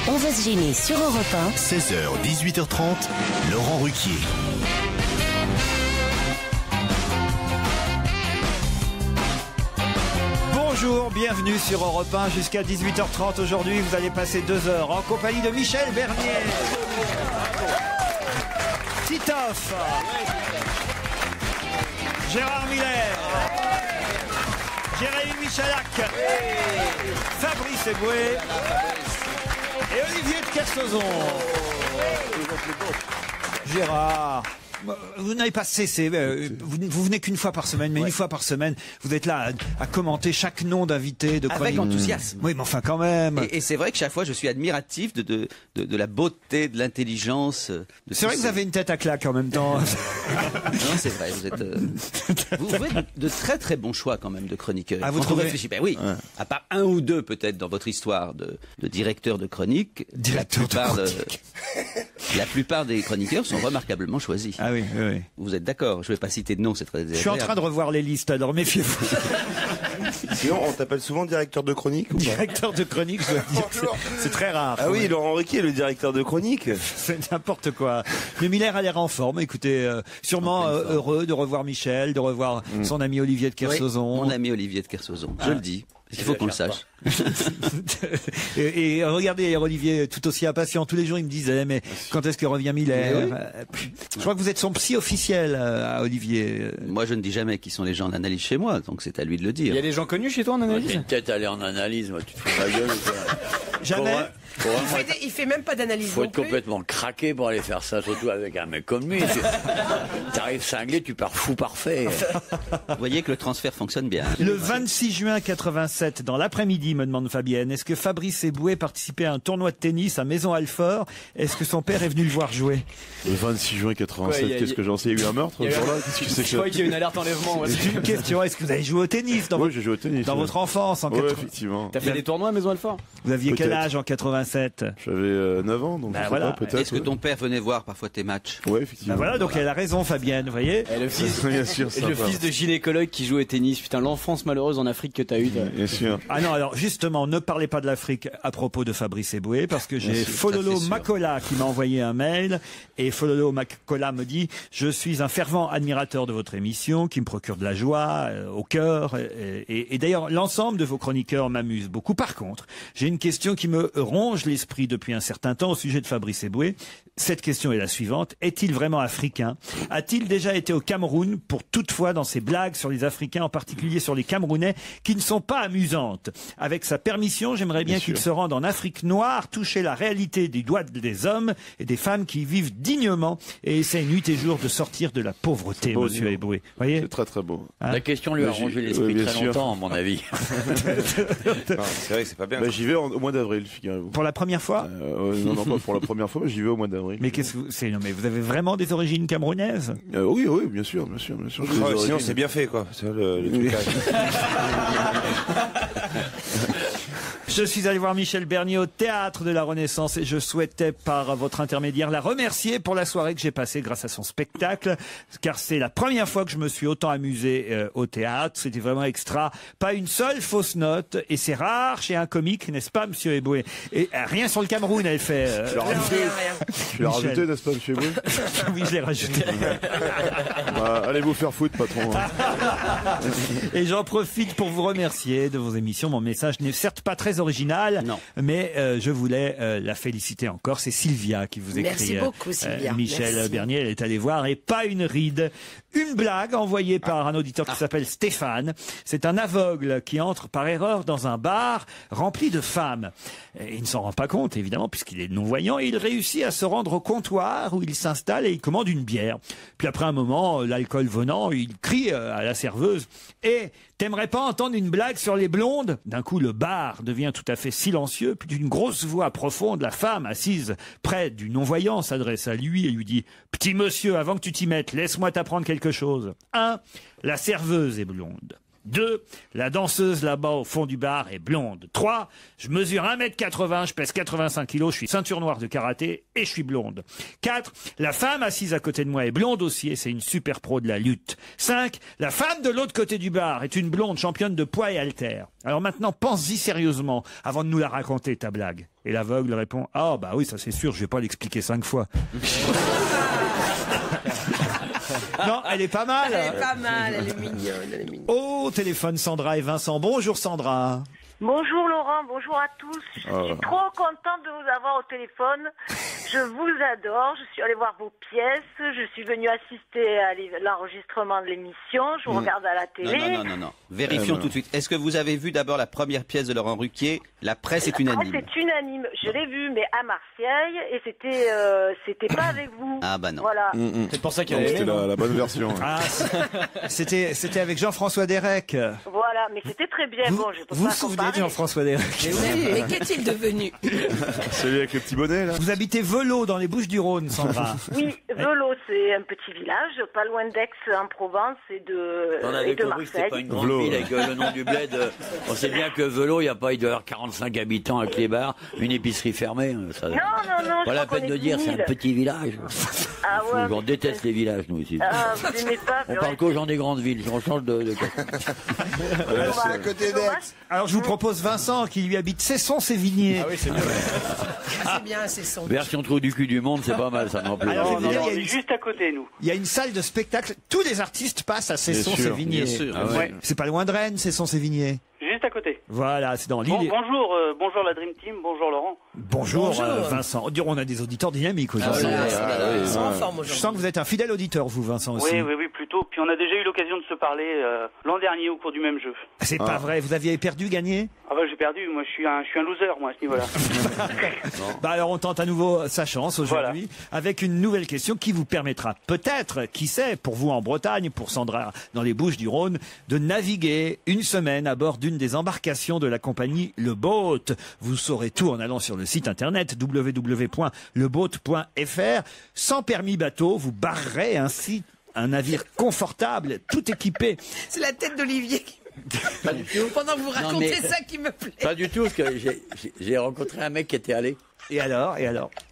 On va se gêner sur Europe 1. 16h, 18h30, Laurent Ruquier. Bonjour, bienvenue sur Europe 1 jusqu'à 18h30. Aujourd'hui, vous allez passer 2 heures en compagnie de Michel Bernier, Titoff, Gérard Miller, Jérémy Michalak, Fabrice Eboué et Olivier de Kersauzon. Gérard, vous n'avez pas cessé, vous venez qu'une fois par semaine, mais une fois par semaine, vous êtes là à commenter chaque nom d'invité, de chronique. Avec enthousiasme. Oui, mais enfin quand même. Et c'est vrai que chaque fois, je suis admiratif de la beauté, de l'intelligence. C'est vrai que vous avez une tête à claque en même temps. Non, c'est vrai, vous faites de très très bons choix quand même de chroniqueurs. Ah, vous trouvez? Ben oui, ouais. À part un ou deux peut-être dans votre histoire de directeur de chronique, la plupart des chroniqueurs sont remarquablement choisis. Ah oui, oui, oui. Vous êtes d'accord? Je ne vais pas citer de nom, c'est très désagréable. Je suis en train de revoir les listes, alors méfiez-vous. Sinon, on t'appelle souvent directeur de chronique ou pas? Directeur de chronique, je dois dire que c'est très rare. Ah oui, Laurent Ruquier, le directeur de chronique. C'est n'importe quoi. Mais Miller a l'air en forme. Écoutez, sûrement heureux de revoir Michel, de revoir son ami Olivier de Kersauzon. Oui, mon ami Olivier de Kersauzon, je le dis. Il faut qu'on le sache. et regardez, Olivier, tout aussi impatient. Tous les jours, il me disait, mais quand est-ce que revient Miller? Je crois que vous êtes son psy officiel, à Olivier. Moi, je ne dis jamais qui sont les gens en analyse chez moi, donc c'est à lui de le dire. Il y a des gens connus chez toi en analyse? J'ai une tête à aller en analyse, moi, tu te fous de ma gueule ou quoi? Jamais. Il fait même pas d'analyse. Faut être complètement craqué pour aller faire ça, surtout avec un mec comme lui. T'arrives cinglé, tu pars fou parfait. Vous voyez que le transfert fonctionne bien. Le 26 juin 87, dans l'après-midi, me demande Fabienne, est-ce que Fabrice Eboué participait à un tournoi de tennis à Maison-Alfort? Est-ce que son père est venu le voir jouer? Le 26 juin 87, qu'est-ce que j'en sais? Il y a eu un meurtre ce jour-là? Je crois qu'il y a eu une alerte enlèvement. C'est une question, est-ce que vous avez joué au tennis Oui, j'ai joué au tennis. Dans votre enfance en effectivement. T'as fait des tournois à Maison-Alfort? Vous aviez quel Peut-être. âge en 87? J'avais 9 ans, donc je sais voilà. pas, peut-être. Est-ce que ton père venait voir parfois tes matchs? Ouais, effectivement. Voilà, donc elle a raison, Fabienne, vous voyez. Le fils, Bien sûr, le fils de gynécologue qui joue au tennis. Putain, l'enfance malheureuse en Afrique que t'as eue. Bien sûr. Ah non, alors justement, ne parlez pas de l'Afrique à propos de Fabrice Eboué, parce que j'ai Fololo Makola qui m'a envoyé un mail, et Fololo Makola me dit « Je suis un fervent admirateur de votre émission, qui me procure de la joie au cœur, et d'ailleurs, l'ensemble de vos chroniqueurs m'amuse beaucoup. Par contre, j'ai une question qui me ronge l'esprit depuis un certain temps au sujet de Fabrice Eboué. Cette question est la suivante. Est-il vraiment africain? A-t-il déjà été au Cameroun pour toutefois dans ses blagues sur les Africains, en particulier sur les Camerounais, qui ne sont pas amusantes? Avec sa permission, j'aimerais bien qu'il se rende en Afrique noire, toucher la réalité du doigt des hommes et des femmes qui vivent dignement et essaient nuit et jour de sortir de la pauvreté, beau, monsieur Eboué. Voyez? C'est très très beau. La question lui a rongé l'esprit très longtemps, à mon avis. C'est vrai que c'est pas bien. J'y vais au mois d'avril, figurez-vous. Pour la première fois? Non, pas pour la première fois, mais j'y vais au mois d'avril. Mais qu'est-ce que c'est? Non, mais vous avez vraiment des origines camerounaises? Oui, bien sûr. Sinon, c'est bien fait, quoi. C'est le trucage. Je suis allé voir Michel Bernier au Théâtre de la Renaissance et je souhaitais, par votre intermédiaire, la remercier pour la soirée que j'ai passée grâce à son spectacle, car c'est la première fois que je me suis autant amusé au théâtre. C'était vraiment extra. Pas une seule fausse note, et c'est rare chez un comique, n'est-ce pas, monsieur Eboué? Et rien sur le Cameroun, elle fait. Tu l'as rajouté, n'est-ce pas, monsieur Eboué? Oui, je l'ai rajouté. Allez vous faire foutre, patron. Et j'en profite pour vous remercier de vos émissions. Mon message n'est certes pas très original, mais je voulais la féliciter encore. C'est Sylvia qui vous écrit. Merci beaucoup, Sylvia. Michel Merci. Bernier, elle est allée voir, et pas une ride. Une blague envoyée par un auditeur qui s'appelle Stéphane. C'est un aveugle qui entre par erreur dans un bar rempli de femmes. Et il ne s'en rend pas compte, évidemment, puisqu'il est non-voyant, et il réussit à se rendre au comptoir où il s'installe et il commande une bière. Puis après un moment, l'alcool venant, il crie à la serveuse « Eh, t'aimerais pas entendre une blague sur les blondes ?» D'un coup, le bar devient tout à fait silencieux, puis d'une grosse voix profonde, la femme assise près du non-voyant s'adresse à lui et lui dit « Petit monsieur, avant que tu t'y mettes, laisse-moi t'apprendre quelque chose. 1. La serveuse est blonde. 2. La danseuse là-bas au fond du bar est blonde. 3. Je mesure 1m80, je pèse 85 kg, je suis ceinture noire de karaté et je suis blonde. 4. La femme assise à côté de moi est blonde aussi et c'est une super pro de la lutte. 5. La femme de l'autre côté du bar est une blonde championne de poids et haltères. Alors maintenant, pense-y sérieusement avant de nous la raconter, ta blague. Et l'aveugle répond: ah bah oui, ça c'est sûr, je vais pas l'expliquer 5 fois. Non, elle est pas mal. Elle est pas mal, elle est mignonne, elle est mignonne. Au téléphone, Sandra et Vincent. Bonjour Sandra. Bonjour Laurent, bonjour à tous. Je suis trop contente de vous avoir au téléphone. Je vous adore. Je suis allée voir vos pièces. Je suis venue assister à l'enregistrement de l'émission. Je vous regarde à la télé. Non. Vérifions tout de suite. Est-ce que vous avez vu d'abord la première pièce de Laurent Ruquier? La presse est unanime. C'est unanime. Je l'ai vu, mais à Marseille, et c'était pas avec vous. Ah bah non. Voilà. C'est pour ça qu'il y avait C'était la bonne version. Ah, c'était avec Jean-François Derek. Voilà, mais c'était très bien. Vous Bon, je peux vous pas souvenez comparer. de Jean-François Derek? Mais qu'est-il devenu? Celui avec le petit bonnet, là. Vous habitez Velot dans les Bouches-du-Rhône, Sandra. Oui, Velot, c'est un petit village, pas loin d'Aix en Provence et On avait de compris que c'était pas Marseille. une grande Velot. ville avec le nom du bled. On sait bien que Velot, il doit y avoir 45 habitants avec les bars, une épicerie fermée. Ça, Non, je pas la crois peine qu'on de est dire, 10 c'est 000. un petit village. Ah ouais, On déteste les villages, nous, ici. Ah, vous aimez pas, On parle qu'aux gens des grandes villes. On change de... C'est à côté d'Aix. Alors je vous propose Vincent qui lui habite Cesson-Sévigné. Ah oui, c'est bien. C'est bien, c'est son. Version trou du cul du monde, c'est pas mal, ça non plus. Alors, je vais vous dire, il y a on est une- juste à côté, nous. Il y a une salle de spectacle. Tous les artistes passent à Cesson-Sévigné. bien sûr. Ah ouais. C'est pas loin de Rennes, Cesson-Sévigné. Juste à côté. Voilà, c'est dans l'île. Bonjour la Dream Team, bonjour Laurent. Bonjour, Bonjour. Vincent. On a des auditeurs dynamiques aujourd'hui. Ils sont en forme Je aujourd'hui. sens que vous êtes un fidèle auditeur, vous, Vincent, aussi. Oui, plutôt. Puis on a déjà eu l'occasion de se parler l'an dernier au cours du même jeu. C'est pas vrai, vous aviez perdu, gagné? Ah bah j'ai perdu, moi je suis un loser, moi, à ce niveau-là. Bah alors on tente à nouveau sa chance aujourd'hui avec une nouvelle question qui vous permettra peut-être, qui sait, pour vous en Bretagne, pour Sandra dans les Bouches-du-Rhône, de naviguer une semaine à bord d'une des embarcations de la compagnie Le Boat. Vous saurez tout en allant sur le site internet www.leboat.fr. Sans permis bateau, vous barrerez ainsi un navire confortable, tout équipé. C'est la tête d'Olivier qui... Pendant que vous racontez mais- ça qui me plaît. Pas du tout, parce que j'ai rencontré un mec qui était allé. Et alors?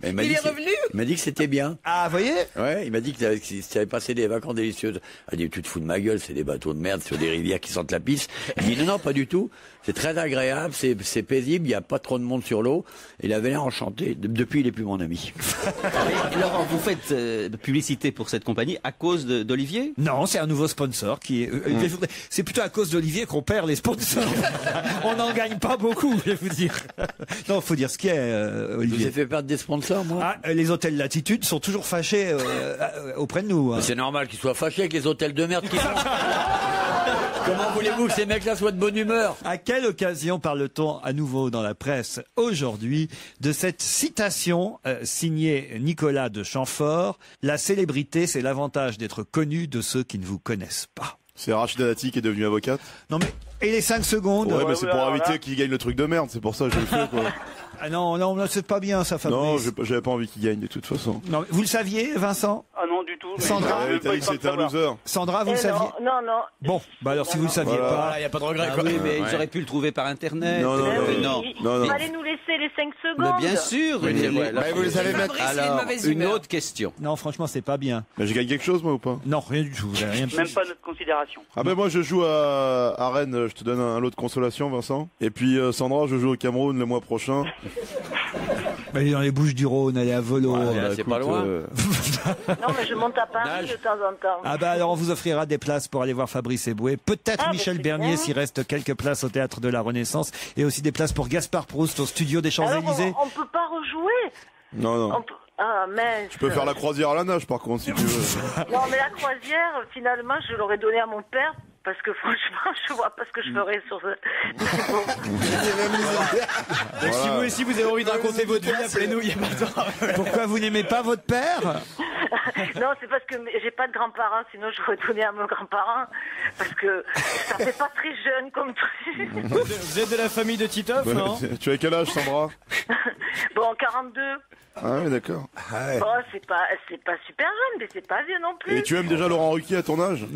Mais il m'a Il dit est que- revenu? Il m'a dit que c'était bien. Ah, vous voyez? Ouais, il m'a dit qu'il avait passé des vacances délicieuses. Il a dit, tu te fous de ma gueule, c'est des bateaux de merde sur des rivières qui sentent la pisse. Il dit, non, pas du tout. C'est très agréable, c'est paisible, il n'y a pas trop de monde sur l'eau. Il avait l'air enchanté. Depuis, il est plus mon ami. Et Laurent, vous faites publicité pour cette compagnie à cause d'Olivier? Non, c'est un nouveau sponsor qui est. C'est plutôt à cause d'Olivier qu'on perd les sponsors. On n'en gagne pas beaucoup, je vais vous dire. Non, faut dire ce qu'il y a, Je vous Olivier. ai fait perdre des sponsors, moi. Ah, les hôtels Latitude sont toujours fâchés auprès de nous. hein. Mais c'est normal qu'ils soient fâchés avec les hôtels de merde qu'ils font. Comment voulez-vous que ces mecs-là soient de bonne humeur? À quelle occasion parle-t-on à nouveau dans la presse aujourd'hui de cette citation signée Nicolas de Chamfort? La célébrité, c'est l'avantage d'être connu de ceux qui ne vous connaissent pas. C'est Rachida Dati qui est devenue avocate. Non mais, et les 5 secondes? Ouais, mais c'est pour alors éviter là- qu'il gagne le truc de merde, c'est pour ça que je le fais, quoi. Ah non, c'est pas bien ça, Fabrice. Non, j'avais pas envie qu'il gagne de toute façon. Non, mais vous le saviez, Vincent? Ah non, du tout. mais Sandra, je veux T'as pas dit que le c'était un savoir. loser. Sandra, vous le saviez? Non. Bon, bah alors si vous le saviez Voilà. pas... Il n'y a pas de regret, Ah quoi. oui, mais ils auraient pu le trouver par Internet. Non, non, non. Il Non. fallait nous laisser les 5 Mais secondes. bien sûr. Oui, c'est vrai, là, Bah, vous les savez mettre. Fabrice, il a une Alors, mauvaise une humeur. autre question. Non, franchement, c'est pas bien. Mais j'ai gagné quelque chose, moi, ou pas? Non, rien du tout. Vous avez rien Même pas notre considération. Ah ben moi je joue à Rennes, je te donne un lot de consolation, Vincent. Et puis Sandra, je joue au Cameroun le mois prochain. Bah, elle est dans les Bouches-du-Rhône, elle est à Velo. Voilà, c'est pas loin. Non, mais je monte à Paris de temps en temps. Ah bah alors on vous offrira des places pour aller voir Fabrice Eboué, peut-être Ah, Michel bah, c'est Bernier bien. s'il reste quelques places au Théâtre de la Renaissance et aussi des places pour Gaspard Proust au Studio des Alors, Champs-Élysées. on peut pas rejouer. Non, non. Ah, mince. Tu peux faire la croisière à la nage par contre si tu veux. Non, mais la croisière, finalement, je l'aurais donnée à mon père. Parce que franchement, je vois pas ce que je ferais sur ce... Donc si vous aussi vous avez envie de raconter votre vie, appelez-nous, il n'y a pas de temps. Pourquoi vous n'aimez pas votre père? Non, c'est parce que j'ai pas de grands-parents, sinon j'aurais donné à mes grands-parents. Parce que ça fait pas très jeune comme truc. Vous êtes de la famille de Titoff, non? Tu as quel âge, Sandra? Bon, 42. Ah oui, d'accord. Bon, c'est pas super jeune, mais c'est pas vieux non plus. Et tu aimes déjà Laurent Ruquier à ton âge?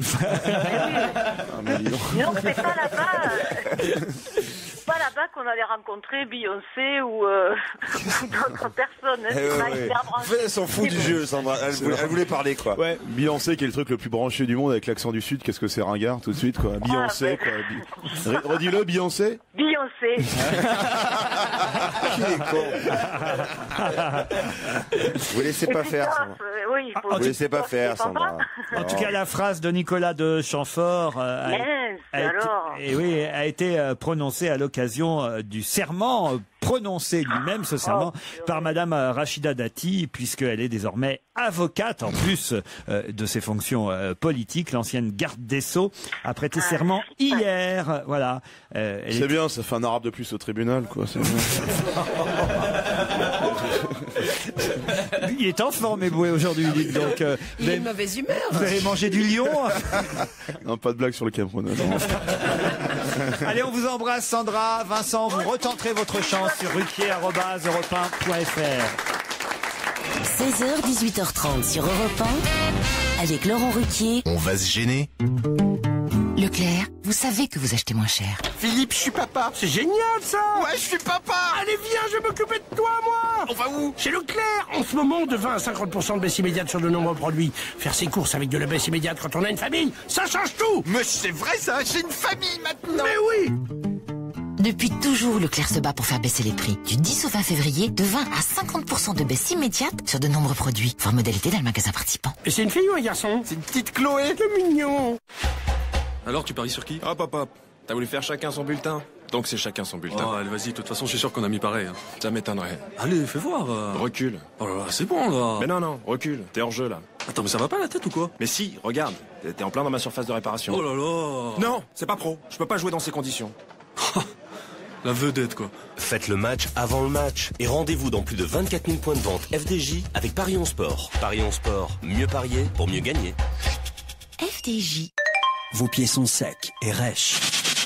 Mais dis donc. Non, c'est pas là-bas qu'on allait rencontrer Beyoncé ou d'autres personnes. Elle s'en fout du jeu, Sandra. Elle voulait parler, quoi. Ouais, Beyoncé qui est le truc le plus branché du monde avec l'accent du Sud. Qu'est-ce que c'est ringard tout de suite, quoi. Beyoncé, quoi. Redis-le, Beyoncé. Beyoncé. Il est con. Vous laissez pas faire, Sandra. Oui, vous laissez pas faire, Sandra. En tout cas, la phrase de Nicolas de Chamfort a été prononcée à l'occasion du serment prononcé lui-même, ce serment, par Madame Rachida Dati, puisqu'elle est désormais avocate, en plus de ses fonctions politiques. L'ancienne garde des Sceaux a prêté serment hier. Voilà. C'est bien, ça fait un arabe de plus au tribunal, quoi. C'est bien. Il est en forme, Eboué, aujourd'hui. Donc, il est de mauvaise humeur. Vous avez mangé du lion? Non, pas de blague sur le Cameroun. Allez, on vous embrasse, Sandra. Vincent, vous retenterez votre chance sur ruquier@europe1.fr. 16h, 18h30 sur Europe 1, avec Laurent Ruquier. On va se gêner. Leclerc, vous savez que vous achetez moins cher. Philippe, je suis papa. C'est génial, ça. Ouais, je suis papa. Allez, viens, je vais m'occuper de toi, moi. On va où? Chez Leclerc. En ce moment, de 20 à 50% de baisse immédiate sur de nombreux produits. Faire ses courses avec de la baisse immédiate quand on a une famille, ça change tout. Mais c'est vrai, ça. J'ai une famille maintenant. Mais oui. Depuis toujours, Leclerc se bat pour faire baisser les prix. Du 10 au 20 février, de 20 à 50% de baisse immédiate sur de nombreux produits. Voir modalité dans le magasin participant. Et c'est une fille ou un garçon? C'est une petite Chloé. C'est mignon. Alors, tu paries sur qui? Hop, hop, hop. T'as voulu faire chacun son bulletin? Donc c'est chacun son bulletin. Oh, allez, vas-y, de toute façon, je suis sûr qu'on a mis pareil. Hein. Ça m'étonnerait. Allez, fais voir. Recule. Oh là là, c'est bon, là. Mais non, recule. T'es hors jeu, là. Attends, mais ça va pas la tête ou quoi? Mais si, regarde. T'es en plein dans ma surface de réparation. Oh là là. Non, c'est pas pro. Je peux pas jouer dans ces conditions. La vedette, quoi. Faites le match avant le match et rendez-vous dans plus de 24 000 points de vente FDJ avec Paris 11 Sport. Paris 11 Sport, mieux parier pour mieux gagner. FDJ. Vos pieds sont secs et rêches.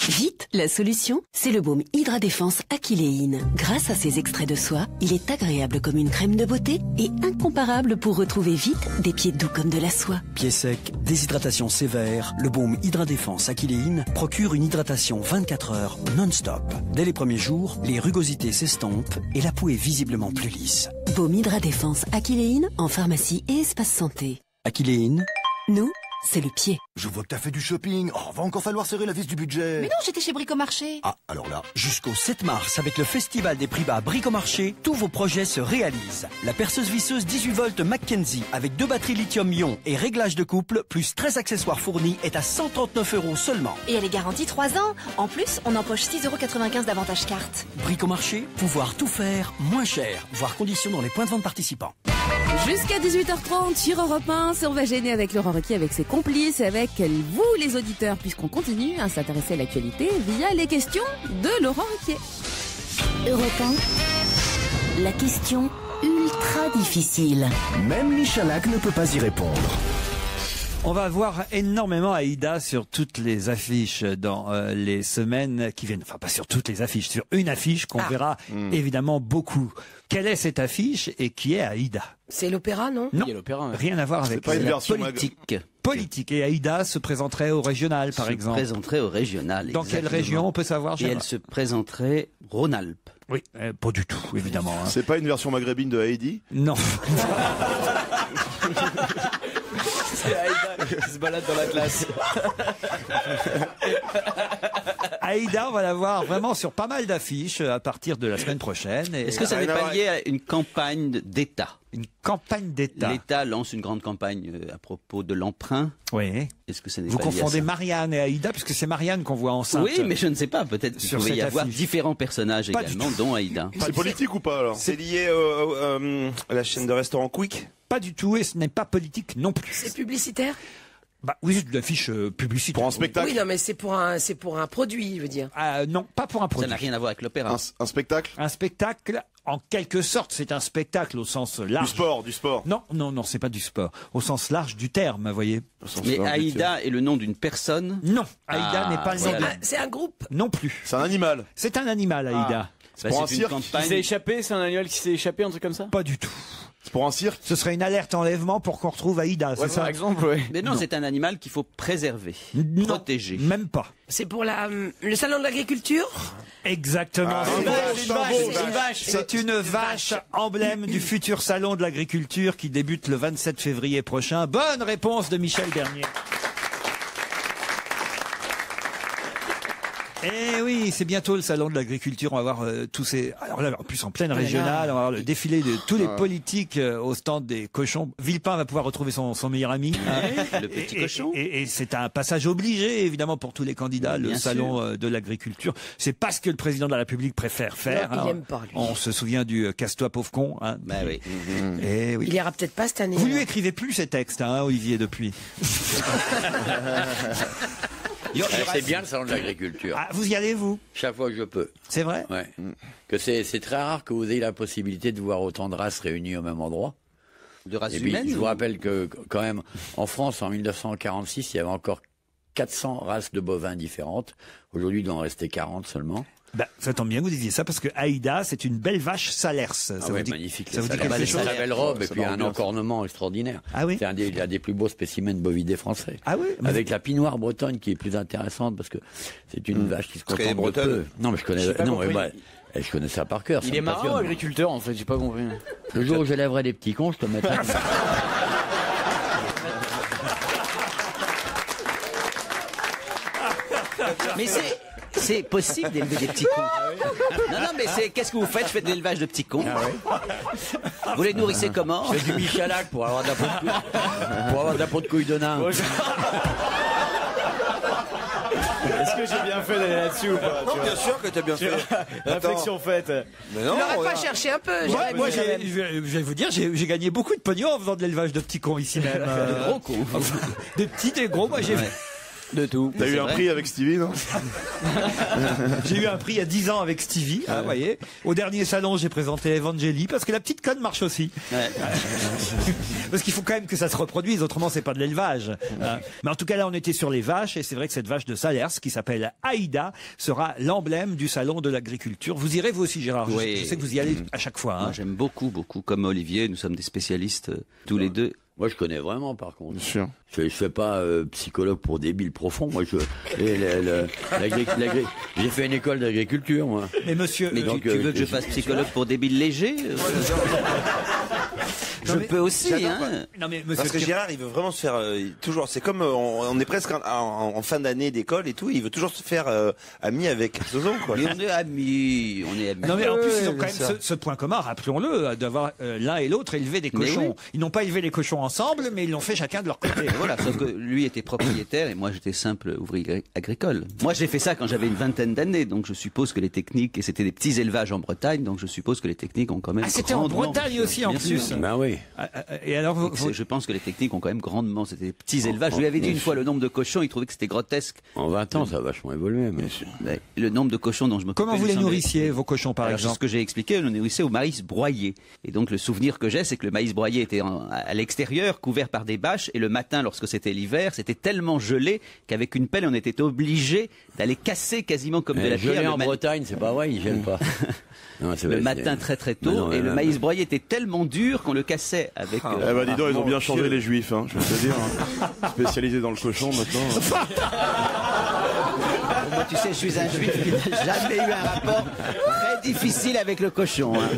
Vite, la solution, c'est le baume Hydra Défense Aquiléine. Grâce à ses extraits de soie, il est agréable comme une crème de beauté et incomparable pour retrouver vite des pieds doux comme de la soie. Pieds secs, déshydratation sévère, le baume Hydra Défense Aquiléine procure une hydratation 24 heures non-stop. Dès les premiers jours, les rugosités s'estompent et la peau est visiblement plus lisse. Baume Hydra Défense Aquiléine en pharmacie et espace santé. Aquiléine. Nous, c'est le pied. Je vois que t'as fait du shopping. Oh, va encore falloir serrer la vis du budget. Mais non, j'étais chez Bricomarché. Ah, alors là. Jusqu'au 7 mars, avec le festival des prix bas Bricomarché, tous vos projets se réalisent. La perceuse visseuse 18 volts Mackenzie, avec 2 batteries lithium-ion et réglage de couple, plus 13 accessoires fournis, est à 139 € seulement. Et elle est garantie 3 ans. En plus, on empoche 6,95 € d'avantage carte. Bricomarché, pouvoir tout faire moins cher. Voir conditions dans les points de vente participants. Jusqu'à 18h30 sur Europe 1, on va gêner avec Laurent Ruquier, avec ses complices, avec vous les auditeurs, puisqu'on continue à s'intéresser à l'actualité via les questions de Laurent Ruquier. Europe 1, la question ultra difficile. Même Michalak ne peut pas y répondre. On va voir énormément Aïda sur toutes les affiches dans les semaines qui viennent. Enfin, pas sur toutes les affiches, sur une affiche qu'on verra évidemment beaucoup. Quelle est cette affiche et qui est Aïda? C'est l'opéra, non? Non, l'opéra, rien à voir avec pas une la version politique. Politique. Et Aïda se présenterait au régional, par exemple. Se présenterait au régional. Dans quelle région, on peut savoir? Et elle se présenterait Rhône-Alpes. Oui, pas du tout, évidemment. Hein. C'est pas une version maghrébine de Heidi? Non. C'est Aïda qui se balade dans la classe. Aïda, on va la voir vraiment sur pas mal d'affiches à partir de la semaine prochaine. Est-ce que ça n'est pas lié à une campagne d'État? Une campagne d'État. L'État lance une grande campagne à propos de l'emprunt. Oui. Est-ce que ça n'est Vous pas lié à confondez ça? Marianne et Aïda, puisque c'est Marianne qu'on voit enceinte. Oui, mais je ne sais pas. Peut-être qu'il pouvait y avoir différents personnages Pas également, dont Aïda. C'est politique ou pas alors? C'est lié à la chaîne de restaurants Quick? Pas du tout, et ce n'est pas politique non plus. C'est publicitaire? Bah oui, c'est de l'affiche publicitaire. Pour un spectacle? Oui, non, mais c'est pour un produit, je veux dire. Non, pas pour un produit. Ça n'a rien à voir avec l'opéra. Un spectacle? Un spectacle, En quelque sorte, c'est un spectacle au sens large. Du sport. Non, c'est pas du sport. Au sens large du terme, vous voyez. Mais Aïda est le nom d'une personne? Non, Aïda n'est pas le nom C'est un groupe? Non plus. C'est un animal. C'est un animal, Aïda. C'est pour un cirque qui s'est échappé, c'est un animal qui s'est échappé, un truc comme ça? Pas du tout. C'est pour un cirque? Ce serait une alerte enlèvement pour qu'on retrouve Aïda, c'est ça? Par exemple, oui. Mais non, c'est un animal qu'il faut préserver, protéger. Même pas. C'est pour le salon de l'agriculture? Exactement. Une vache. C'est une vache emblème du futur salon de l'agriculture qui débute le 27 février prochain. Bonne réponse de Michel Bernier. Eh oui, c'est bientôt le salon de l'agriculture. On va voir tous ces. Alors là, en plus en pleine régionale, on va voir le défilé de tous les politiques au stand des cochons. Villepin va pouvoir retrouver son meilleur ami, le petit cochon. Et c'est un passage obligé, évidemment, pour tous les candidats, le salon de l'agriculture. C'est pas ce que le président de la République préfère faire. Non, il aime pas, lui. On se souvient du casse-toi pauvre con. Hein. Bah oui. Et oui. Il ira peut-être pas cette année. Vous lui écrivez plus ces textes, hein, Olivier, depuis. C'est bien le salon de l'agriculture. Ah, vous y allez, vous? Chaque fois que je peux. C'est vrai? Ouais. Que c'est très rare que vous ayez la possibilité de voir autant de races réunies au même endroit. De races Et puis, humaines? je vous rappelle que, quand même, en France, en 1946, il y avait encore 400 races de bovins différentes. Aujourd'hui, il doit en rester 40 seulement. Bah, ça tombe bien que vous disiez ça parce que Aïda, c'est une belle vache salers. Magnifique. Ça vous dit quelque chose? La belle robe et puis un encornement extraordinaire. Ah oui? C'est un des plus beaux spécimens de bovidés français. Ah oui? Avec la pinoire bretonne qui est plus intéressante parce que c'est une vache qui se contente de peu. Non, mais je connais. Je connais ça par cœur. Il est marrant, agriculteur, en fait, j'ai pas compris. Le jour où j'élèverai des petits cons, je te mettrai. Mais c'est possible d'élever des petits cons. Non, mais qu'est-ce que vous faites? Je fais de l'élevage de petits cons. Vous les nourrissez comment? Je fais du Michalak pour avoir de la peau de couille de nain. Est-ce que j'ai bien fait d'aller là-dessus ou pas? Non, bien sûr que t'as bien fait. Réflexion faite. Mais non, Tu n'aurais pas cherché un peu? Moi, je vais vous dire, j'ai gagné beaucoup de pognon en faisant de l'élevage de petits cons ici même. De gros cons. Des petits et gros, moi j'ai de tout. T'as eu un prix avec Stevie, non? J'ai eu un prix il y a 10 ans avec Stevie, vous voyez. Au dernier salon, j'ai présenté Evangélie, parce que la petite conne marche aussi. Ouais. Parce qu'il faut quand même que ça se reproduise, autrement c'est pas de l'élevage. Mais en tout cas là, on était sur les vaches, et c'est vrai que cette vache de Salers, qui s'appelle Aïda, sera l'emblème du salon de l'agriculture. Vous irez vous aussi, Gérard? Oui. Je sais que vous y allez à chaque fois. Hein. Moi, j'aime beaucoup, comme Olivier, nous sommes des spécialistes tous les deux. Moi, je connais vraiment, par contre. Bien sûr. Je fais pas psychologue pour débiles profonds. Moi, j'ai fait une école d'agriculture, moi. Mais monsieur, mais tu veux que je fasse psychologue pour débiles légers? Je peux aussi, hein. Non, mais parce que Gérard, il veut vraiment se faire toujours. C'est comme on est presque en fin d'année d'école et tout. Il veut toujours se faire ami avec Soso, quoi. Mais on est amis. Non, mais en plus, ils ont quand même ce point commun, rappelons-le, d'avoir l'un et l'autre élevé des cochons. Oui. Ils n'ont pas élevé les cochons ensemble, mais ils l'ont fait chacun de leur côté. Voilà, sauf que lui était propriétaire et moi j'étais simple ouvrier agricole. Moi j'ai fait ça quand j'avais une vingtaine d'années, donc je suppose que les techniques, et c'était des petits élevages en Bretagne, donc je suppose que les techniques ont quand même c'était en Bretagne aussi en plus. Ben oui. Et alors, je pense que les techniques ont quand même grandement, c'était des petits élevages. Je lui avais dit une fois le nombre de cochons, il trouvait que c'était grotesque. En 20 ans, ça a vachement évolué. Mais le nombre de cochons dont je m'occupais. Comment vous les nourrissiez, vos cochons, par exemple? Ce que j'ai expliqué, on les nourrissait au maïs broyé. Et donc le souvenir que j'ai, c'est que le maïs broyé était à l'extérieur, couvert par des bâches, et le matin, lorsque c'était l'hiver, c'était tellement gelé qu'avec une pelle, on était obligé d'aller casser quasiment comme de la pierre. Gelé en Bretagne, c'est pas vrai, ils gèlent pas. Non, le matin très tôt, et le maïs broyé était tellement dur qu'on le cassait avec... Eh ben dis donc, ils ont bien changé les juifs, hein, je vais te dire. Hein. Spécialisés dans le cochon maintenant. Moi, tu sais, je suis un juif qui n'a jamais eu un rapport très difficile avec le cochon. Hein.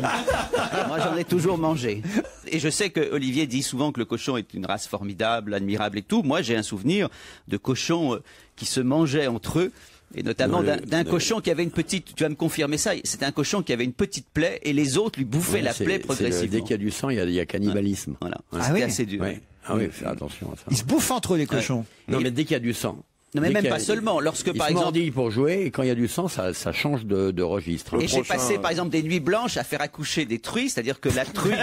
Moi, j'en ai toujours mangé. Et je sais que Olivier dit souvent que le cochon est une race formidable, admirable et tout. Moi, j'ai un souvenir de cochons qui se mangeaient entre eux. Et notamment d'un cochon qui avait une petite, tu vas me confirmer ça, c'était un cochon qui avait une petite plaie et les autres lui bouffaient la plaie progressivement. Dès qu'il y a du sang, il y a cannibalisme. Voilà. Ah c'était assez dur. Oui. Ah oui, fais attention à ça. Ils se bouffent entre eux, les cochons. Non, mais dès qu'il y a du sang. Non, mais même pas seulement. Lorsque, par exemple, mordille pour jouer, et quand il y a du sang, ça change de registre. Et j'ai passé, par exemple, des nuits blanches à faire accoucher des truies, c'est-à-dire que la truie...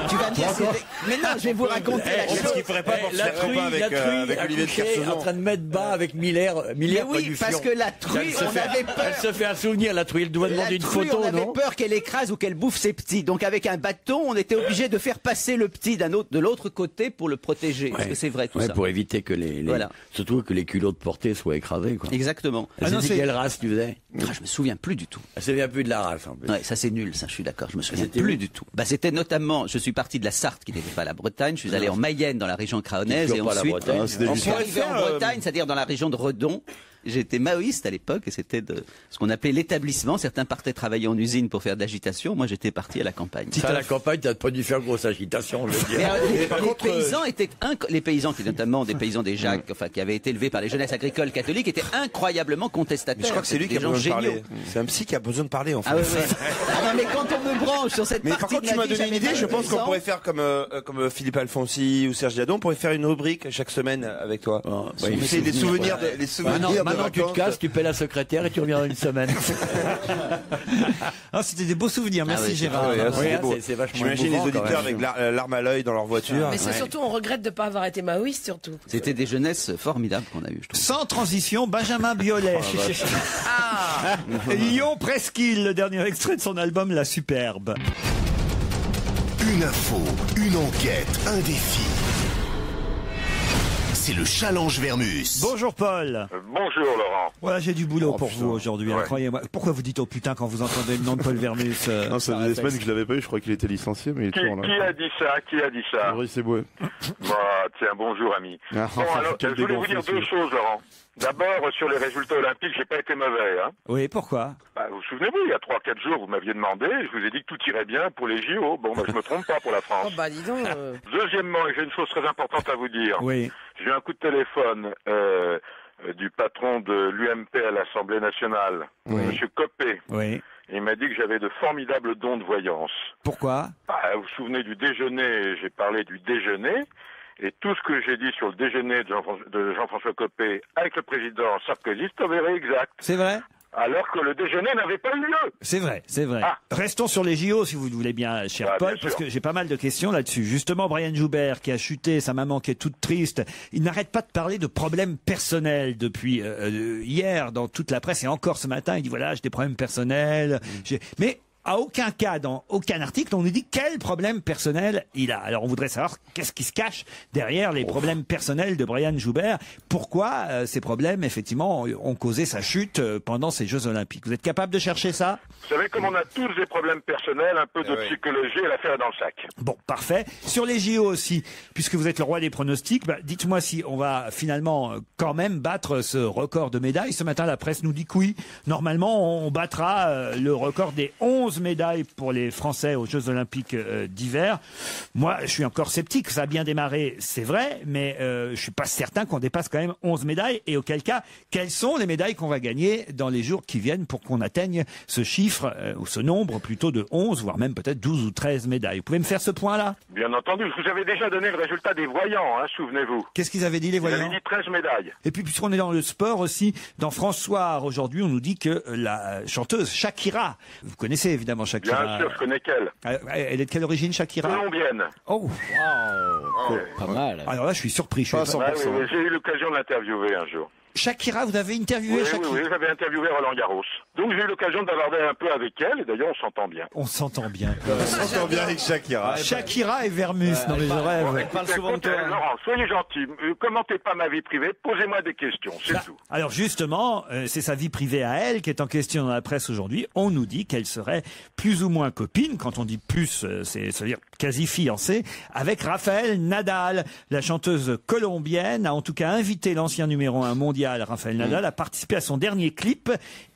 Tu vas me dire, mais non, je vais vous raconter la chose. Qu'est-ce qu'il ferait pas pour se faire repas avec Olivier de Kersauzon en train de mettre bas avec Miller mais oui, parce que la truie, on avait peur. Elle se fait un souvenir, la truie, elle doit demander une photo, non? On avait peur qu'elle écrase ou qu'elle bouffe ses petits. Donc avec un bâton, on était obligé de faire passer le petit de l'autre côté pour le protéger. Parce que c'est vrai tout ça. Pour éviter que surtout que les culottes portées soient écrasées, quoi. Exactement. C'est quelle race tu faisais? Je me souviens plus du tout. Elle se souvient plus de la race, en plus. Ouais, ça c'est nul, ça, je suis d'accord. Je me souviens plus du tout. Bah, c'était notamment, je suis parti de la Sarthe, qui n'était pas la Bretagne. Je suis allé en Mayenne, dans la région craonnaise, et ensuite, on est arrivé en Bretagne, c'est-à-dire dans la région de Redon. J'étais maoïste à l'époque et c'était ce qu'on appelait l'établissement. Certains partaient travailler en usine pour faire de l'agitation. Moi, j'étais parti à la campagne. À la campagne, t'as pas dû faire grosse agitation, je veux dire. Les paysans qui notamment des paysans des Jacques, enfin, qui avaient été élevés par les jeunesses agricoles catholiques, étaient incroyablement contestataires. Mais je crois que c'est lui qui a besoin de parler. C'est un psy qui a besoin de parler, en fait. Ah, non, mais quand on me branche sur cette partie. Par contre, tu m'as donné une idée. Je pense qu'on pourrait faire comme Philippe Alfonsi ou Serge Diadon. On pourrait faire une rubrique chaque semaine avec toi. C'est les souvenirs, Maintenant, tu te casses, tu paies la secrétaire et tu reviens dans une semaine. C'était des beaux souvenirs. Merci Gérard. C'est vachement J'imagine les auditeurs avec l'arme à l'œil dans leur voiture. Mais c'est surtout, on regrette de ne pas avoir été maoïste, surtout. C'était des jeunesses formidables qu'on a eues, je trouve. Sans transition, Benjamin Biolay. Lyon Presqu'île, le dernier extrait de son album La Superbe. Une info, une enquête, un défi. C'est le challenge Vermus. Bonjour Paul. Bonjour Laurent. Voilà, j'ai du boulot pour vous aujourd'hui. Ouais. Croyez-moi. Pourquoi vous dites oh putain quand vous entendez le nom de Paul Vermus Non, ça faisait des semaines que je l'avais pas eu. Je crois qu'il était licencié, mais il est toujours là. Qui a dit ça Maurice Eboué. Tiens, bonjour ami. Bon, alors, je voulais vous dire deux choses, Laurent. D'abord, sur les résultats olympiques, j'ai pas été mauvais. Hein. Oui, pourquoi? Vous souvenez-vous, il y a 3-4 jours, vous m'aviez demandé, je vous ai dit que tout irait bien pour les JO. Bon, je me trompe pas pour la France. Oh bah dis donc. Deuxièmement, et j'ai une chose très importante à vous dire. Oui. J'ai eu un coup de téléphone du patron de l'UMP à l'Assemblée nationale, Monsieur Copé. Oui. Et il m'a dit que j'avais de formidables dons de voyance. Pourquoi? Vous vous souvenez du déjeuner, j'ai parlé du déjeuner. Et tout ce que j'ai dit sur le déjeuner de Jean-François Copé avec le président Sarkozy, c'est avéré exact. C'est vrai? Alors que le déjeuner n'avait pas eu lieu. C'est vrai, c'est vrai. Restons sur les JO, si vous le voulez bien, cher Paul, parce que j'ai pas mal de questions là-dessus. Justement, Brian Joubert, qui a chuté, sa maman qui est toute triste, il n'arrête pas de parler de problèmes personnels depuis hier dans toute la presse, et encore ce matin, il dit voilà, j'ai des problèmes personnels. Mais à aucun cas, dans aucun article, on nous dit quel problème personnel il a. Alors on voudrait savoir qu'est-ce qui se cache derrière les problèmes personnels de Brian Joubert. Pourquoi ces problèmes, effectivement, ont causé sa chute pendant ces Jeux Olympiques. Vous êtes capable de chercher ça? Vous savez, comme on a tous des problèmes personnels, un peu de psychologie et l'affaire est dans le sac. Bon, parfait. Sur les JO aussi, puisque vous êtes le roi des pronostics, dites-moi si on va finalement quand même battre ce record de médailles. Ce matin, la presse nous dit que oui. Normalement, on battra le record des 11 médailles pour les Français aux Jeux Olympiques d'hiver. Moi, je suis encore sceptique. Ça a bien démarré, c'est vrai, mais je suis pas certain qu'on dépasse quand même 11 médailles. Et auquel cas, quelles sont les médailles qu'on va gagner dans les jours qui viennent pour qu'on atteigne ce chiffre, ou ce nombre plutôt de 11, voire même peut-être 12 ou 13 médailles. Vous pouvez me faire ce point-là? Bien entendu. Je vous avais déjà donné le résultat des voyants, souvenez-vous. Qu'est-ce qu'ils avaient dit, les voyants? Ils avaient dit 13 médailles. Et puis, puisqu'on est dans le sport aussi, dans France Soir, aujourd'hui, on nous dit que la chanteuse Shakira, vous connaissez évidemment Shakira. Bien sûr, je connais qu'elle. Elle est de quelle origine, Shakira? Colombienne. Oh, wow. Pas mal. Alors là, je suis surpris. Je suis pas 100%. J'ai eu l'occasion de l'interviewer un jour. Shakira, vous avez interviewé Shakira? Oui, j'avais interviewé Roland Garros. Donc j'ai eu l'occasion d'aborder un peu avec elle, et d'ailleurs on s'entend bien. On s'entend bien. On s'entend bien avec Shakira. Shakira et Vermus, non mais je rêve. Elle parle souvent de toi. Laurent, soyez gentil, commentez pas ma vie privée, posez-moi des questions, c'est tout. Alors justement, c'est sa vie privée à elle qui est en question dans la presse aujourd'hui. On nous dit qu'elle serait plus ou moins copine, quand on dit plus, c'est-à-dire quasi fiancée, avec Rafael Nadal. La chanteuse colombienne a en tout cas invité l'ancien numéro 1 mondial, Rafael Nadal, à participer à son dernier clip.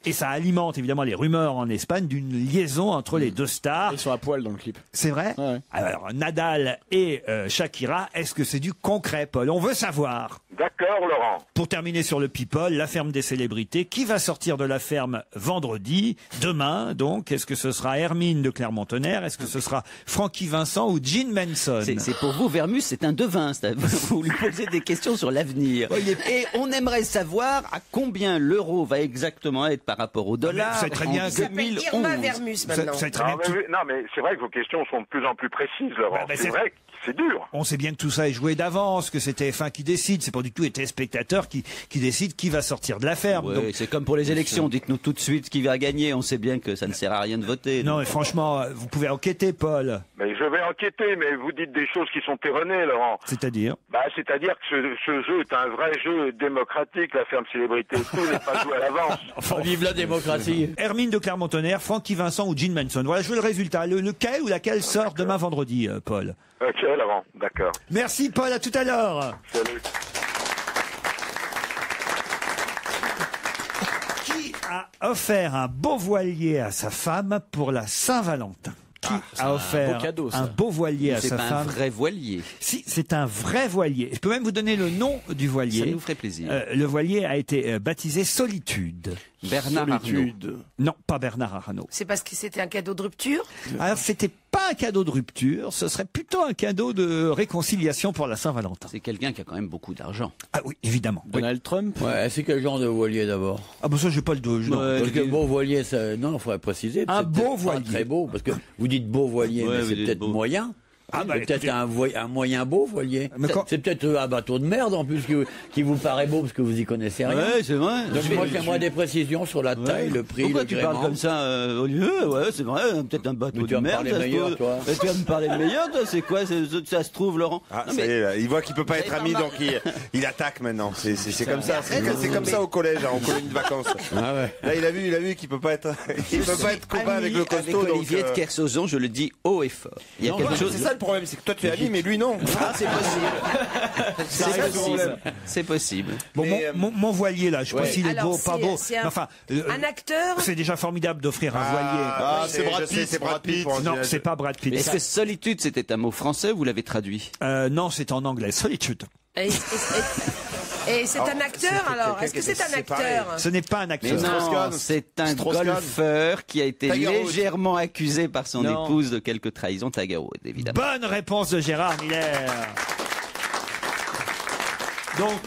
Et ça alimente évidemment les rumeurs en Espagne d'une liaison entre les deux stars. Ils sont à poil dans le clip. C'est vrai? Ouais. Alors, Nadal et Shakira, est-ce que c'est du concret, Paul? On veut savoir. D'accord, Laurent. Pour terminer sur le People, la ferme des célébrités, qui va sortir de la ferme vendredi, demain donc? Est-ce que ce sera Hermine de Clermont-Tonnerre? Est-ce que ce sera Francky Vincent ou Gene Manson? C'est pour vous, Vermus, c'est un devin. Vous lui posez des questions sur l'avenir. Et on aimerait savoir à combien l'euro va exactement être par rapport au dollar. C'est très bien. Il s'appelle Irma Vermus maintenant. Non, mais c'est vrai que vos questions sont de plus en plus précises, Laurent. C'est vrai que c'est dur. On sait bien que tout ça est joué d'avance, que c'est TF1 qui décide, c'est pas du tout les téléspectateurs qui décident qui va sortir de la ferme. Ouais, Donc, c'est comme pour les élections, dites-nous tout de suite qui va gagner, on sait bien que ça ne sert à rien de voter. non, mais franchement, vous pouvez enquêter, Paul. Mais je vais enquêter, mais vous dites des choses qui sont erronées, Laurent. C'est-à-dire? C'est-à-dire que ce jeu est un vrai jeu démocratique, la ferme célébrité, tout n'est pas joué à l'avance. Enfin, vive la démocratie. Hermine de Clermont-Tonnerre, Francky Vincent ou Gene Manson. Voilà, je veux le résultat. Lequel ou laquelle sort demain vendredi, Paul? Ok, Laurent, d'accord. Merci, Paul, à tout à l'heure. Salut. Qui a offert un beau voilier à sa femme pour la Saint-Valentin? Qui a offert un beau voilier à sa femme? C'est pas un vrai voilier. Si, c'est un vrai voilier. Je peux même vous donner le nom du voilier. Ça nous ferait plaisir. Le voilier a été baptisé Solitude. Bernard Arnault. Non, pas Bernard Arnault. C'est parce que c'était un cadeau de rupture? Alors, c'était pas un cadeau de rupture, ce serait plutôt un cadeau de réconciliation pour la Saint-Valentin. C'est quelqu'un qui a quand même beaucoup d'argent. Ah oui, évidemment. Donald Trump? Ouais, c'est quel genre de voilier d'abord? Ah ben ça, j'ai pas le dos. Parce que beau voilier, ça... non, il faudrait préciser. Un beau voilier. Très beau, parce que vous dites beau voilier, mais c'est peut-être moyen. Ah bah, peut-être un moyen beau voilier. C'est peut-être un bateau de merde en plus qui vous paraît beau parce que vous y connaissez rien. Ouais, c'est vrai. Donc moi j'aimerais des précisions sur la taille, le prix, Pourquoi le tu gréement. parles comme ça, Olivier? Ouais, c'est vrai, peut-être un bateau de merde. Tu vas me parler meilleur, toi. Tu vas me parler meilleur, toi, c'est quoi? Ça se trouve, Laurent? Ah, ça y est, il voit qu'il peut pas être ami, donc il attaque maintenant. C'est comme ça. C'est comme ça au collège, en colonie de vacances. Ah ouais. Là, il a vu qu'il peut pas être, copain avec le costaud. Avec Olivier de Kersauzon, je le dis haut et fort. Il y a quelque chose. C'est ça le problème, c'est que toi tu es ami, mais lui non. Ah, c'est possible. C'est possible. Bon, mon voilier là, je sais pas s'il est beau, pas beau. Enfin, un acteur. C'est déjà formidable d'offrir un voilier. Ah, c'est Brad Pitt. C'est Brad Pitt. Non, c'est pas Brad Pitt. Est-ce que solitude c'était un mot français ou vous l'avez traduit? Non, c'est en anglais. Solitude. Et c'est un acteur alors? Est-ce que c'est un acteur? Ce n'est pas un acteur. Non, c'est un golfeur qui a été légèrement accusé par son épouse de quelques trahisons. Tiger Woods, évidemment. Bonne réponse de Gérard Miller. Donc,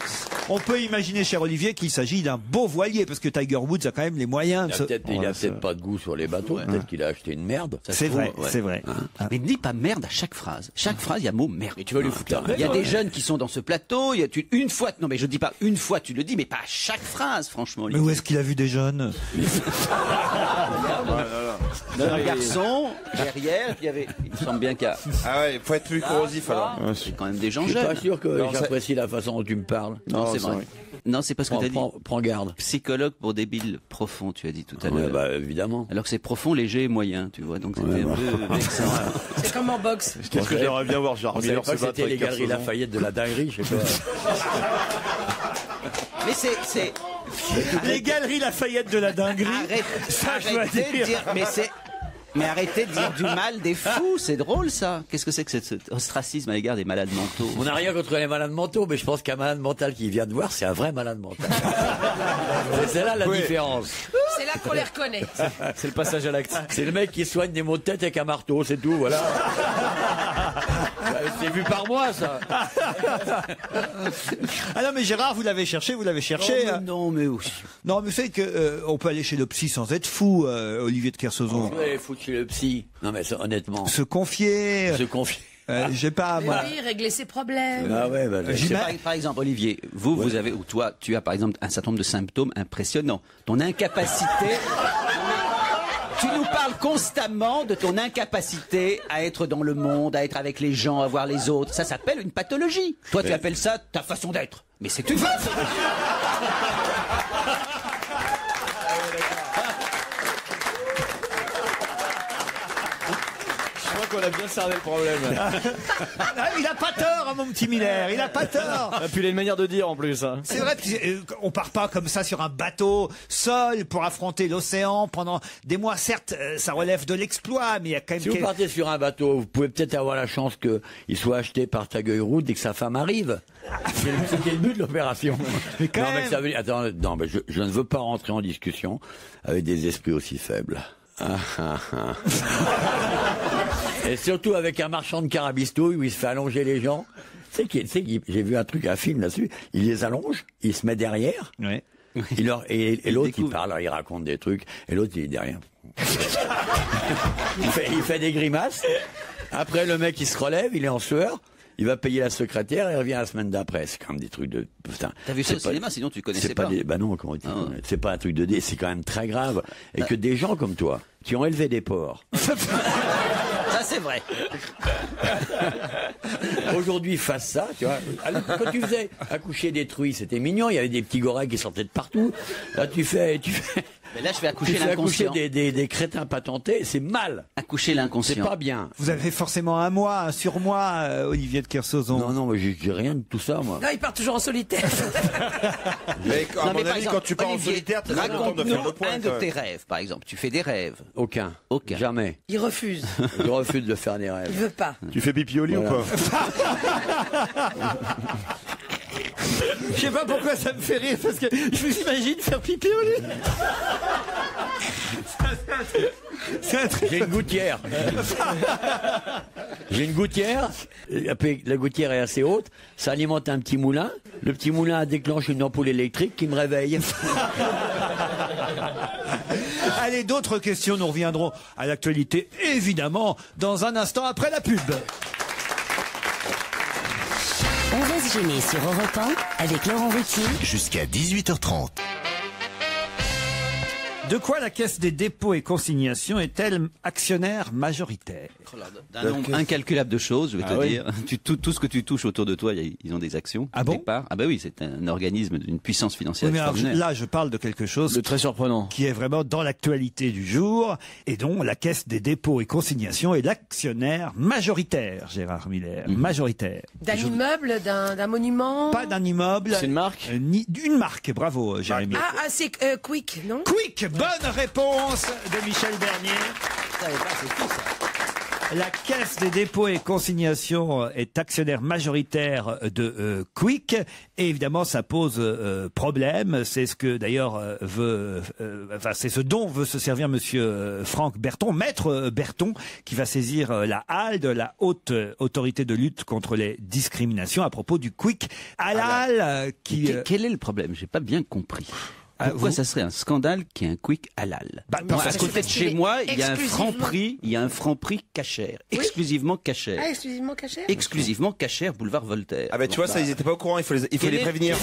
on peut imaginer, cher Olivier, qu'il s'agit d'un beau voilier, parce que Tiger Woods a quand même les moyens de Il a peut-être pas de goût sur les bateaux, peut-être qu'il a acheté une merde. C'est vrai, c'est vrai. Mais ne dis pas merde à chaque phrase. Chaque phrase, il y a mot merde. Et tu vas lui foutre la merde. Il y a des jeunes qui sont dans ce plateau, une fois, non mais je dis pas une fois tu le dis, mais pas à chaque phrase, franchement. Mais où est-ce qu'il a vu des jeunes? Un garçon, derrière, il me semble bien qu'il y a... Ah ouais, il faut être plus corrosif alors. C'est quand même des gens Je suis jeunes. pas sûr que j'apprécie la façon dont tu me parles. Non, c'est vrai. Non, c'est parce que tu as dit prends garde. psychologue pour débiles profonds, tu as dit tout à l'heure. Bah évidemment. Alors que c'est profond, léger et moyen, tu vois. Donc c'était un peu vexant. C'est comme en boxe. Qu'est-ce que j'aimerais bien voir Gérard Miller se battre c'était les Galeries Lafayette de la dinguerie, je sais pas. Mais c'est les Galeries Lafayette de la dinguerie. Arrêtez de dire, mais arrêtez de dire du mal des fous, c'est drôle ça. Qu'est-ce que c'est que cet ostracisme à l'égard des malades mentaux? On n'a rien contre les malades mentaux, mais je pense qu'un malade mental qui vient de voir, c'est un vrai malade mental. C'est là la différence. C'est là qu'on les reconnaît. C'est le passage à l'acte. C'est le mec qui soigne des maux de tête avec un marteau, c'est tout, voilà. C'est vu par moi, ça. Ah non, mais Gérard, vous l'avez cherché. Non, mais oui. Non, mais c'est que on peut aller chez le psy sans être fou, Olivier de Kersauzon. Ouais, foutre chez le psy. Non, mais ça, honnêtement. Se confier. J'ai pas, moi. Oui, régler ses problèmes. Ah ouais, bah, par exemple, Olivier, vous avez, ou toi, tu as par exemple un certain nombre de symptômes impressionnants. Ton incapacité. Tu nous parles constamment de ton incapacité à être dans le monde, à être avec les gens, à voir les autres. Ça s'appelle une pathologie. Toi, tu appelles ça ta façon d'être. Mais c'est une façon d'être. qu'on a bien cerné le problème. Ah, il a pas tort, hein, mon petit Miller, il a pas tort. Et puis il a une manière de dire en plus. Hein. C'est vrai qu'on part pas comme ça sur un bateau seul pour affronter l'océan pendant des mois. Certes, ça relève de l'exploit, mais il y a quand même... Si vous partez sur un bateau, vous pouvez peut-être avoir la chance qu'il soit acheté par Tagueil-Roux dès que sa femme arrive. C'était le but de l'opération. Mais quand même... mais ça veut dire... Attends, non, mais je ne veux pas rentrer en discussion avec des esprits aussi faibles. Et surtout avec un marchand de carabistouilles où il se fait allonger les gens. J'ai vu un truc, un film là-dessus. Il les allonge, il se met derrière. Ouais. Et l'autre, il parle, il raconte des trucs. Et l'autre, il est derrière. il fait des grimaces. Après, le mec, il se relève, il est en sueur. Il va payer la secrétaire et il revient la semaine d'après. C'est quand même des trucs de... Putain. T'as vu ça au cinéma, sinon tu connaissais pas. Bah non, comment dire. C'est pas un truc de dé, c'est quand même très grave. Et que des gens comme toi, qui ont élevé des porcs... Ça, c'est vrai. Aujourd'hui, fassent ça, tu vois. Alors, quand tu faisais accoucher des truies, c'était mignon, il y avait des petits gorilles qui sortaient de partout. Là, tu fais... Mais là, je vais accoucher l'inconscient. Des crétins patentés, c'est mal. Accoucher l'inconscient. C'est pas bien. Vous avez forcément un surmoi, Olivier de Kersauzon. Non, mais j'ai rien de tout ça, moi. Non, il part toujours en solitaire. Mais à mon avis, exemple, quand tu pars en solitaire, tu as content de faire le point. Un de tes rêves, par exemple. Tu fais des rêves. Aucun. Jamais. Il refuse. Je refuse de faire des rêves. Il veut pas. Tu fais pipi au lit ou quoi? Je sais pas pourquoi ça me fait rire, parce que je vous imagine faire pipi au lit. J'ai une gouttière. J'ai une gouttière. La gouttière est assez haute. Ça alimente un petit moulin. Le petit moulin déclenche une ampoule électrique qui me réveille. Allez, d'autres questions. Nous reviendrons à l'actualité, évidemment, dans un instant après la pub. On va se gêner sur Europe 1 avec Laurent Ruquier. Jusqu'à 18h30. De quoi la Caisse des dépôts et consignations est-elle actionnaire majoritaire? D'un nombre incalculable de choses, je vais te dire. Tout ce que tu touches autour de toi, ils ont des actions. Ah bon? Ah bah oui, c'est un organisme d'une puissance financière Oui, mais alors, extraordinaire. là, je parle de quelque chose de très surprenant, qui est vraiment dans l'actualité du jour, et dont la Caisse des dépôts et consignations est l'actionnaire majoritaire, Gérard Miller. Majoritaire. D'un immeuble, d'un monument? Pas d'un immeuble. C'est une marque? Ni d'une marque, bravo, Jérémy. Ah, c'est Quick, non? Quick, bonne réponse de Michel Bernier. C'est fou, ça. La Caisse des dépôts et consignations est actionnaire majoritaire de Quick, et évidemment ça pose problème. C'est ce que d'ailleurs c'est ce dont veut se servir Monsieur Franck Berton, maître Berton, qui va saisir la HALD, la haute autorité de lutte contre les discriminations, à propos du Quick halal. Quel est le problème? J'ai pas bien compris. Pourquoi ça serait un scandale qu'il y ait un Quick halal? À côté de chez moi, il y a un Franprix, cachère, exclusivement cachère. Ah, exclusivement cachère? Exclusivement cachère, boulevard Voltaire. Ah bah tu vois, ça ils étaient pas au courant, il faut les prévenir.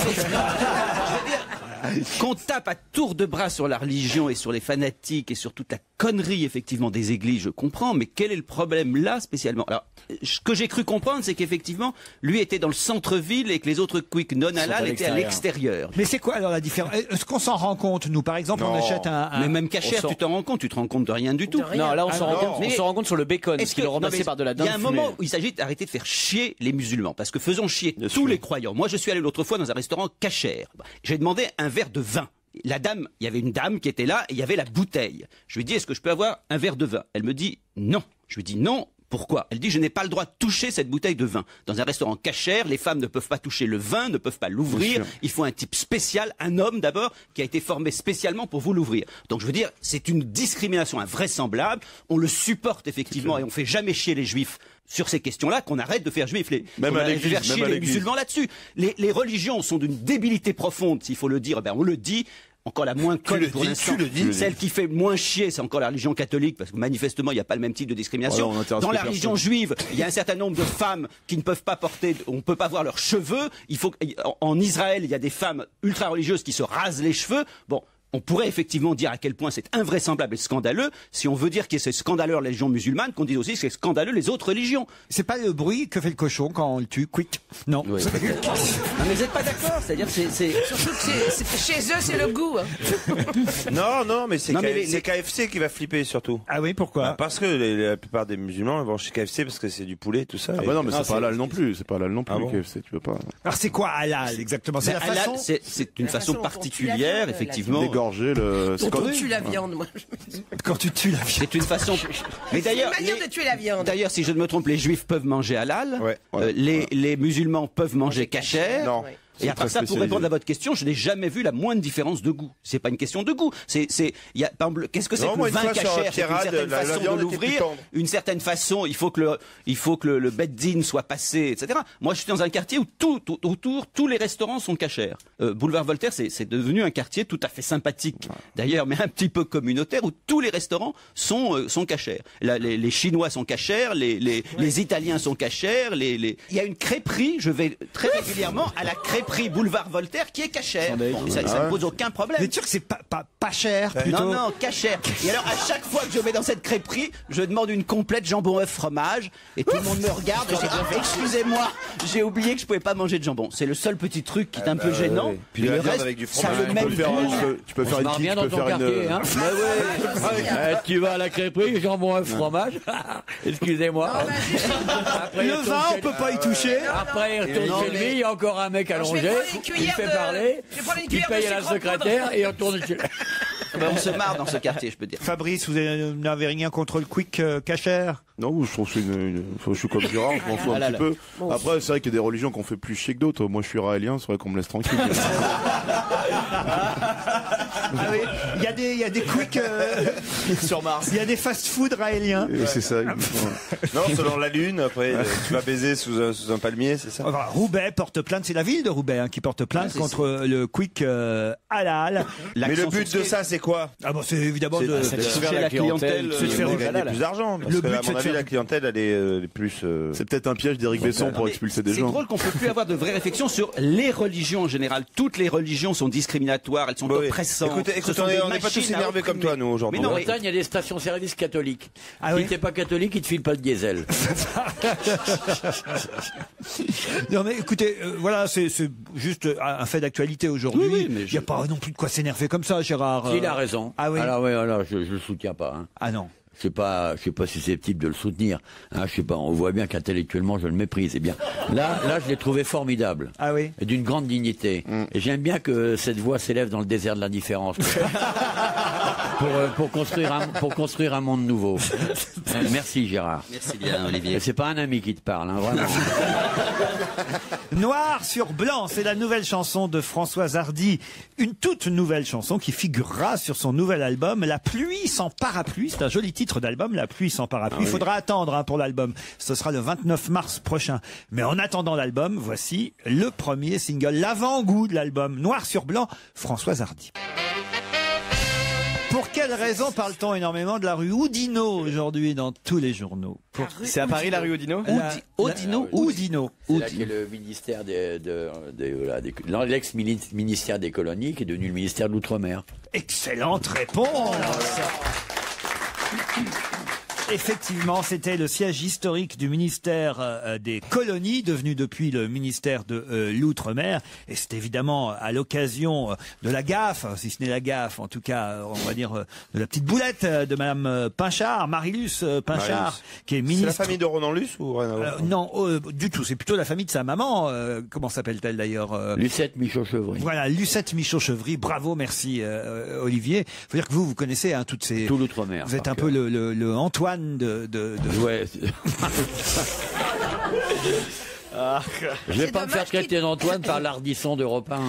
Qu'on tape à tour de bras sur la religion et sur les fanatiques et sur toute la connerie effectivement des églises, je comprends, mais quel est le problème là spécialement? Alors, ce que j'ai cru comprendre, c'est qu'effectivement, lui était dans le centre-ville et que les autres Quick non halal étaient à l'extérieur. Mais c'est quoi alors la différence? Est-ce qu'on s'en rend compte, nous, par exemple, on achète Mais même cachère, tu t'en rends compte? Tu te rends compte de rien du tout. Non, là on se rend compte sur le bacon, parce qu'il est remplacé par de la dinde. Il y a un moment où il s'agit d'arrêter de faire chier les musulmans, parce que faisons chier tous les croyants. Moi, je suis allé l'autre fois dans un restaurant cachère. J'ai demandé un verre de vin. La dame, il y avait une dame qui était là et il y avait la bouteille. Je lui ai dit, est-ce que je peux avoir un verre de vin? Elle me dit non. Je lui ai dit non. Pourquoi? Elle dit, je n'ai pas le droit de toucher cette bouteille de vin. Dans un restaurant cachère, les femmes ne peuvent pas toucher le vin, ne peuvent pas l'ouvrir. Il faut un type spécial, un homme d'abord, qui a été formé spécialement pour vous l'ouvrir. Donc je veux dire, c'est une discrimination invraisemblable. On le supporte effectivement et on fait jamais chier les juifs sur ces questions-là, qu'on arrête de faire juifs même à l'église, faire chier les musulmans là-dessus. Les religions sont d'une débilité profonde, s'il faut le dire, on le dit. Encore la moins conne pour l'instant. Celle qui fait moins chier, c'est encore la religion catholique, parce que manifestement, il n'y a pas le même type de discrimination. Dans la religion juive, il y a un certain nombre de femmes qui ne peuvent pas porter, on ne peut pas voir leurs cheveux. En Israël, il y a des femmes ultra-religieuses qui se rasent les cheveux. Bon. on pourrait effectivement dire à quel point c'est invraisemblable et scandaleux. Si on veut dire que c'est scandaleux la religion musulmane, qu'on dise aussi que c'est scandaleux les autres religions. C'est pas le bruit que fait le cochon quand on le tue, quick. Non. Oui. Non, mais vous n'êtes pas d'accord, c'est-à-dire c'est... Surtout que chez eux, c'est le goût. Non, mais c'est KFC qui va flipper surtout. Ah oui, pourquoi? Parce que la plupart des musulmans vont chez KFC parce que c'est du poulet, tout ça. Ah bah non, mais c'est pas halal non plus. C'est pas halal non plus, bon KFC, tu peux pas. Alors c'est quoi halal exactement? C'est la façon. C'est une façon particulière, effectivement. D'égorger le. Quand tu tues la viande, moi. Quand tu tues la viande. C'est une façon. Mais d'ailleurs, c'est une manière de tuer la viande. D'ailleurs, si je ne me trompe, les juifs peuvent manger halal. Les musulmans peuvent manger kasher. Non. Et à part ça, pour répondre à votre question, je n'ai jamais vu la moindre différence de goût. C'est pas une question de goût. Qu'est-ce que c'est que le vin kasher? C'est une certaine façon de l'ouvrir, une certaine façon. Il faut que le beddin soit passé, etc. Moi, je suis dans un quartier où autour, tous les restaurants sont kasher. Boulevard Voltaire, c'est devenu un quartier tout à fait sympathique, d'ailleurs, mais un petit peu communautaire, où tous les restaurants sont kasher. Les Chinois sont kasher, les Italiens sont kasher. Il y a une crêperie. Je vais très régulièrement à la crêperie Boulevard Voltaire qui est cachère. Ça ne pose aucun problème. Vous êtes sûr que c'est pas cher plutôt? Non, cachère. Et alors à chaque fois que je vais dans cette crêperie, je demande une complète jambon œuf fromage et tout le monde me regarde. Et j'ai excusez-moi, j'ai oublié que je pouvais pas manger de jambon. C'est le seul petit truc qui est un peu gênant. Ouais. Puis le reste avec du fromage. Tu peux faire une bien dans ton quartier, hein. Tu vas à la crêperie, jambon œuf fromage. Excusez-moi. Le vin, on peut pas y toucher. Après, il retourne chez lui, il y a encore un mec allongé. Il fait parler, il paye à la secrétaire et on tourne chez lui. On se marre dans ce quartier, je peux dire. Fabrice, vous n'avez rien contre le quick cachère? Non, je trouve que je suis comme Gérard, je m'en fous un petit peu. Après, c'est vrai qu'il y a des religions qu'on fait plus chier que d'autres. Moi, je suis raélien, c'est vrai qu'on me laisse tranquille. Ah oui, il y a des quick sur Mars. Il y a des fast-food raéliens. C'est ça. Non, selon la lune, après, tu vas baiser sous un palmier, c'est ça? Enfin, Roubaix porte plainte, c'est la ville de Roubaix qui porte plainte contre le quick halal. Mais le but de ça, c'est quoi? Ah bon, c'est évidemment de toucher la clientèle, c'est de faire gagner plus d'argent. Le but, c'est de faire la clientèle, elle est plus. C'est peut-être un piège d'Éric Besson pour expulser des gens. C'est drôle qu'on ne peut plus avoir de vraies réflexions sur les religions en général. Toutes les religions sont discriminatoires, elles sont oppressantes. Écoute, on n'est pas tous énervés comme toi, nous, aujourd'hui. Mais non, en Bretagne, il y a des stations-service catholiques. Si t'es pas catholique, ils te filent pas de diesel. Non mais écoutez, voilà, c'est juste un fait d'actualité aujourd'hui. Oui, il n'y a pas non plus de quoi s'énerver comme ça, Gérard. Il a raison. Ah oui. Alors je le soutiens pas. Hein. Ah non. Je suis pas susceptible de le soutenir. Hein, je sais pas. On voit bien qu'intellectuellement je le méprise. Eh bien, là, je l'ai trouvé formidable. Ah oui. Et d'une grande dignité. Et j'aime bien que cette voix s'élève dans le désert de l'indifférence. pour construire un monde nouveau. Merci Gérard. Merci bien Olivier. C'est pas un ami qui te parle, hein, vraiment. Noir sur blanc, c'est la nouvelle chanson de Françoise Hardy. Une toute nouvelle chanson qui figurera sur son nouvel album La pluie sans parapluie. C'est un joli titre d'album, La pluie sans parapluie. Il faudra attendre pour l'album. Ce sera le 29 mars prochain. Mais en attendant l'album, voici le premier single, l'avant-goût de l'album. Noir sur blanc, Françoise Hardy. Pour quelle raison parle-t-on énormément de la rue Oudinot aujourd'hui dans tous les journaux? C'est à Paris la rue Oudinot? Oudinot. C'est là qu'il y a le ministère l'ex-ministère des colonies qui est devenu le ministère de l'Outre-mer. Excellente réponse. Effectivement, c'était le siège historique du ministère des colonies, devenu depuis le ministère de l'Outre-mer. Et c'est évidemment à l'occasion de la gaffe, si ce n'est la gaffe, en tout cas, on va dire, de la petite boulette de Madame Pinchard, Marie-Luce Pinchard, qui est ministre. C'est la famille de Ronan Luce ou rien à voir? Non, du tout. C'est plutôt la famille de sa maman. Comment s'appelle-t-elle d'ailleurs? Lucette Michaud-Chevry. Voilà, Lucette Michaud-Chevry. Bravo, merci Olivier. Faut dire que vous connaissez toutes ces. Tout l'Outre-mer. Vous êtes un peu le Antoine de... Ouais. Je vais pas me faire traiter d'Antoine par l'Ardisson d'Europe 1. Hein.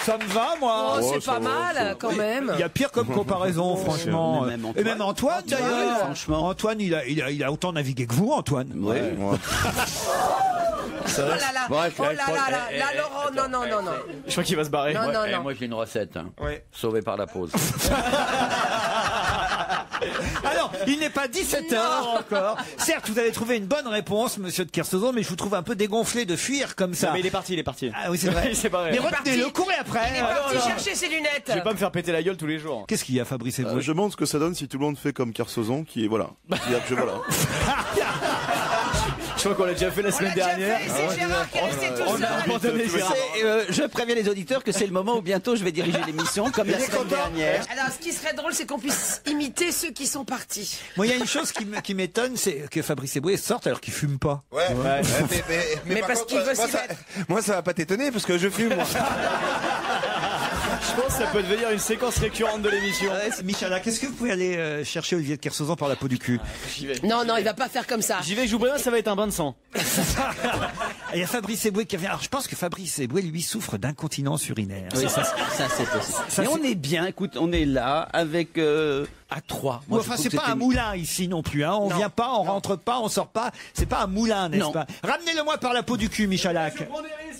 Ça me va, moi. Oh, c'est pas mal, quand même. Il y a pire comme comparaison, franchement. Et même Antoine, d'ailleurs. Franchement. Antoine, il a autant navigué que vous, Antoine. Oui. Oh là là, oh là là, Laurent, non. Je crois qu'il va se barrer. Non. Moi j'ai une recette, hein. Ouais. Sauvée par la pause. Alors, non, il n'est pas 17h encore. Certes, vous avez trouvé une bonne réponse, monsieur de Kersauzon, mais je vous trouve un peu dégonflé de fuir comme ça. Non, mais il est parti. Ah oui, c'est vrai. C'est pas vrai. Mais retenez-le, courez après. Il est parti chercher ses lunettes. Je vais pas me faire péter la gueule tous les jours. Qu'est-ce qu'il y a, Fabrice Eboué? Je me demande ce que ça donne si tout le monde fait comme Kersauzon, qui est voilà. Voilà. Je crois qu'on l'a déjà fait la semaine dernière. C'est Gérard qui est resté tout seul. Je préviens les auditeurs que c'est le moment où bientôt je vais diriger l'émission comme la semaine dernière. Alors, ce qui serait drôle, c'est qu'on puisse imiter ceux qui sont partis. Moi, il y a une chose qui m'étonne, c'est que Fabrice Eboué sorte alors qu'il fume pas. Mais par parce contre, qu'il veut moi, s'y ça- mettre. Moi, ça va pas t'étonner parce que je fume, moi. Je pense que ça peut devenir une séquence récurrente de l'émission. Michala, qu'est-ce que vous pouvez aller chercher Olivier de Kersauzon par la peau du cul? J'y vais. Non, il va pas faire comme ça. J'y vais, je vous préviens, ça va être un bain de sang. Et il y a Fabrice Eboué qui revient. Alors, je pense que Fabrice Eboué, lui, souffre d'incontinence urinaire. Oui, ça c'est possible. Mais on est bien, écoute, on est là avec à 3. Ou enfin, c'est pas un moulin ici non plus. Hein. On vient pas, on rentre pas, on sort pas. C'est pas un moulin, n'est-ce pas? Ramenez-le-moi par la peau du cul, Michalak.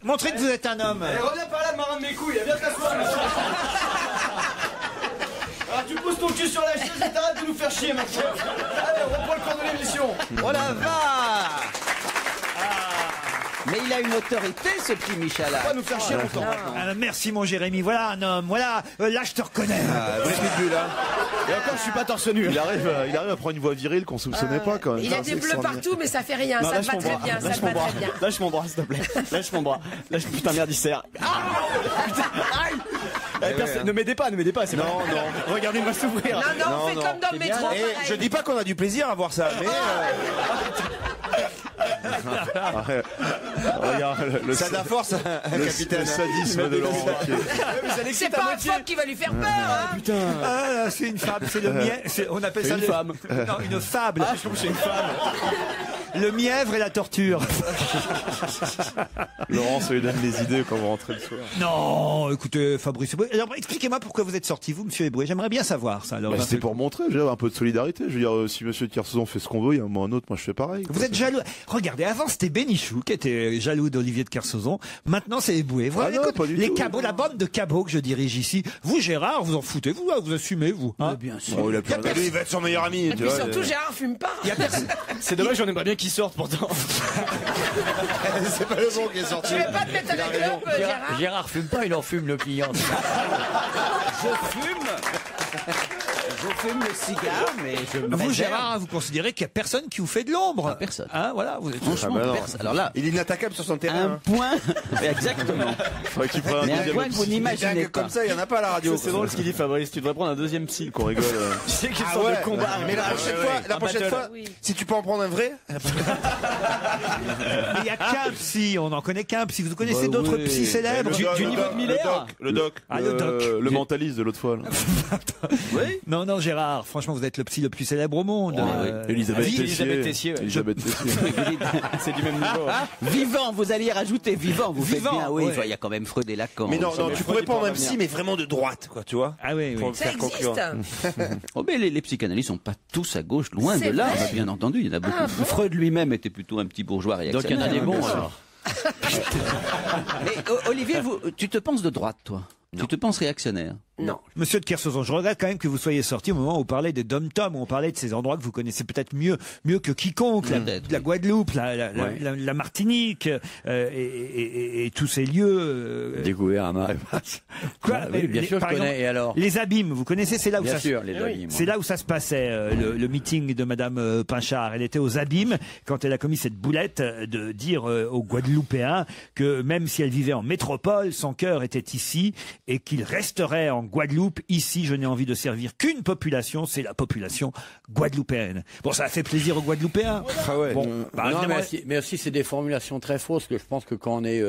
Montrez que vous êtes un homme. Allez, reviens par là, marin de mes couilles. Viens t'asseoir. Alors, tu poses ton cul sur la chaise et t'arrêtes de nous faire chier maintenant. Allez, on reprend le cours de l'émission. Oh la vache! Mais il a une autorité, ce petit Michalak. On va nous faire chier longtemps. Merci, mon Jérémy. Voilà un homme. Voilà. Là, je te reconnais. Et encore, je suis pas torse nu. Il arrive à prendre une voix virile qu'on soupçonnait pas quand même. Il a des bleus partout, mais ça fait rien. Ça te va très bien. Ça te va très bien. Lâche mon bras, s'il te plaît. Lâche mon bras. Putain, merde, il serre. Ne m'aidez pas, c'est non. Regardez-moi s'ouvrir. Non, on fait comme dans le métro. Je dis pas qu'on a du plaisir à voir ça, mais Regarde, ça da force, capitaine. Le sadisme de Laurent Ruquier. C'est pas un phoque qui va lui faire peur, hein. Putain. Ah, c'est une fable. C'est le mièvre. On appelle ça une femme. Non, une fable. Ah, je trouve que c'est une femme. Le mièvre et la torture. Laurent, ça lui donne des idées quand vous rentrez le soir. Non, écoutez, Fabrice Eboué. Alors, expliquez-moi pourquoi vous êtes sorti, vous, monsieur Eboué. J'aimerais bien savoir ça. Alors, C'était pour montrer, je veux dire, un peu de solidarité. Je veux dire, si monsieur de Kersauzon fait ce qu'on veut, il y a un moment ou un autre, moi je fais pareil. Vous êtes jaloux. Regardez, avant c'était Bénichou qui était jaloux d'Olivier de Kersauzon. Maintenant c'est Eboué. Vous voyez, écoute, les cabots, la bande de cabots que je dirige ici. Vous, Gérard, vous en foutez, vous assumez, vous. Hein, bien sûr. Oh, il va être son meilleur ami. Et puis surtout, Gérard fume pas. C'est dommage, j'en aimerais bien qu'il sorte pourtant. C'est pas le bon qui est sorti. Tu veux pas te mettre avec eux, Gérard? Gérard fume pas, il en fume le client. Je fume le cigare, mais je me vous, réserve. Gérard, vous considérez qu'il n'y a personne qui vous fait de l'ombre? Personne. Hein, voilà, vous êtes Franchement, personne. Alors là, il est inattaquable sur son terrain. un point. Exactement. Faudrait qu'il prenne Mais un un deuxième point que vous n'imaginez pas. Comme ça, il y en a pas à la radio. C'est drôle ce qu'il dit, Fabrice. Tu devrais prendre un deuxième psy. qu'on rigole. Tu sais qu'il Ah sort ouais. de combat. Mais la prochaine fois, si tu peux en prendre un vrai. Mais il n'y a qu'un psy, on n'en connaît qu'un psy. Vous connaissez d'autres psys célèbres? Du niveau de Miller. Le doc. Ah, le doc. Le mentaliste de l'autre fois. Là. Oui. Non, Gérard, franchement, vous êtes le psy le plus célèbre au monde. Elisabeth Tessier. Elisabeth Tessier. C'est du même niveau. Vivant, vous alliez rajouter vivant, vous faites bien. Oui, ouais. il y a quand même Freud et Lacan. Mais non, tu pourrais prendre un psy, mais vraiment de droite, quoi, tu vois. Ah oui, Pour oui. le faire conclure. Oh, mais les psychanalystes sont pas tous à gauche, loin C'est de là, vrai. bien entendu. Il y en a beaucoup. Freud lui-même était plutôt un petit bourgeois réactionnaire. Donc il y en a des bons bien sûr. alors. Mais Olivier, tu te penses de droite, toi? Tu te penses réactionnaire? Non. Monsieur de Kersauzon, je regrette quand même que vous soyez sorti au moment où on parlait des dom-tom, où on parlait de ces endroits que vous connaissez peut-être mieux que quiconque, la Guadeloupe, la Martinique, et tous ces lieux. Découvert à marée basse. Quoi Oui, bien sûr, je par connais. exemple, Et alors? Les abîmes, vous connaissez, c'est là où Bien ça sûr, les abîmes. c'est là où ça se passait, le meeting de Madame Pinchard. Elle était aux abîmes quand elle a commis cette boulette de dire aux Guadeloupéens que même si elle vivait en métropole, son cœur était ici et qu'il resterait en Guadeloupe. Ici, je n'ai envie de servir qu'une population, c'est la population guadeloupéenne. Bon, ça a fait plaisir aux Guadeloupéens. Ah ouais. Bon, Non, mais aussi c'est des formulations très fausses que je pense que quand on est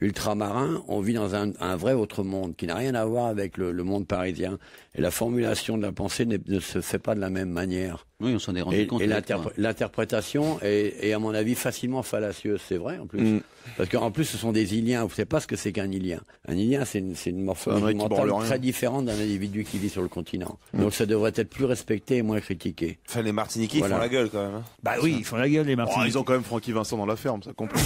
ultramarin, on vit dans un vrai autre monde qui n'a rien à voir avec le monde parisien. Et la formulation de la pensée ne se fait pas de la même manière. Oui, on s'en est rendu compte. Et l'interprétation est, à mon avis, facilement fallacieuse. C'est vrai, en plus. Parce qu'en plus, ce sont des Iliens. Vous ne savez pas ce que c'est qu'un Ilien. Un Ilien, c'est une morphologie mentale très différente d'un individu qui vit sur le continent. Donc ça devrait être plus respecté et moins critiqué. Enfin, les Martiniquais, ils font la gueule quand même. Hein. Bah oui, ils font la gueule, les Martiniquais. Ils ont quand même Francky Vincent dans la ferme, ça comprend.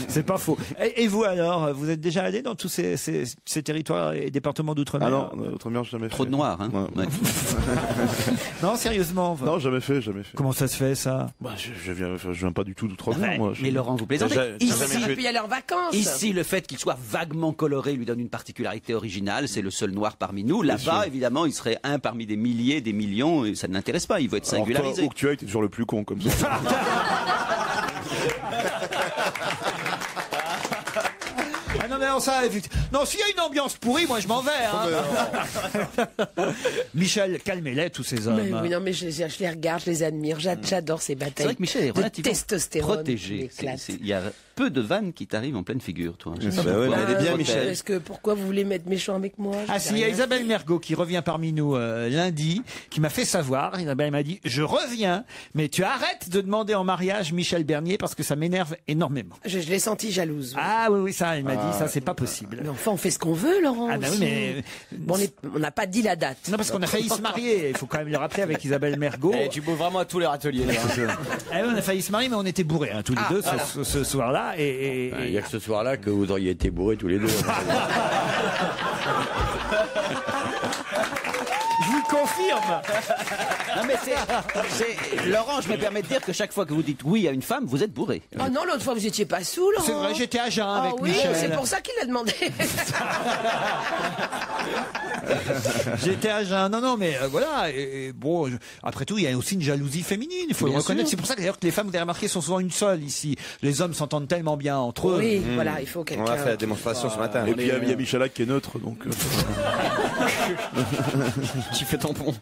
C'est pas faux. Et vous alors, vous êtes déjà allé dans tous ces territoires et départements d'outre-mer? Ah non, outre-mer, jamais fait. Trop de noir, hein. Ouais. Non, sérieusement. Non, jamais fait. Comment ça se fait, ça? Bah, je viens pas du tout d'outre-mer, moi. Mais Laurent, vous plaisantez. Ici, et puis il y a leurs vacances. Ici, le fait qu'il soit vaguement coloré lui donne une particularité originale. C'est le seul noir parmi nous. Là-bas, évidemment, il serait un parmi des milliers, des millions, et ça ne l'intéresse pas. Il veut être singularisé. Alors, où que tu ailles, t'es toujours le plus con, comme ça. Ah non, mais non, ça, non, s'il y a une ambiance pourrie, moi je m'en vais. Hein. Michel, calmez-les, tous ces hommes. Mais, oui, non, mais je les regarde, je les admire. J'adore ces batailles. C'est vrai que Michel est relativement testostérone. protégé. Il y a peu de vannes qui t'arrivent en pleine figure, toi. Elle est bien, Michel. Pourquoi vous voulez mettre méchant avec moi? Ah si, il y a Isabelle Mergo qui revient parmi nous lundi, qui m'a fait savoir. Isabelle m'a dit, je reviens, mais tu arrêtes de demander en mariage Michel Bernier parce que ça m'énerve énormément. Je l'ai senti jalouse. Ah oui, ça, elle m'a dit, ça c'est pas possible. Mais enfin, on fait ce qu'on veut, Laurent. Ah bah oui, mais... Bon, on n'a pas dit la date. Non, parce qu'on a failli se marier. Il faut quand même le rappeler avec Isabelle Mergo. Tu bouffes vraiment à tous les râteliers. On a failli se marier, mais on était bourrés, hein, tous les deux, voilà. ce soir-là. Il n'y a que ce soir-là que vous auriez été bourrés tous les deux. Je vous le confirme. Non mais Laurent, je me permets de dire que chaque fois que vous dites oui à une femme, vous êtes bourré. Oh non, l'autre fois vous étiez pas sous, Laurent. C'est vrai, j'étais à jeun avec oui, Michel. C'est pour ça qu'il l'a demandé. J'étais à jeun. Non, mais voilà. Et bon, après tout, il y a aussi une jalousie féminine. Il faut le reconnaître. C'est pour ça que d'ailleurs que les femmes, vous avez remarqué, sont souvent une seule ici. Les hommes s'entendent tellement bien entre eux. Oui, voilà, il faut quelqu'un. On a fait la démonstration ce matin. Et puis il y a Michalak qui est neutre, donc. Qui fait tampon.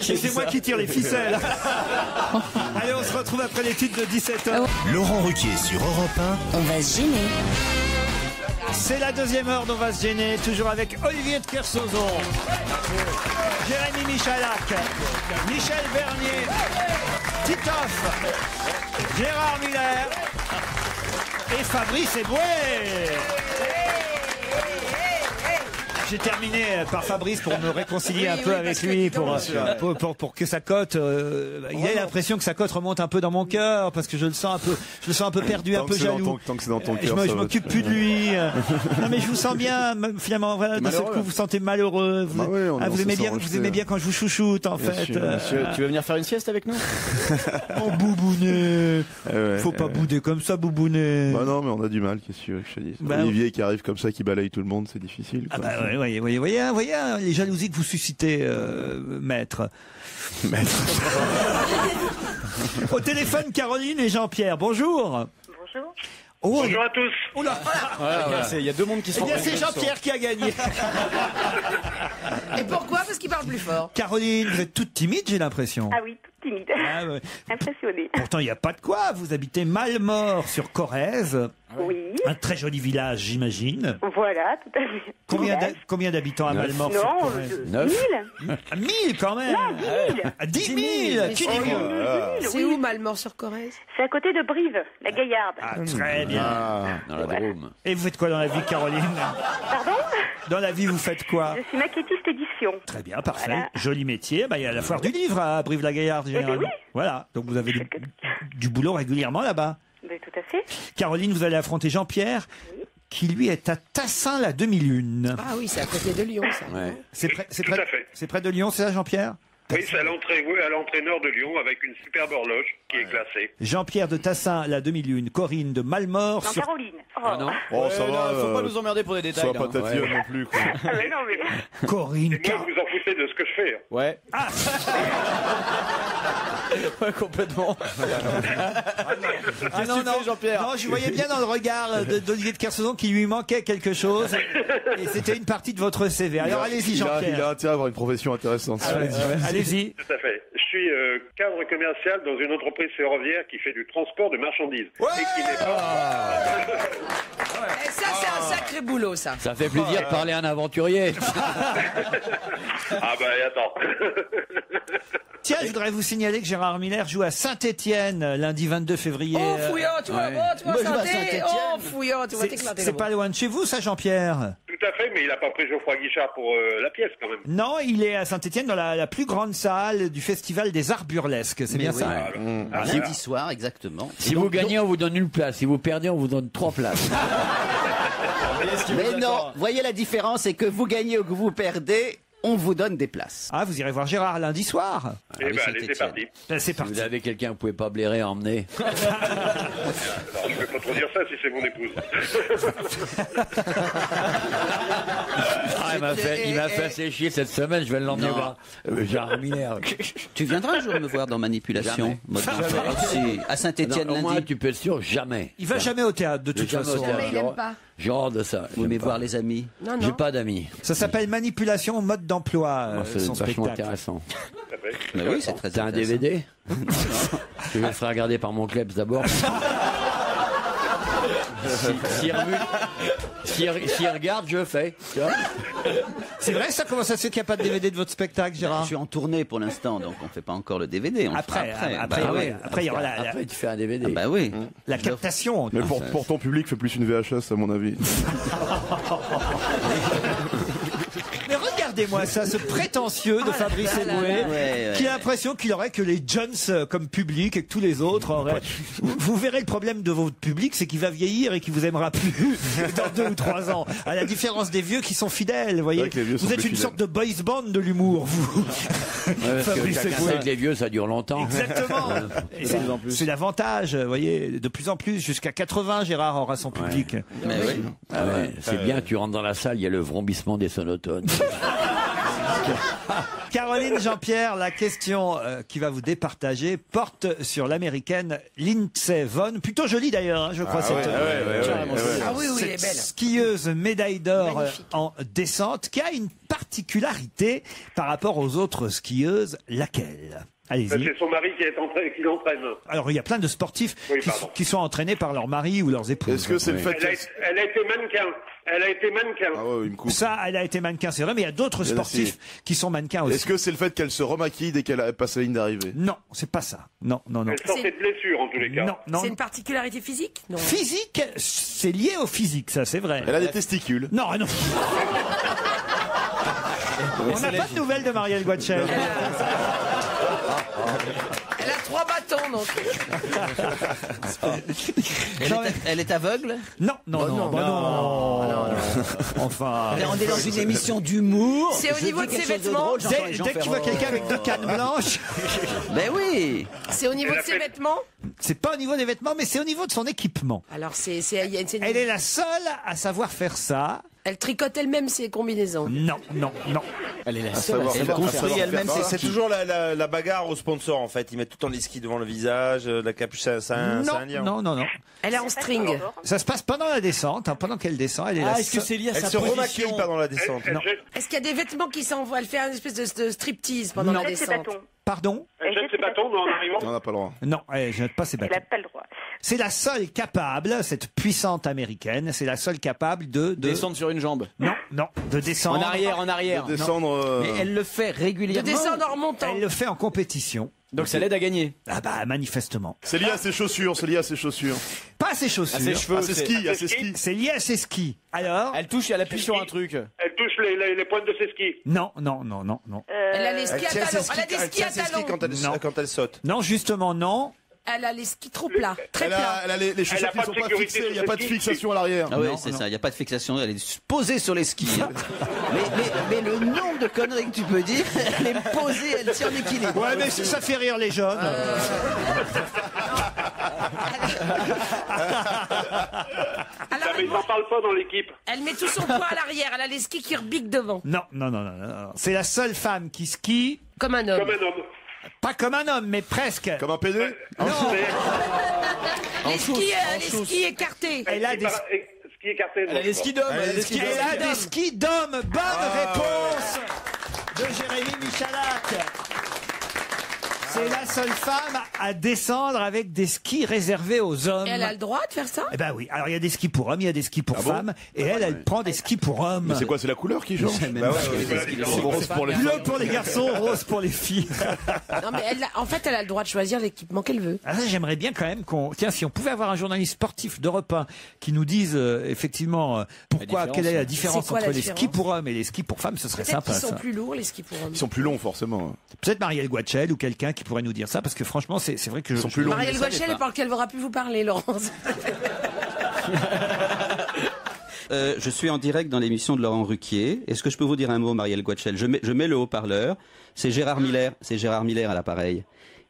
C'est moi qui tire les ficelles. Allez, on se retrouve après les titres de 17h. Laurent Ruquier sur Europe 1. On va se gêner. C'est la deuxième heure dont on va se gêner, toujours avec Olivier de Kersauzon, Jérémy Michalak, Michel Bernier, Titoff, Gérard Miller et Fabrice Eboué. J'ai terminé par Fabrice pour me réconcilier un peu avec lui, pour que sa cote, il a l'impression que sa cote remonte un peu dans mon cœur, parce que je le sens un peu perdu, un peu jaloux. Tant que c'est dans ton cœur, je m'occupe plus de lui. Non mais je vous sens bien, finalement, voilà, d'un seul coup vous vous sentez malheureux. Vous aimez bien quand je vous chouchoute, en fait. Tu veux venir faire une sieste avec nous? Oh, boubounet. Faut pas bouder comme ça, boubounet. Bah non, mais on a du mal, qu'est-ce que tu veux que je te dise. Olivier qui arrive comme ça, qui balaye tout le monde, c'est difficile. Ah bah ouais. Voyez les jalousies que vous suscitez, maître. Au téléphone, Caroline et Jean-Pierre. Bonjour. Bonjour. Bonjour à tous. Oh là. Il y a deux mondes qui sont. Eh bien, c'est Jean-Pierre qui a gagné. Et pourquoi? Parce qu'il parle plus fort. Caroline, vous êtes toute timide, j'ai l'impression. Ah oui, toute timide. Ah ouais. Impressionnée. Pourtant, il n'y a pas de quoi. Vous habitez Malmort sur Corrèze. Oui. Un très joli village, j'imagine. Voilà, tout à fait. Combien d'habitants à Malmort? Non, 1000. 1000 quand même. Non, 10 000. Qui dit C'est où Malmort-sur-Corrèze? C'est à côté de Brive, la Gaillarde. Ah, très bien. Dans la Drôme. Et vous faites quoi dans la vie, Caroline? Pardon? Dans la vie, vous faites quoi? Je suis maquettiste édition. Très bien, parfait. Voilà. Joli métier. Il y a la foire du livre à Brive-la-Gaillarde, généralement. oui. Voilà. Donc vous avez du boulot régulièrement là-bas. Tout à fait. Caroline, vous allez affronter Jean-Pierre, qui lui est à Tassin la demi-lune. Ah oui, c'est à côté de Lyon, ça. Ouais. Tout à fait. C'est près de Lyon, c'est ça, Jean-Pierre? Oui, c'est à l'entrée nord de Lyon avec une superbe horloge qui est classée. Jean-Pierre de Tassin la demi-lune, Corinne de Malmort. Non, Caroline. Ah non. Oh, ça va. Faut pas nous emmerder pour des détails. Sois pas tatillonne non plus, quoi. Ah mais non, mais... Corinne. Et moi, vous en foutez de ce que je fais. Ouais. Ouais, complètement. Non, Jean-Pierre. Non, je voyais bien dans le regard d'Olivier de Kersauzon qu'il lui manquait quelque chose. Et c'était une partie de votre CV. Alors allez-y, Jean-Pierre. Il a intérêt à avoir une profession intéressante. Allez-y. Tout à fait. Je suis cadre commercial dans une entreprise ferroviaire qui fait du transport de marchandises. Et qui n'est pas... Et ça, c'est un sacré boulot, ça. Ça fait plaisir de parler à un aventurier. Ah bah attends. Tiens, je voudrais vous signaler que Gérard Miller joue à Saint-Étienne lundi 22 février. Oh, fouillant, tu vois, Ouais. tu vas santé. Oh, fouillant, tu vas t'éclater. C'est pas loin de chez vous, ça, Jean-Pierre? Tout tout à fait, mais il n'a pas pris Geoffroy Guichard pour la pièce quand même. Non, il est à Saint-Étienne dans la plus grande salle du Festival des Arts Burlesques. C'est bien oui. ça. Lundi soir, exactement. Si vous gagnez, on vous donne une place. Si vous perdez, on vous donne 3 places. Mais non, voyez la différence, c'est que vous gagnez ou que vous perdez, on vous donne des places. Ah, vous irez voir Gérard lundi soir. Eh ben, allez, c'est parti. C'est parti. Vous avez quelqu'un, vous pouvez pas blairer, emmener. Alors, je vais pas trop dire ça si c'est mon épouse. Ah, il m'a fait assez chier cette semaine, je vais l'emmener Non. voir Gérard Miller. Tu viendras un jour me voir dans Manipulation. Mode d'emploi. Si, à Saint-Étienne Au moins, lundi. tu peux être sûr, jamais. Il va jamais au théâtre de toute Jamais au façon. théâtre. Il aime pas. J'ai horreur de ça. Vous aimez voir les amis. Non, J'ai non. pas d'amis. Ça s'appelle Manipulation mode d'emploi, C'est son vachement spectacle. intéressant. Mais oui, c'est très T'as un intéressant. DVD Je vais le faire regarder par mon club d'abord. S'il regarde, je fais. Tu vois. C'est vrai ça? Comment ça se fait qu'il n'y a pas de DVD de votre spectacle, Gérard? Je suis en tournée pour l'instant, donc on fait pas encore le DVD. On le fera après. Après, Bah oui. ouais. Après, il y aura Après, tu fais un DVD. Ah bah oui. la captation. Mais pour ton public, fais plus une VHS, à mon avis. Mais regardez-moi ça, ce prétentieux de Fabrice Eboué, qui a l'impression qu'il aurait que les Jones comme public et que tous les autres auraient. Vous verrez le problème de votre public, c'est qu'il va vieillir et qu'il vous aimera plus dans 2 ou 3 ans. À la différence des vieux qui sont fidèles, vous voyez. Vous êtes une sorte de boys band de l'humour, vous. Fabrice Eboué. Avec les vieux, ça dure longtemps. Exactement. Et c'est l'avantage, vous voyez, de plus en plus, jusqu'à 80, Gérard aura son public. Mais oui. Ah ouais, c'est bien, tu rentres dans la salle, il y a le vrombissement des sonotones. Caroline Jean-Pierre, la question qui va vous départager porte sur l'américaine Lindsey Vonn, plutôt jolie d'ailleurs, hein, je crois. Ah oui, oui, elle est belle. Skieuse médaille d'or en descente, qui a une particularité par rapport aux autres skieuses. Laquelle? Allez-y. C'est son mari qui l'entraîne. Alors il y a plein de sportifs qui sont entraînés par leur mari ou leurs épouses. Est-ce que c'est le fait Elle a été mannequin. Elle a été mannequin. Ah ouais, il me coupe. Ça, elle a été mannequin, c'est vrai, mais il y a d'autres sportifs qui sont mannequins aussi. Est-ce que c'est le fait qu'elle se remaquille dès qu'elle passe la ligne d'arrivée? Non, c'est pas ça. Non. Elle sortait de blessure en tous les cas. Non. C'est une particularité physique? Non. Physique, c'est lié au physique, ça, c'est vrai. Elle a des testicules. Non. On n'a pas de nouvelles de Marielle Guatchel. Elle a 3 bâtons, donc. Elle est aveugle? Non. Enfin. On est dans une émission d'humour. C'est au niveau de ses vêtements. Dès que tu vois quelqu'un avec 2 cannes blanches. Ben oui. C'est au niveau de ses vêtements? C'est pas au niveau des vêtements, mais c'est au niveau de son équipement. Alors, Elle est la seule à savoir faire ça. Elle tricote elle-même ses combinaisons. Non. Elle est la seule à savoir construit elle-même ses C'est skis. toujours la bagarre au sponsor en fait. Ils mettent tout le temps les skis devant le visage, la capuche, c'est un lien. Non. Elle est en string. Ça se passe pendant la descente, hein, pendant qu'elle descend. Elle est la est-ce que c'est lié à Elle sa se position? remaquille pas dans la descente. Non. Est-ce qu'il y a des vêtements qui s'envoient? Elle fait une espèce de striptease pendant la descente. Pardon? Elle jette ses bâtons en arrivant. On n'a pas le droit. Non, elle jette pas ses bâtons. pas le droit. C'est la seule capable, cette puissante américaine, c'est la seule capable de... Descendre sur une jambe. Non, de descendre... En arrière. De descendre. Mais elle le fait De régulièrement. descendre en remontant. Elle le fait en compétition. Donc ça l'aide à gagner. Ah bah, manifestement. C'est lié à ses chaussures, Pas à ses chaussures. À ses cheveux. À ses skis, à ses skis. C'est lié à ses skis. Alors? Elle appuie sur un truc. Elle touche les pointes de ses skis. Non. Elle a les skis à tient ses talons. skis- Elle a des elle skis tient à ses skis talons. quand elle saute. Non, justement, non. Elle a les skis trop plats. Très Elle plats. a les chaussures qui pas ne sont de pas sécurité fixées, sur il n'y a ses pas de skis. fixation à l'arrière. Ah oui, c'est ça, il n'y a pas de fixation, elle est posée sur les skis. hein. mais le nombre de conneries que tu peux dire, elle est posée, elle tient en équilibre. Ouais, mais ça fait rire les jeunes. Mais ils n'en parlent pas dans l'équipe. Elle met tout son poids à l'arrière. Elle a les skis qui rebiquent devant. Non. C'est la seule femme qui skie... Comme un homme. Comme un homme. Pas comme un homme, mais presque. Comme un PD? Les skis écartés. Elle a des... Ski écarté. Elle a les skis d'homme. Elle a des skis Elle a des skis d'homme. Bonne réponse de Jérémy Michalak. C'est la seule femme à descendre avec des skis réservés aux hommes. Et elle a le droit de faire ça? Eh ben oui. Alors il y a des skis pour hommes, il y a des skis pour femmes, et elle prend des skis pour hommes. Mais c'est quoi, c'est la couleur qui change? Rose pour les bleu pour les garçons, rose pour les filles. Non, mais en fait, elle a le droit de choisir l'équipement qu'elle veut. Ah, j'aimerais bien quand même tiens, si on pouvait avoir un journaliste sportif d'Europe 1 qui nous dise effectivement quelle est la différence entre les skis pour hommes et les skis pour femmes, ce serait Peut-être sympa. qu'ils sont plus lourds, les skis pour hommes. Ils sont plus longs, forcément. Peut-être Marielle Guachel ou quelqu'un qui pourrait nous dire ça, parce que franchement, c'est vrai que sont plus longs. Marielle Guachel, elle parle qu'elle n'aura plus vous parler, Laurence. Je suis en direct dans l'émission de Laurent Ruquier. Est-ce que je peux vous dire un mot, Marielle Guachel? Je mets le haut-parleur. C'est Gérard Miller. C'est Gérard Miller à l'appareil.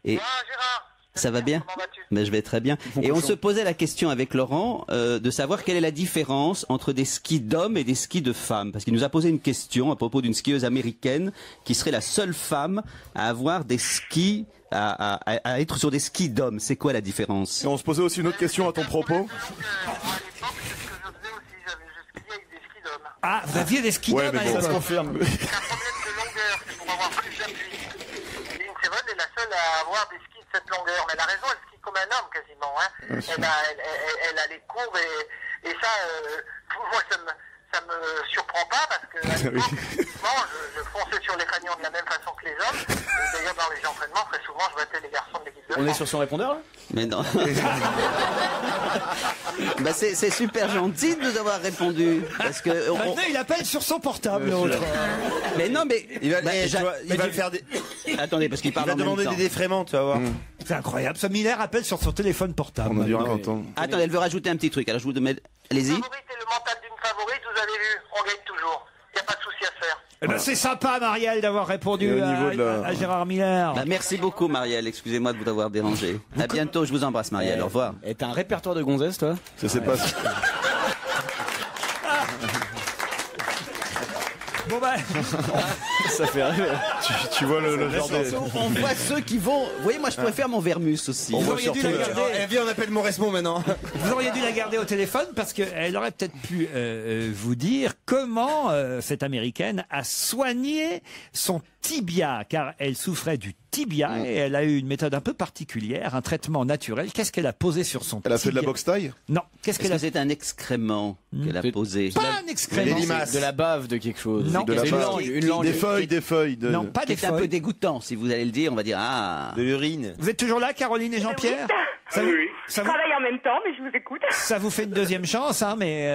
Et Gérard. Ça va bien? Mais je vais très bien. Et on se posait la question avec Laurent de savoir quelle est la différence entre des skis d'hommes et des skis de femmes. Parce qu'il nous a posé une question à propos d'une skieuse américaine qui serait la seule femme à avoir des skis, à être sur des skis d'hommes. C'est quoi la différence? Et on se posait aussi une autre question à ton propos. Ah, vous aviez des skis d'hommes à l'époque? Ça se confirme. C'est un problème de longueur, c'est pour avoir plus d'appui. Lynn Severn est la seule à avoir des skis de cette longueur, mais elle a raison, elle skie comme un homme quasiment. Hein. Elle a les courbes et ça, moi ça me surprend pas parce que effectivement, je fonçais sur les canyons de la même façon que les hommes. Et d'ailleurs dans les entraînements, très souvent, je battais les garçons de l'équipe de France. On est sur son répondeur là? Mais non. Bah c'est super gentil de nous avoir répondu. Parce que Maintenant, il appelle sur son portable, l'autre. Mais non, mais il va faire des. Attendez, parce qu'il parle en même temps. Il va demander des défraiements, tu vas voir. C'est incroyable. Ce Miller appelle sur son téléphone portable. On a dû entendre. Attendez, elle veut rajouter un petit truc. Alors je vous demande. Allez-y. Le mental d'une favorite, vous avez vu, on gagne toujours. Il n'y a pas de souci à faire. Eh ben, c'est sympa, Marielle, d'avoir répondu à Gérard Miller. Bah, merci beaucoup, Marielle. Excusez-moi de vous avoir dérangé. À bientôt. Je vous embrasse, Marielle. Au revoir. Et t'as un répertoire de gonzesses, toi? Ça c'est pas. Bon ben, ça fait rêver. Tu vois le genre de. On voit ceux qui vont. Vous voyez, moi je préfère mon Vermus aussi. Vous auriez dû la garder. Viens, on appelle Mauresmo maintenant. Vous auriez dû la garder au téléphone parce qu'elle aurait peut-être pu vous dire comment cette Américaine a soigné son tibia, car elle souffrait du tibia et elle a eu une méthode un peu particulière, un traitement naturel. Qu'est-ce qu'elle a posé sur son tibia? Elle a fait de la boxe taille? Non. Qu'est-ce qu'elle a fait? C'est un excrément qu'elle a posé. Pas un excrément. De la bave de quelque chose. Non. De la bave. Une langue. Des feuilles. Non, pas des C'est un peu feuilles. dégoûtant. Si vous allez le dire, on va dire ah. De l'urine. Vous êtes toujours là, Caroline et Jean-Pierre? Oui. Je travaille en même temps, mais je vous écoute. Ça vous fait une deuxième chance, hein, mais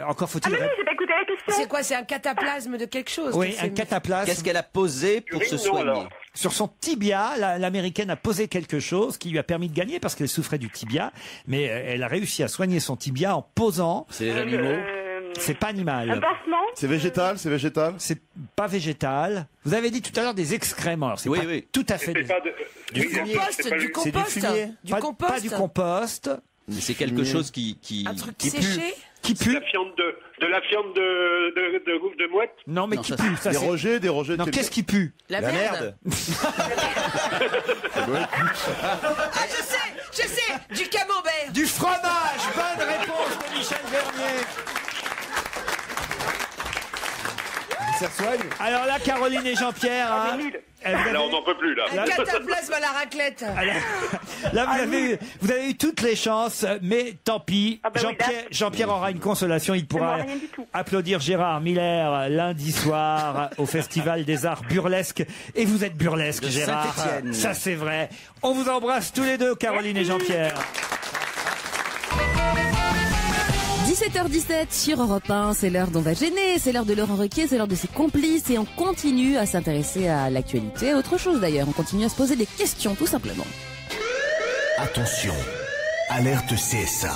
encore faut-il... Ah mais oui, j'ai pas écouté la question. C'est quoi? C'est un cataplasme de quelque chose? Oui, un cataplasme. Qu'est-ce qu'elle a posé pour se soigner? Sur son tibia, l'américaine a posé quelque chose qui lui a permis de gagner parce qu'elle souffrait du tibia, mais elle a réussi à soigner son tibia en posant. C'est les animaux? C'est pas animal. Un pansement? C'est végétal, c'est végétal. C'est pas végétal. Vous avez dit tout à l'heure des excréments. Alors, c'est Oui, pas oui. tout à fait C'est pas de... Du compost, du compost. Du compost. Pas du compost. Mais c'est quelque chose qui Un truc qui séché? Qui pue. de la fiente de mouette? Non, mais Non, qui ça, pue. Ça, Des c'est- rejets de Non, qu'est-ce qui pue? La merde. Ah, je sais, du camembert. Du fromage. Bonne réponse de Michel Vernier. Ça soigne. Alors là, Caroline et Jean-Pierre, hein, Là, on n'en peut plus, là. Un cataplasme à la raclette. là vous avez eu toutes les chances, mais tant pis. Ah bah oui, Jean-Pierre aura une consolation, il pourra rien du tout. applaudir Gérard Miller lundi soir au Festival des Arts Burlesques. Et vous êtes burlesque, De Gérard. Saint-Étienne. Ça c'est vrai. On vous embrasse tous les deux, Caroline et Jean-Pierre. 17h17 sur Europe 1, c'est l'heure d'On va gêner, c'est l'heure de Laurent Ruquier, c'est l'heure de ses complices et on continue à s'intéresser à l'actualité, à autre chose d'ailleurs, on continue à se poser des questions tout simplement. Attention, alerte CSA.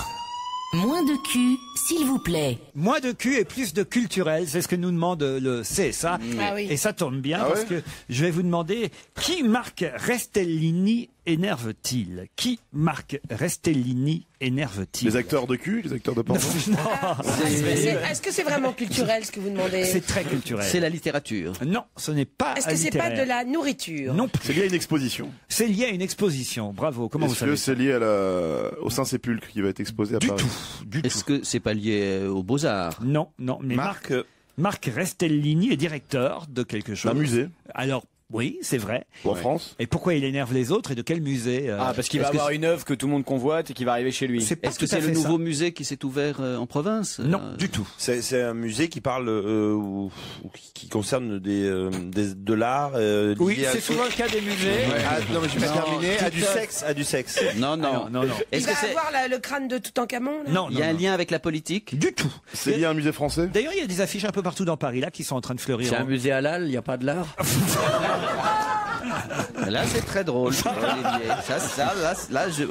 Moins de cul, s'il vous plaît. Moins de cul et plus de culturel, c'est ce que nous demande le CSA. Ah oui. Et ça tombe bien Ah parce ouais que je vais vous demander qui Marc Restellini énerve-t-il? Qui Marc Restellini énerve-t-il? Les acteurs de cul, les acteurs de porno. Est-ce que c'est vraiment culturel ce que vous demandez? C'est très culturel. C'est la littérature. Non, ce n'est pas Est-ce que c'est pas de la nourriture? Non, C'est lié à une exposition. c'est lié à une exposition. Bravo. Comment vous Est-ce savez que ça? c'est lié au Saint-Sépulcre qui va être exposé à Du Paris? tout, du Est-ce tout. que c'est pas lié aux Beaux-Arts? Non, non. Mais Marc Restellini est directeur de quelque chose. Un musée. Alors, Oui, c'est vrai. Ou en France. Et pourquoi il énerve les autres et de quel musée Parce qu'il va avoir une œuvre que tout le monde convoite et qui va arriver chez lui. Est-ce que c'est le nouveau musée qui s'est ouvert en province? Non, du tout. C'est un musée qui parle ou qui concerne de l'art. Oui, c'est souvent le cas des musées. Non, mais je vais pas terminer. À du sexe. Non. Il va avoir le crâne de Toutankhamon là. Non, il y a un lien avec la politique? Du tout. C'est lié à un musée français? D'ailleurs, il y a des affiches un peu partout dans Paris là qui sont en train de fleurir. C'est un musée halal, il n'y a pas de l'art. Là, c'est très drôle, Olivier.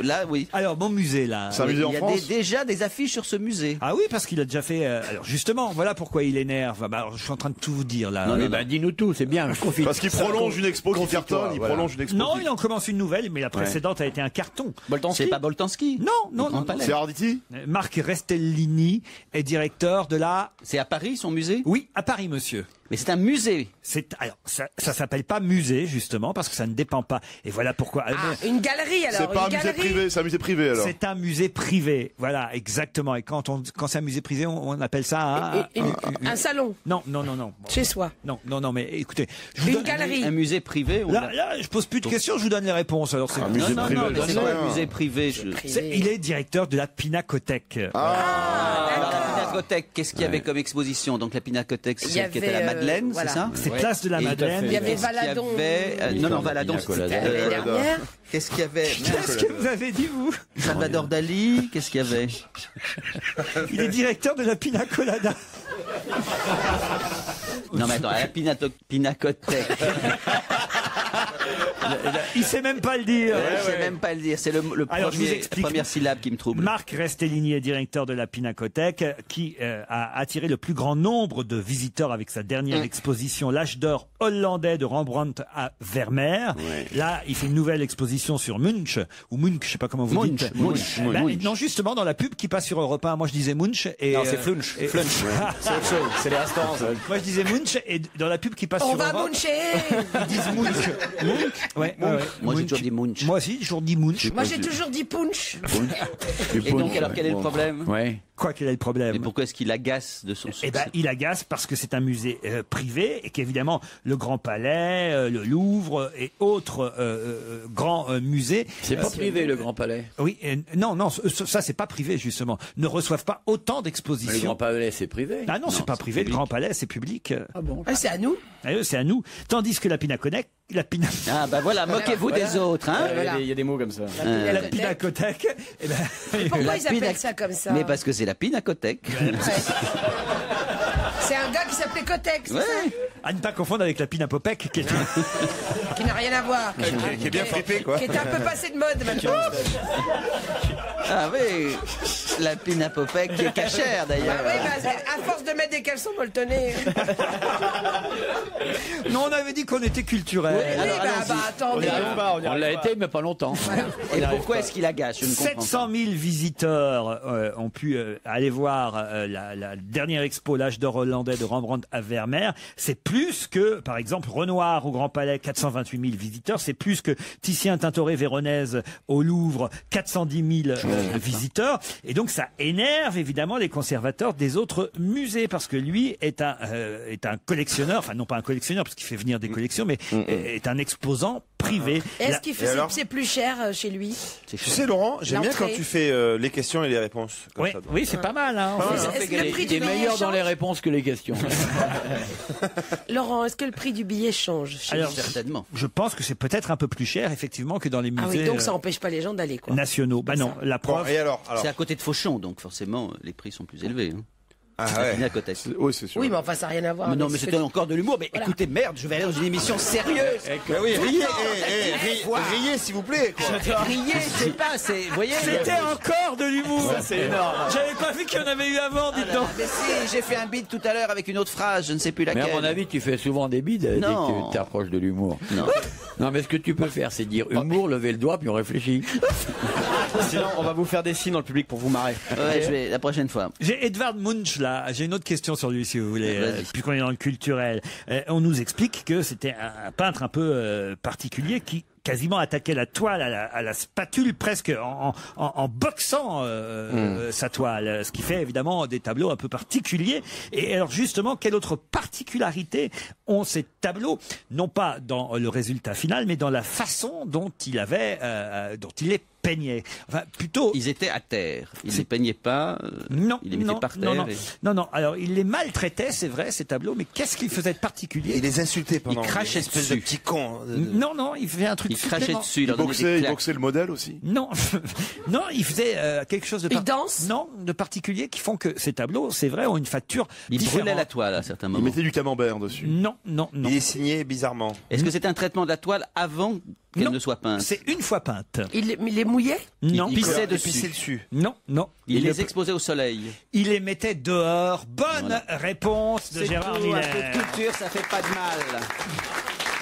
Là, oui. Alors, mon musée, là. C'est un musée en France. Il y a déjà des affiches sur ce musée. Ah oui, parce qu'il a déjà fait... alors, justement, voilà pourquoi il énerve. Alors, je suis en train de tout vous dire, là. Non, dis-nous tout, c'est bien. Parce qu'il prolonge une expo qui cartonne, il prolonge une expo. Non, il en commence une nouvelle, mais la précédente a été un carton. C'est pas Boltanski? Non. C'est Arditi? Marc Restellini est directeur de la... C'est à Paris, son musée? Oui, à Paris, monsieur. Mais c'est un musée. Alors, ça s'appelle pas musée, justement, parce que ça ne dépend pas. Et voilà pourquoi. Une galerie, alors. C'est pas un musée privé, c'est un musée privé, alors. C'est un musée privé. Voilà, exactement. Et quand c'est un musée privé, on appelle ça un salon. Non. Chez soi. Non, mais écoutez. Une galerie. Un musée privé? Là, je pose plus de questions, je vous donne les réponses. Alors, un musée privé. Non, c'est pas un musée privé. Il est directeur de la Pinacothèque. La Pinacothèque, qu'est-ce qu'il y avait comme exposition? Donc la Pinacothèque, c'est celle qui était à la Madeleine, c'est ça? C'est place de la Madeleine. Il y avait Valadon. Non, Valadon, c'était l'année dernière. Qu'est-ce qu'il y avait? Qu'est-ce que vous avez dit, vous? Salvador Dali, qu'est-ce qu'il y avait? Il est directeur de la Pina Colada. Non, mais attends, à la Pinacothèque. Il sait même pas le dire. Je sais même pas le dire. C'est le première syllabe qui me trouble. Marc Restellini est directeur de la Pinacothèque, qui a attiré le plus grand nombre de visiteurs avec sa dernière exposition, l'âge d'or hollandais de Rembrandt à Vermeer. Là, il fait une nouvelle exposition sur Munch, ou Munch, je sais pas comment vous dites. Munch. Non, justement, dans la pub qui passe sur Europe 1, moi je disais Munch. Non, c'est Flunch. C'est autre chose. C'est les restaurants. Moi je disais Munch, et dans la pub qui passe sur Europe 1. On va muncher. Ils disent Munch. Ouais. Moi, j'ai toujours dit Munch. Moi aussi, j'ai toujours dit Munch. Moi, j'ai toujours dit punch. Et donc, alors, quel est le problème? Quoi, quel est le problème? Et pourquoi est-ce qu'il agace de son succès? Il agace parce que c'est un musée privé et qu'évidemment, le Grand Palais, le Louvre et autres grands musées... C'est pas privé, le Grand Palais? Oui, non, ça, c'est pas privé, justement. Ne reçoivent pas autant d'expositions. Mais le Grand Palais, c'est privé? Ah non, c'est pas privé. Le Grand Palais, c'est public. Ah bon? C'est à nous? C'est à nous. Tandis que la Pinacothèque... Ah bah voilà, moquez-vous des autres, hein. Il y a des mots comme ça. La Pinacothèque. Pourquoi ils appellent ça comme ça? Mais parce que c'est la Pinacothèque. C'est un gars qui s'appelait Kotek, c'est ça? À ne pas confondre avec la Pinapopec, qui n'a rien à voir. Qui est bien flippé, quoi. Qui est un peu passé de mode maintenant. Ah oui, la Pinapopec qui est cachère d'ailleurs. Ah oui, à force de mettre des caleçons molletonnés. Non, on avait dit qu'on était culturel. Oui, attendez. On l'a été, mais pas longtemps. Et pourquoi est-ce qu'il agace? Je ne comprends pas. 700 000 visiteurs ont pu aller voir la dernière expo, l'âge d'or hollandais de Rembrandt à Vermeer. C'est plus que, par exemple, Renoir au Grand Palais, 428 000 visiteurs. C'est plus que Titien, Tintoret, Véronèse au Louvre, 410 000 visiteurs. Et donc, ça énerve évidemment les conservateurs des autres musées parce que lui est un collectionneur, enfin non pas un collectionneur parce qu'il fait venir des collections, mais est un exposant privé. Est-ce qu'il fait c'est plus cher chez lui? Tu sais, Laurent, j'aime bien quand tu fais les questions et les réponses. Comme ça, oui, c'est pas mal. Hein, est-ce que le prix du billet meilleur change dans les réponses que les questions. Laurent, est-ce que le prix du billet change chez lui? Certainement. Je pense que c'est peut-être un peu plus cher, effectivement, que dans les musées. Ah oui, donc ça empêche pas les gens d'aller, quoi. Nationaux. Bah non, la preuve. Et alors C'est à côté de Fauchon, donc forcément les prix sont plus élevés. Hein. Ah ouais. À côté. Oui, c'est sûr. Oui, mais enfin, ça n'a rien à voir. Mais non, mais c'était encore de l'humour. Mais écoutez, merde, je vais aller dans une émission sérieuse. Oui, riez, s'il vous plaît. Riez, c'est pas, vous voyez. C'était encore de l'humour. C'est énorme. J'avais pas vu qu'il y en avait eu avant, dites donc. Mais si, j'ai fait un bide tout à l'heure avec une autre phrase, je ne sais plus laquelle. Mais à mon avis, tu fais souvent des bides dès que tu t'approches de l'humour. Non, mais ce que tu peux faire, c'est dire humour, lever le doigt, puis on réfléchit. Sinon, on va vous faire des signes dans le public pour vous marrer. Ouais, je vais la prochaine fois. J'ai Edvard Munch là. J'ai une autre question sur lui, si vous voulez, puisqu'on est dans le culturel. On nous explique que c'était un peintre un peu particulier qui quasiment attaquait la toile à la spatule, presque en boxant sa toile, ce qui fait évidemment des tableaux un peu particuliers. Et alors justement, quelle autre particularité ont ces tableaux, non pas dans le résultat final, mais dans la façon dont il les peignait. Enfin, plutôt. Ils étaient à terre. Ils les peignaient pas. Non. Ils les mettaient par terre. Non. Alors, il les maltraitait, c'est vrai, ces tableaux, mais qu'est-ce qu'il faisait de particulier? Il les insultait pendant. Il crachait espèce de petit con. Non, il faisait un truc. Il crachait dessus. Il boxait le modèle aussi. Non, non, il faisait quelque chose de. Il danse. Non, de particulier qui font que ces tableaux, c'est vrai, ont une facture. Il brûlait la toile à certains moments. Il mettait du camembert dessus. Non. Il est signé bizarrement. Est-ce que c'est un traitement de la toile avant qu'elle ne soit peinte? C'est une fois peinte. Il les mouillait? Non. Il pissait dessus. Non. Il les exposait au soleil. Il les mettait dehors. Bonne réponse de Gérard Miller. Un peu de culture, ça fait pas de mal.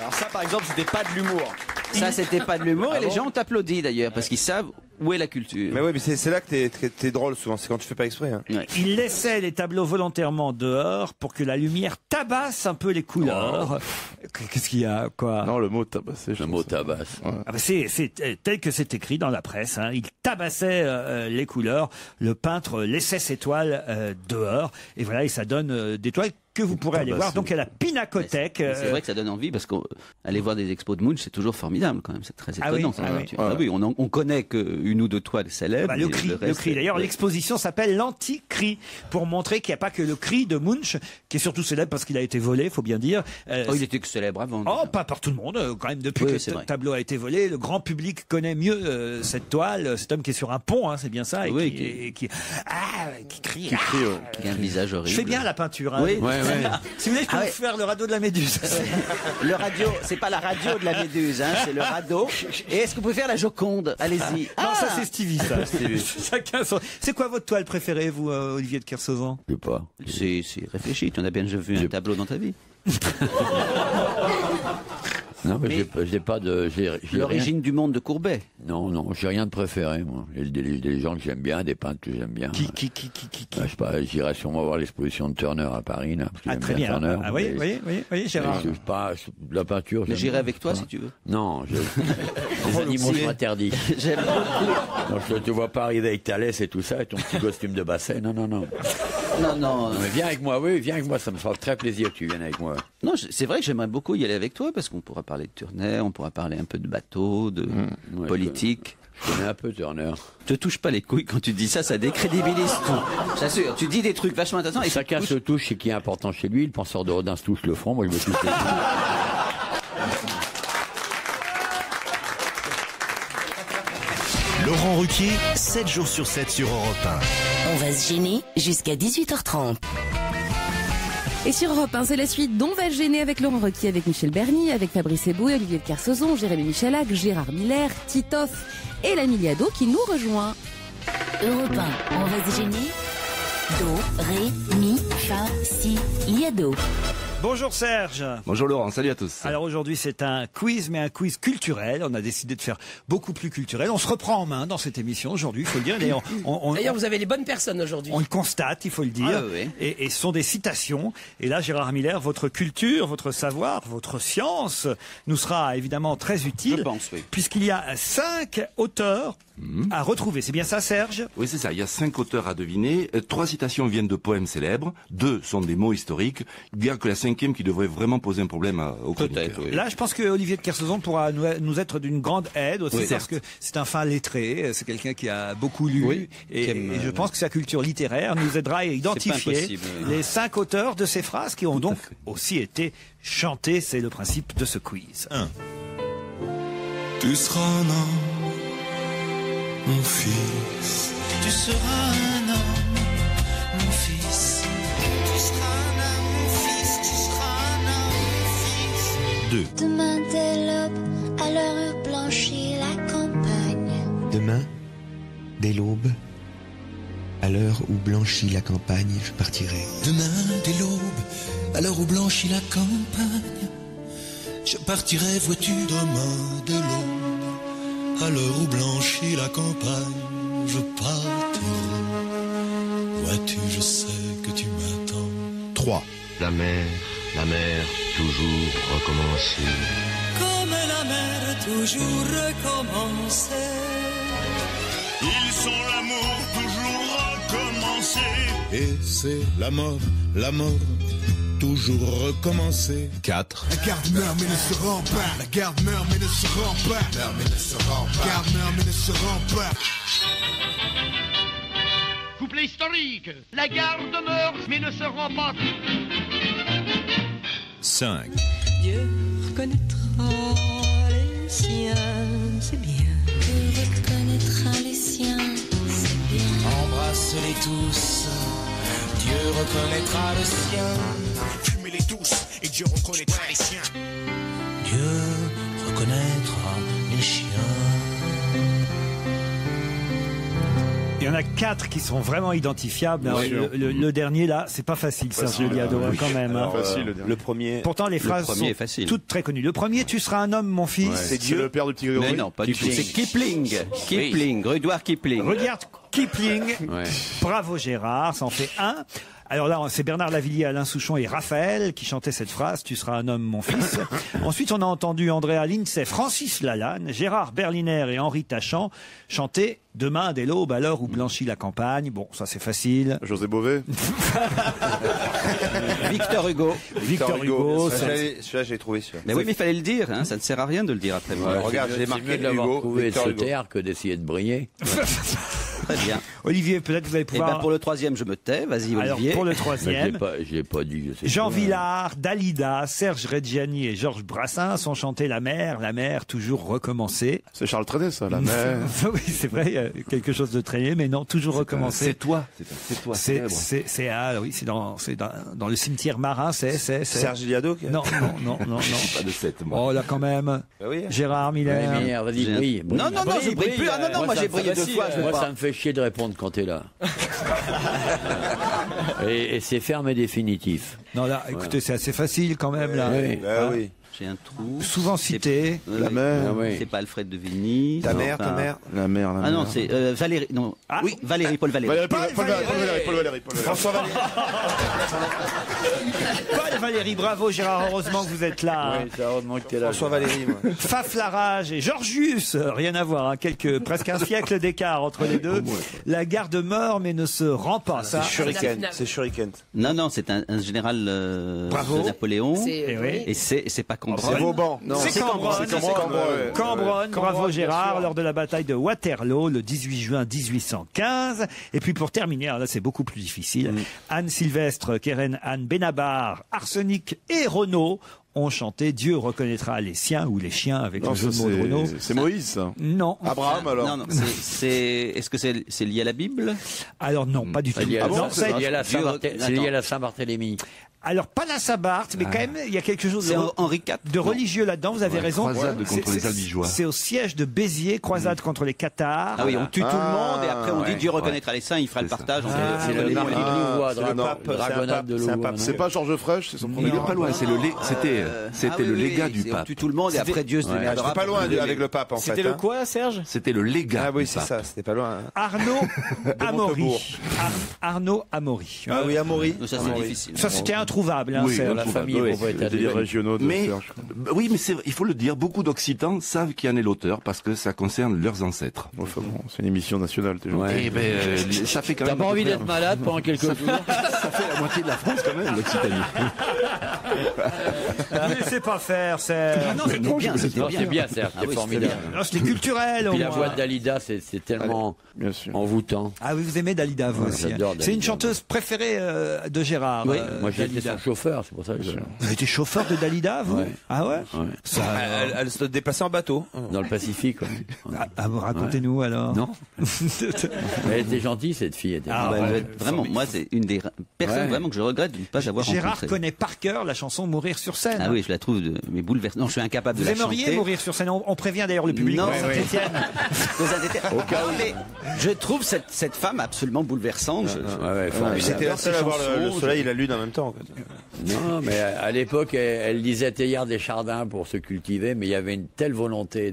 Alors ça, par exemple, c'était pas de l'humour. Ça, c'était pas de l'humour et les gens ont applaudi d'ailleurs parce qu'ils savent où est la culture. Mais oui, mais c'est là que t'es drôle souvent, c'est quand tu fais pas exprès. Hein. Ouais. Il laissait les tableaux volontairement dehors pour que la lumière tabasse un peu les couleurs. Qu'est-ce qu'il y a, quoi? Non, le mot tabasser. Le mot tabasse. Ouais. Ah bah c'est tel que c'est écrit dans la presse. Hein. Il tabassait les couleurs. Le peintre laissait ses toiles dehors. Et voilà, et ça donne des toiles que vous pourrez aller voir donc à la Pinacothèque. C'est vrai que ça donne envie parce qu'aller voir des expos de Munch, c'est toujours formidable quand même. C'est très étonnant. Oui, on connaît qu'une ou deux toiles célèbres. Le cri. D'ailleurs, l'exposition s'appelle l'Anti-Cri pour montrer qu'il n'y a pas que le cri de Munch qui est surtout célèbre parce qu'il a été volé, faut bien dire. Il était célèbre avant. Pas par tout le monde. Quand même, depuis que le tableau a été volé, le grand public connaît mieux cette toile. Cet homme qui est sur un pont, hein, c'est bien ça, et qui crie. Qui a un visage horrible. Je fais bien la peinture. Hein. Oui. Si vous voulez, je peux vous faire le radeau de la Méduse. Le radio, c'est pas la radio de la Méduse, hein, c'est le radeau. Et est-ce que vous pouvez faire la Joconde? Allez-y. Non, ça c'est Stevie, ça. Chacun son... C'est quoi votre toile préférée, vous, Olivier de Kersauzon? Je sais pas. C'est réfléchi. Tu en as bien déjà vu un tableau dans ta vie. Non, mais j'ai pas de. L'origine du monde de Courbet. Non, j'ai rien de préféré, moi. J'ai des gens que j'aime bien, des peintres que j'aime bien. Qui Je sais pas, j'irai sûrement voir l'exposition de Turner à Paris, là. Parce que très bien. Turner, oui, Gérard. La peinture. Mais j'irai avec toi si tu veux. Non, les animaux sont interdits. J'aime beaucoup. Non, je te vois pas arriver avec ta laisse et tout ça, et ton petit costume de basset. Non. Non. Mais viens avec moi, ça me fera très plaisir que tu viennes avec moi. Non, c'est vrai que j'aimerais beaucoup y aller avec toi parce qu'on pourra parler de Turner, on pourra parler un peu de bateau, de politique. Je connais un peu Turner. Te touche pas les couilles quand tu dis ça, ça décrédibilise tout. J'assure, tu dis des trucs vachement intéressants. Et chacun se touche ce qui est important chez lui. Le penseur de Rodin se touche le front, moi je me touche les couilles. Laurent Ruquier, 7 jours sur 7 sur Europe 1. On va se gêner jusqu'à 18h30. Et sur Europe 1, c'est la suite d'On va se gêner avec Laurent Ruquier, avec Michel Bernier, avec Fabrice Eboué, Olivier de Kersauzon, Jérémy Michalak, Gérard Miller, Titoff et l'ami Liado qui nous rejoint. Europe 1, on va se gêner. Do, ré, mi, fa, si, liado. Bonjour Serge. Bonjour Laurent, salut à tous. Alors aujourd'hui c'est un quiz, mais un quiz culturel. On a décidé de faire beaucoup plus culturel. On se reprend en main dans cette émission aujourd'hui, il faut le dire. D'ailleurs, vous avez les bonnes personnes aujourd'hui. On le constate, il faut le dire. Oui. Et ce sont des citations. Et là, Gérard Miller, votre culture, votre savoir, votre science nous sera évidemment très utile. Je pense, oui. Puisqu'il y a 5 auteurs à retrouver. C'est bien ça, Serge? Oui, c'est ça. Il y a 5 auteurs à deviner. 3 citations viennent de poèmes célèbres. 2 sont des mots historiques. Il y a que la 5e qui devrait vraiment poser un problème aux chroniqueurs. Oui. Là, je pense que Olivier de Kersauzon pourra nous être d'une grande aide aussi, parce que c'est un fin lettré. C'est quelqu'un qui a beaucoup lu. Et je pense que sa culture littéraire nous aidera à identifier les 5 auteurs de ces phrases qui ont donc aussi été chantées. C'est le principe de ce quiz. 1. Tu seras un homme, mon fils. Tu seras un homme, mon fils. Tu seras un homme, mon fils. Tu seras un homme, mon fils. 2. Demain dès l'aube, à l'heure où blanchit la campagne. Demain, dès l'aube, à l'heure où blanchit la campagne, je partirai. Demain dès l'aube, à l'heure où blanchit la campagne, je partirai, vois-tu. Demain dès l'aube, à l'heure où blanchit la campagne, je partirai. Vois-tu, je sais que tu m'attends. 3. La mer, toujours recommencer. comme la mer toujours recommencer. Ils sont l'amour toujours recommencé. Et c'est la mort, toujours recommencer. 4. La garde meurt mais ne se rend pas. La garde meurt mais ne se rend pas. Meurt mais ne se rend pas. La garde meurt mais ne se rend pas. Couplet historique. La garde meurt mais ne se rend pas. 5. Dieu reconnaîtra les siens, c'est bien. Dieu reconnaîtra les siens, c'est bien. Embrasse-les tous, Dieu reconnaîtra le sien. Fumez-les tous et Dieu reconnaîtra les siens. Dieu reconnaîtra les chiens. Il y en a 4 qui sont vraiment identifiables. Ouais, le dernier là, c'est pas facile, Serge Liado, quand même. Hein. Le premier. Pourtant, les phrases sont toutes très connues. Le premier, tu seras un homme, mon fils. Ouais. C'est le père du petit Grégory. Mais non, pas du tout. C'est Kipling. Kipling, Rudyard Kipling. Rudyard Kipling. Ouais. Bravo Gérard, ça en fait 1. Alors là, c'est Bernard Lavilliers, Alain Souchon et Raphaël qui chantaient cette phrase « Tu seras un homme, mon fils ». Ensuite, on a entendu Andrea Lindsay, Francis Lalanne, Gérard Berliner et Henri Tachant chanter « Demain dès l'aube, à l'heure où blanchit la campagne ». Bon, ça c'est facile. José Bové. Victor Hugo. Victor Hugo. Celui-là, j'ai trouvé sûr. Mais oui, mais il fallait le dire, hein, ça ne sert à rien de le dire après moi. Regarde, j'ai marqué de l'avoir Hugo. trouvé de se Victor Hugo. taire que d'essayer de briller. Très bien. Olivier, peut-être vous allez Et pouvoir... pour le troisième, je me tais. Vas-y, Alors, Olivier. pour le troisième, Je l'ai pas dit. je sais Jean pas. Villard, Dalida, Serge Reggiani et Georges Brassens ont chanté la mer, toujours recommencer. C'est Charles Trenet, ça, la mer. Oui, c'est vrai, il y a quelque chose de traîné, mais non, toujours recommencer. C'est toi. C'est toi. C'est dans le cimetière marin, c'est Serge Liado. Non. Pas de 7, moi. Oh là quand même. Bah oui. Gérard Miller. Ouais, Miller, vas-y, brille. Non, je brille plus. Ah non, moi j'ai brillé 2 fois. Moi, ça me fait chier de répondre quand t'es là. et c'est ferme et définitif. Non là, écoutez, c'est assez facile quand même là. Oui. Bah oui. J'ai un trou. Souvent cité. La mer. Ah oui. C'est pas Alfred de Vigny. Ta Non, mère, enfin, ta mère. La mer, Ah non, c'est Valérie. Non. Oui, Valérie, Paul Valéry. Paul Valéry. François Valéry. Paul Valéry, bravo Gérard, heureusement que vous êtes là. Oui, c'est heureusement que t'es là. François Valéry, moi. Faf Larage et Georgius, rien à voir, hein, presque un siècle d'écart entre les deux. La garde meurt mais ne se rend pas. Ça, C'est Shuriken. Non, c'est un général de Napoléon. Et c'est pas Cambronne. C'est Vauban. Non, c'est Cambronne. Cambronne, bravo Gérard, lors de la bataille de Waterloo le 18 juin 1815. Et puis pour terminer, alors là c'est beaucoup plus difficile, Anne Sylvestre, Keren Anne Benabar, Arsenic et Renaud ont chanté Dieu reconnaîtra les siens ou les chiens avec le jeu de mots de Renaud. C'est Moïse, ça. Non. Abraham, alors. Non, est-ce que c'est lié à la Bible? Alors non, pas du tout. C'est lié Non, lié à la Saint-Barthélemy. Alors, pas la Saint-Barth, mais quand même, il y a quelque chose de religieux là-dedans, vous avez raison. Croisade contre les Albigeois. C'est au siège de Béziers, croisade contre les Cathares. Ah oui, on tue tout le monde et après on dit Dieu reconnaîtra les saints, il fera le partage. C'est le marquis de Louvois, dragonnade de Louvois. C'est pas Georges Frêche, c'est son premier. Il est pas loin, c'était le légat du pape. On tue tout le monde et après Dieu se démerdera. C'était pas loin avec le pape, en fait. C'était le quoi, Serge? C'était le légat. Ah oui, du c'est pape. ça, c'était pas loin. Arnaud Amaury. Arnaud Amaury. Ah oui, Amaury. Ça c'est difficile. Ça, c'était introuvable, hein, Oui, Serge. La famille, Les délires régionaux de Mais, Serge. oui, mais il faut le dire, beaucoup d'Occitans savent qui en est l'auteur parce que ça concerne leurs ancêtres. Enfin bon, c'est une émission nationale, déjà. Eh ben, ça fait quand même. T'as pas envie d'être malade pendant quelques jours? Ça fait la moitié de la France quand même, l'Occitanie. Ne laissez pas faire, Serge. Non, c'était bien, C'est bien, Serge, c'est formidable. Non, c'était culturel, au Puis la moins. voix de Dalida, c'est tellement envoûtant. Ah oui, vous aimez Dalida, vous aussi. J'adore C'est Dalida. une chanteuse préférée de Gérard. Oui, moi j'ai été Dalida. son chauffeur, c'est pour ça que Vous avez été chauffeur de Dalida, vous? Ouais. Ah ouais? Ça, Elle se déplaçait en bateau. dans le Pacifique. Ouais. vous racontez-nous alors. Non. Elle était gentille, cette fille. Vraiment, moi c'est une des personnes vraiment que je regrette de ne pas avoir Gérard rencontré. connaît par cœur la chanson Mourir sur scène. Ah oui, je la trouve mais bouleversante. Non, je suis incapable de Vous la chanter. aimeriez mourir sur scène? On prévient d'ailleurs le public Non, de Saint-Étienne. Mais je trouve cette femme absolument bouleversante. C'était la seule à voir le soleil et la lune en même temps. Non, mais à l'époque, elle lisait Teilhard des Chardins pour se cultiver, mais il y avait une telle volonté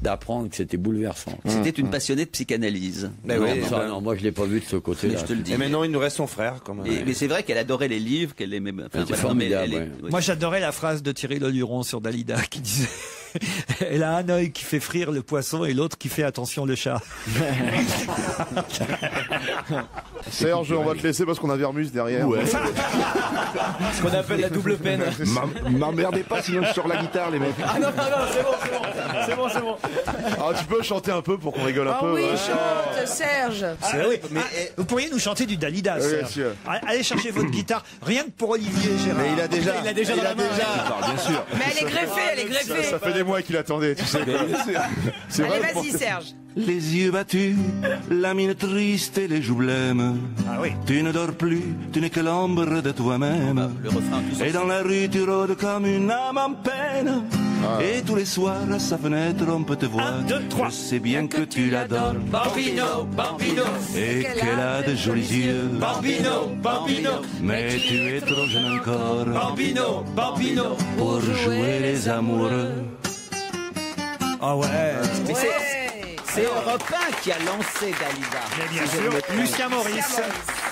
d'apprendre que c'était bouleversant. C'était une passionnée de psychanalyse. Non, moi je l'ai pas vu de ce côté-là. Je te le dis. Et maintenant, il nous reste son frère. Quand même. Mais c'est vrai qu'elle adorait les livres, qu'elle aimait. C'est formidable. Moi, j'adorais la phrase de Thierry Leluron sur Dalida qui disait elle a un œil qui fait frire le poisson et l'autre qui fait attention le chat. Serge, on va te laisser parce qu'on a Vermus derrière. Ouais. Ce qu'on appelle la double peine. M'emmerdez pas sinon je sors la guitare les mecs. Ah non, c'est bon. Ah, tu peux chanter un peu pour qu'on rigole un peu. Ah oui, ouais. chante, Serge. Oui, mais vous pourriez nous chanter du Dalida, Oui, Serge. monsieur. Allez chercher votre guitare, rien que pour Olivier Gérard. Mais il a déjà dans la main. Bien sûr. Mais elle est greffée, Ça fait des mois qu'il attendait, tu sais. C'est Allez, vrai, vas-y, Serge. Les yeux battus, la mine triste et les joues blêmes. Ah oui. Tu ne dors plus, tu n'es que l'ombre de toi-même. Le refrain, tout ça. Et dans la rue, tu rôdes comme une âme en peine. Et tous les soirs, à sa fenêtre, on peut te voir. 1, 2, 3. Je sais bien que tu l'adores. Bambino, Bambino. Et qu'elle a de jolis yeux. Bambino, Bambino. Mais tu es trop jeune encore. Bambino, Bambino. Pour jouer les amoureux. Ah ouais. Mais c'est Europe 1 qui a lancé Dalida. Mais bien Si je sûr, ne me trompe. Lucien Maurice.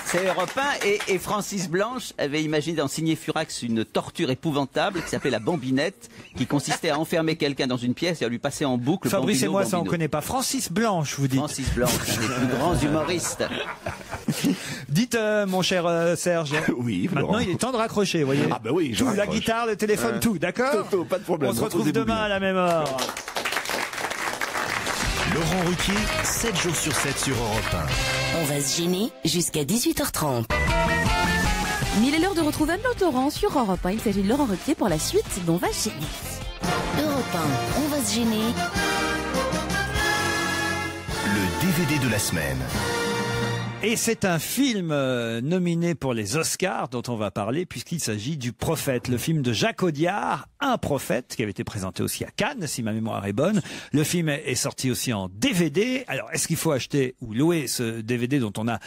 C'est Europe 1 et Francis Blanche avait imaginé dans Signé Furax une torture épouvantable qui s'appelait la bambinette, qui consistait à enfermer quelqu'un dans une pièce et à lui passer en boucle. Fabrice Bambino, et moi, ça on Bambino. connaît pas. Francis Blanche, vous dites. Francis Blanche, un des plus grands humoristes. Dites, mon cher Serge. Oui, Maintenant, Laurent. il est temps de raccrocher, vous voyez. Ah ben oui, je tout, la raccroche. guitare, le téléphone, tout, d'accord Toto, pas de problème. On se retrouve demain à la même heure. Laurent Ruquier, 7 jours sur 7 sur Europe On va se gêner jusqu'à 18h30. Mais il est l'heure de retrouver notre Laurent sur Europe 1. Il s'agit de Laurent Ruquier pour la suite d'On va se gêner. Europe 1, on va se gêner. 1. Le DVD de la semaine. Et c'est un film nominé pour les Oscars dont on va parler puisqu'il s'agit du Prophète, le film de Jacques Audiard, Un prophète, qui avait été présenté aussi à Cannes, si ma mémoire est bonne. Le film est sorti aussi en DVD. Alors, est-ce qu'il faut acheter ou louer ce DVD dont on a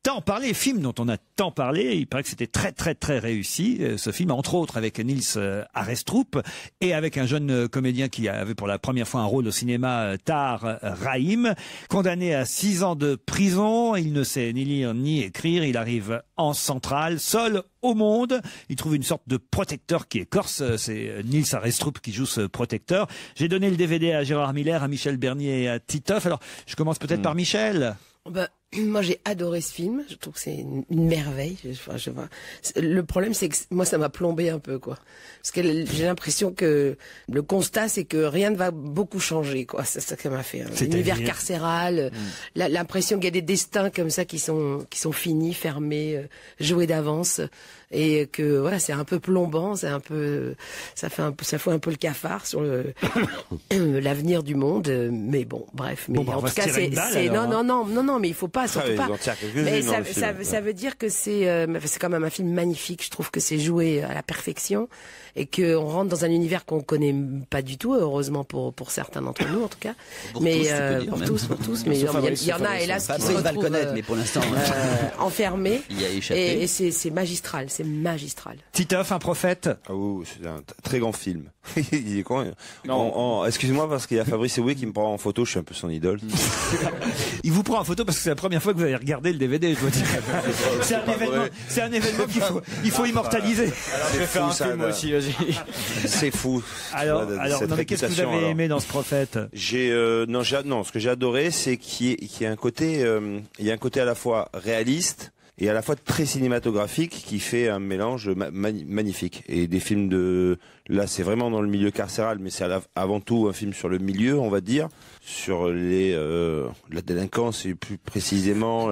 tant parlé, film dont on a tant parlé? Il paraît que c'était très très très réussi, ce film, entre autres avec Niels Arestrup et avec un jeune comédien qui avait pour la première fois un rôle au cinéma, Tahar Rahim, condamné à 6 ans de prison. Il ne sait ni lire ni écrire. Il arrive en centrale, seul au monde. Il trouve une sorte de protecteur qui est corse. C'est Niels Arestrup qui joue ce protecteur. J'ai donné le DVD à Gérard Miller, à Michel Bernier et à Titoff. Alors, je commence peut-être par Michel. Bah, moi, j'ai adoré ce film. Je trouve que c'est une merveille. Le problème, c'est que moi, ça m'a plombé un peu, quoi. Parce que j'ai l'impression que le constat, c'est que rien ne va beaucoup changer, quoi. C'est ça que m'a fait. L'univers carcéral, l'impression qu'il y a des destins comme ça qui sont finis, fermés, joués d'avance. Et que voilà, c'est un peu plombant, c'est un peu, ça fout un peu le cafard sur l'avenir du monde. Mais bon, bref. Mais en tout cas, c'est non, mais il faut pas, surtout pas. Mais ça veut dire que c'est quand même un film magnifique. Je trouve que c'est joué à la perfection et que on rentre dans un univers qu'on connaît pas du tout, heureusement pour certains d'entre nous en tout cas. Mais pour tous, mais il y en a hélas qui se retrouvent mais pour l'instant enfermés. Il y a échappé. Et c'est magistral, c'est magistral. Titoff, Un prophète. Ah oui, c'est un très grand film. Il est con. Excusez-moi parce qu'il y a Fabrice Eboué qui me prend en photo, je suis un peu son idole. Il vous prend en photo parce que c'est la première fois que vous avez regardé le DVD, je dois dire. C'est un événement qu'il faut immortaliser. Alors, je vais faire un film aussi, vas-y. C'est fou. Alors, non, mais qu'est-ce que vous avez aimé dans ce prophète? Ce que j'ai adoré, c'est qu'il y a un côté, il y a un côté à la fois réaliste et à la fois très cinématographique qui fait un mélange magnifique. Et des films là, c'est vraiment dans le milieu carcéral, mais c'est avant tout un film sur le milieu, on va dire, sur la délinquance et plus précisément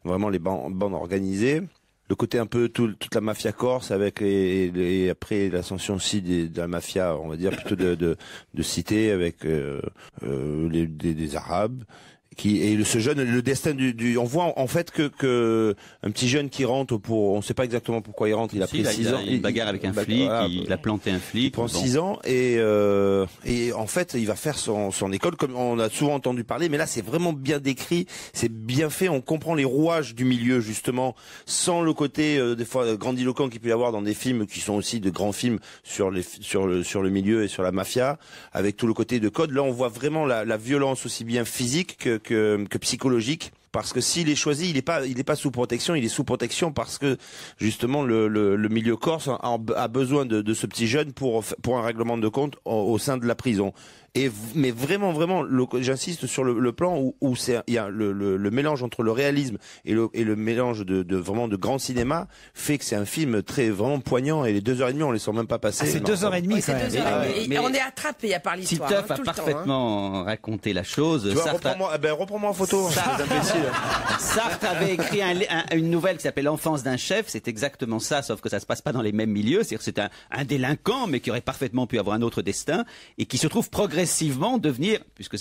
vraiment les bandes organisées. Le côté un peu toute la mafia corse avec et après l'ascension aussi de la mafia, on va dire plutôt de cité avec des Arabes. Ce jeune, le destin on voit en fait que un petit jeune qui rentre on sait pas exactement pourquoi il rentre, il a pris 6 ans. Il a une bagarre avec un flic, il a planté un flic. Il prend 6 ans et en fait il va faire son école comme on a souvent entendu parler, mais là c'est vraiment bien décrit, c'est bien fait, on comprend les rouages du milieu justement, sans le côté des fois grandiloquent qu'il peut y avoir dans des films qui sont aussi de grands films sur le milieu et sur la mafia, avec tout le côté de code. Là on voit vraiment la violence aussi bien physique que psychologique parce que s'il est choisi, il est pas sous protection, il est sous protection parce que justement le milieu corse a besoin de ce petit jeune pour un règlement de compte au sein de la prison. Mais vraiment, j'insiste sur le plan où il y a le mélange entre le réalisme et le mélange de vraiment de grand cinéma fait que c'est un film très vraiment poignant et les 2h30 on les sent même pas passer. C'est 2h30 quand même. Mais on est attrapé par l'histoire. Titeuf a tout le temps, parfaitement raconté la chose. Tu vois, reprends-moi en photo. Sartre avait écrit une nouvelle qui s'appelle L'enfance d'un chef. C'est exactement ça, sauf que ça se passe pas dans les mêmes milieux. C'est-à-dire que c'est un délinquant, mais qui aurait parfaitement pu avoir un autre destin et qui se trouve progressivement devenir, puisque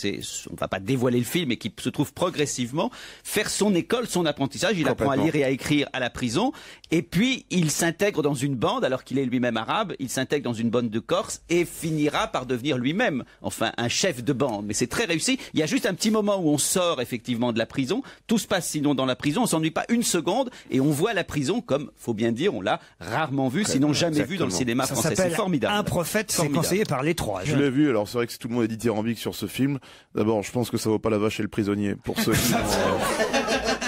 on va pas dévoiler le film, mais qui se trouve progressivement faire son école, son apprentissage. Il apprend à lire et à écrire à la prison, et puis il s'intègre dans une bande, alors qu'il est lui-même arabe. Il s'intègre dans une bande de Corse et finira par devenir lui-même, enfin, un chef de bande. Mais c'est très réussi. Il y a juste un petit moment où on sort effectivement de la prison. Tout se passe sinon dans la prison. On s'ennuie pas une seconde et on voit la prison comme, faut bien dire, on l'a rarement vu, sinon jamais vu dans le cinéma français. C'est formidable. Un prophète, c'est conseillé par les trois. Je l'ai vu, alors c'est vrai que tout le monde est dithyrambique sur ce film. D'abord, je pense que ça vaut pas la vache et le prisonnier. Pour ceux qui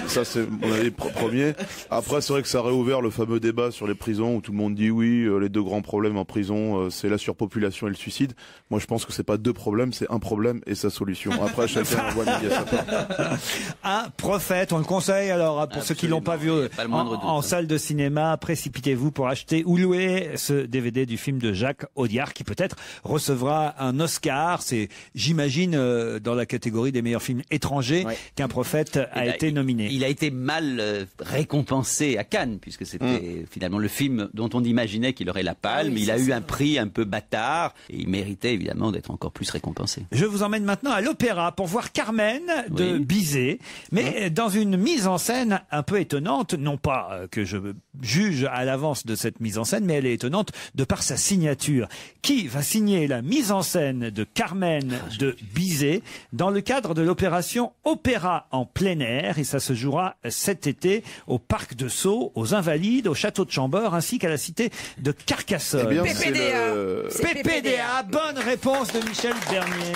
ça, c'est mon avis premier. Après, c'est vrai que ça a réouvert le fameux débat sur les prisons où tout le monde dit oui, les deux grands problèmes en prison, c'est la surpopulation et le suicide. Moi, je pense que c'est pas deux problèmes, c'est un problème et sa solution. Après, chacun envoie midi à sa part. Un prophète, on le conseille alors pour ceux qui l'ont pas vu en salle de cinéma, précipitez-vous pour acheter ou louer ce DVD du film de Jacques Audiard qui peut-être recevra un Oscar. C'est, j'imagine, dans la catégorie des meilleurs films étrangers qu'un prophète a été nominé. Il a été mal récompensé à Cannes, puisque c'était finalement le film dont on imaginait qu'il aurait la palme. Il a eu un prix un peu bâtard, et il méritait évidemment d'être encore plus récompensé. Je vous emmène maintenant à l'opéra pour voir Carmen de Bizet, mais dans une mise en scène un peu étonnante, non pas que je juge à l'avance de cette mise en scène, mais elle est étonnante de par sa signature. Qui va signer la mise en scène de Carmen de Bizet dans le cadre de l'opération Opéra en plein air, et ça se jouera cet été au Parc de Sceaux, aux Invalides, au Château de Chambord, ainsi qu'à la cité de Carcassonne. Eh bien, PPDA, bonne réponse de Michel Bernier.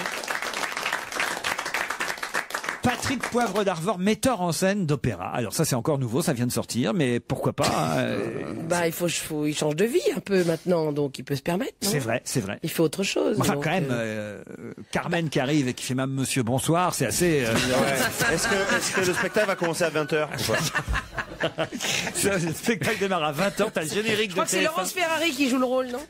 Patrick Poivre d'Arvor, metteur en scène d'opéra. Alors ça c'est encore nouveau, ça vient de sortir, mais pourquoi pas il change de vie un peu maintenant, donc il peut se permettre. C'est vrai. Il fait autre chose. Enfin donc, quand même, Carmen qui arrive et qui fait même Monsieur Bonsoir, c'est assez... Est-ce que le spectacle va commencer à 20h Le spectacle démarre à 20h, t'as le générique je crois que c'est Laurence Ferrari qui joue le rôle, non?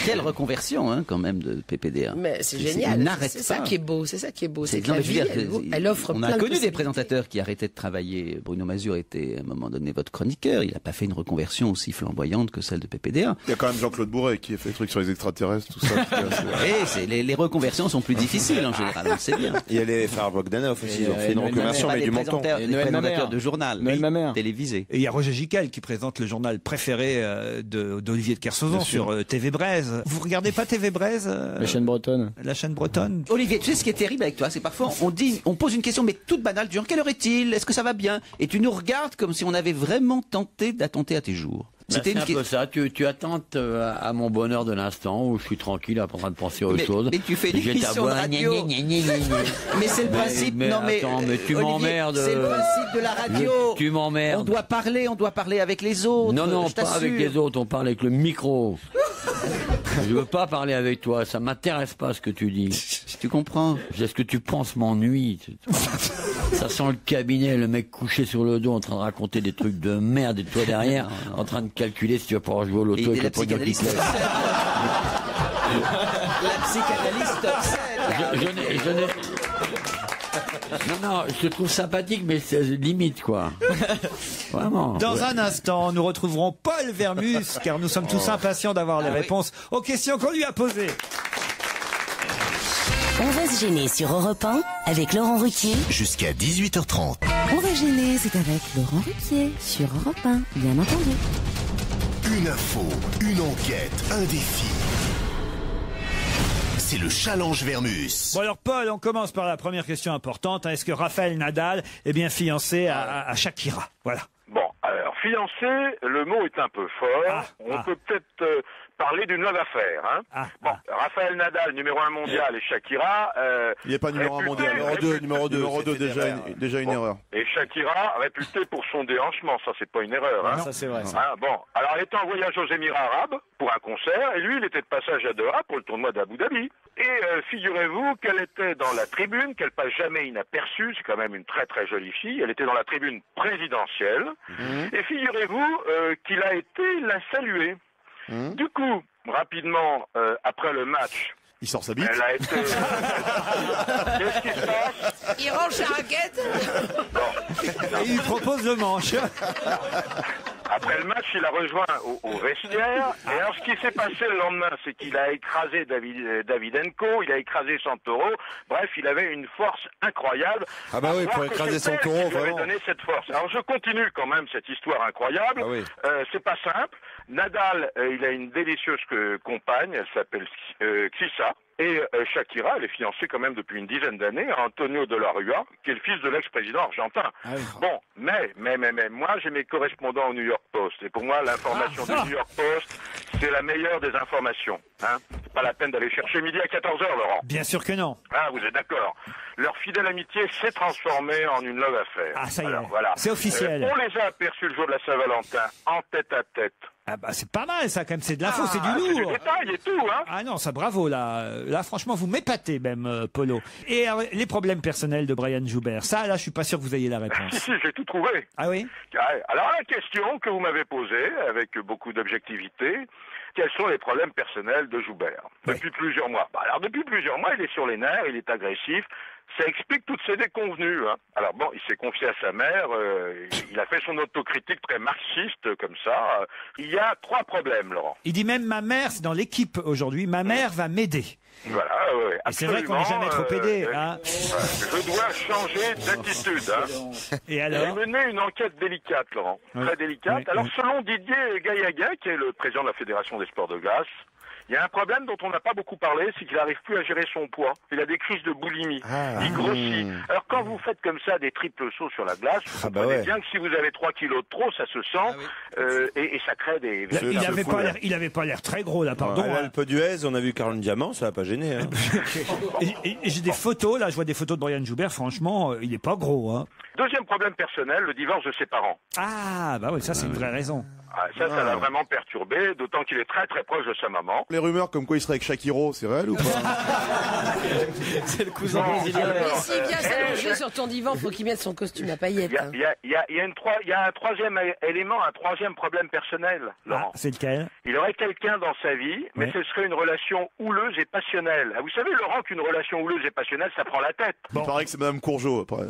Quelle reconversion quand même de PPDA. Mais c'est génial, c'est ça qui est beau, c'est que la vie, elle offre plein de On a connu possibilités. des présentateurs qui arrêtaient de travailler. Bruno Mazur était à un moment donné votre chroniqueur, il n'a pas fait une reconversion aussi flamboyante que celle de PPDA. Il y a quand même Jean-Claude Bourret qui a fait des trucs sur les extraterrestres, tout ça. Les reconversions sont plus difficiles en général, on le sait bien. Il y a les frères Bogdanov aussi, ils ont fait une reconversion avec du montant. Des présentateurs de journal, télévisé. Et il y a Roger Giquel qui présente le journal préféré d'Olivier de Kersauzon sur TV Braise. Vous regardez pas TV Braise La chaîne bretonne. La chaîne bretonne. Olivier, tu sais ce qui est terrible avec toi, c'est parfois on pose une question mais toute banale, du genre quelle heure est-il? Est-ce que ça va bien? Et tu nous regardes comme si on avait vraiment tenté d'attenter à tes jours. C'était un peu ça. Tu attentes à mon bonheur de l'instant où je suis tranquille, en train de penser à autre chose. Mais tu fais une émission de radio. Mais c'est le principe. Attends, mais tu m'emmerdes. C'est le principe de la radio. Tu m'emmerdes. On doit parler avec les autres. Non, pas avec les autres. On parle avec le micro. Je veux pas parler avec toi. Ça m'intéresse pas ce que tu dis. Tu comprends? Ce que tu penses m'ennuie. Ça sent le cabinet, le mec couché sur le dos en train de raconter des trucs de merde et toi derrière en train de calculer si tu vas pouvoir jouer au loto avec le pognon qui te laisse. La psychanalyste Non, je te trouve sympathique, mais c'est limite, quoi. Vraiment. Dans un instant, nous retrouverons Paul Vermus, car nous sommes tous impatients d'avoir les réponses aux questions qu'on lui a posées. On va se gêner sur Europe 1 avec Laurent Ruquier. Jusqu'à 18h30. On va gêner, c'est avec Laurent Ruquier sur Europe 1, bien entendu. Une info, une enquête, un défi. C'est le challenge Vermus. Bon alors Paul, on commence par la première question importante. Est-ce que Raphaël Nadal est bien fiancé à Shakira? Voilà. Bon, alors fiancé, le mot est un peu fort. On peut peut-être parler d'une love affaire. Hein. Rafael Nadal, numéro 1 mondial, et Shakira... il n'est pas numéro 1 mondial, numéro 2, déjà une erreur. Et Shakira, réputée pour son déhanchement, ça c'est pas une erreur. Hein. Ça c'est vrai. Bon, alors elle était en voyage aux Émirats Arabes pour un concert, et lui il était de passage à Doha pour le tournoi d'Abu Dhabi. Et figurez-vous qu'elle était dans la tribune, qu'elle passe jamais inaperçue, c'est quand même une très très jolie fille, elle était dans la tribune présidentielle, et figurez-vous qu'il a été la saluer. Du coup, rapidement, après le match, il sort sa bite. Elle a été... Qu'est-ce qui se passe? Il range la raquette. Et il propose le manche. Après le match, il a rejoint au vestiaire. Et alors, ce qui s'est passé le lendemain, c'est qu'il a écrasé Davydenko, il a écrasé Santoro. Bref, il avait une force incroyable. Ah bah oui, pour écraser Santoro, vraiment. Donné cette force. Alors, je continue quand même cette histoire incroyable. Ah oui. C'est pas simple. Nadal, il a une délicieuse compagne, elle s'appelle Xissa. Et Shakira, elle est fiancée quand même depuis une dizaine d'années à Antonio de la Rua, qui est le fils de l'ex-président argentin. Ah oui. Bon, mais, moi j'ai mes correspondants au New York Post. Et pour moi, l'information du New York Post, c'est la meilleure des informations. Hein. C'est pas la peine d'aller chercher midi à 14h, Laurent. Bien sûr que non. Ah, vous êtes d'accord. Leur fidèle amitié s'est transformée en une love affaire. Ah, ça y est. Alors, voilà. C'est officiel. On les a aperçus le jour de la Saint-Valentin, en tête à tête. Ah bah c'est pas mal ça quand même, c'est de l'info, c'est du lourd. C'est du détail et tout, hein. Ah non, ça bravo là. Là franchement vous m'épatez même Polo. Et alors, les problèmes personnels de Brian Joubert, ça là je suis pas sûr que vous ayez la réponse. Si, j'ai tout trouvé. Ah oui. Alors la question que vous m'avez posée avec beaucoup d'objectivité, quels sont les problèmes personnels de Joubert depuis plusieurs mois? Alors depuis plusieurs mois, il est sur les nerfs, il est agressif. Ça explique toutes ces déconvenues. Hein. Alors bon, il s'est confié à sa mère, il a fait son autocritique très marxiste comme ça. Il y a 3 problèmes, Laurent. Il dit même ma mère, c'est dans l'équipe aujourd'hui, ma mère va m'aider. Voilà, oui. Et c'est vrai qu'on n'est jamais trop aidé. Hein. Je dois changer d'attitude. Hein. Et alors? J'ai mené une enquête délicate, Laurent. Très délicate. Alors selon Didier Gaillaga, qui est le président de la Fédération des sports de glace, il y a un problème dont on n'a pas beaucoup parlé, c'est qu'il n'arrive plus à gérer son poids. Il a des crises de boulimie. Il grossit. Alors quand vous faites comme ça des triples sauts sur la glace, vous comprenez bien que si vous avez 3 kilos de trop, ça se sent et ça crée des... Il avait pas l'air très gros là, pardon. À l'Alpe d'Huez, on a vu Caroline Diamant, ça n'a pas gêné. Hein. et j'ai des photos, là je vois des photos de Brian Joubert, franchement, il n'est pas gros. Hein. Deuxième problème personnel, le divorce de ses parents. Ah, bah oui, ça c'est une vraie raison. Ça l'a vraiment perturbé, d'autant qu'il est très très proche de sa maman. Les rumeurs comme quoi il serait avec Shakiro, c'est réel ou pas? C'est le cousin brésilien. Mais s'il vient s'allonger sur ton divan, faut qu'il mette son costume à paillettes. Il y a un troisième élément, un troisième problème personnel, Laurent. C'est lequel? Il aurait quelqu'un dans sa vie, mais ce serait une relation houleuse et passionnelle. Vous savez, Laurent, qu'une relation houleuse et passionnelle, ça prend la tête. Il paraît que c'est Madame Courgeot, après.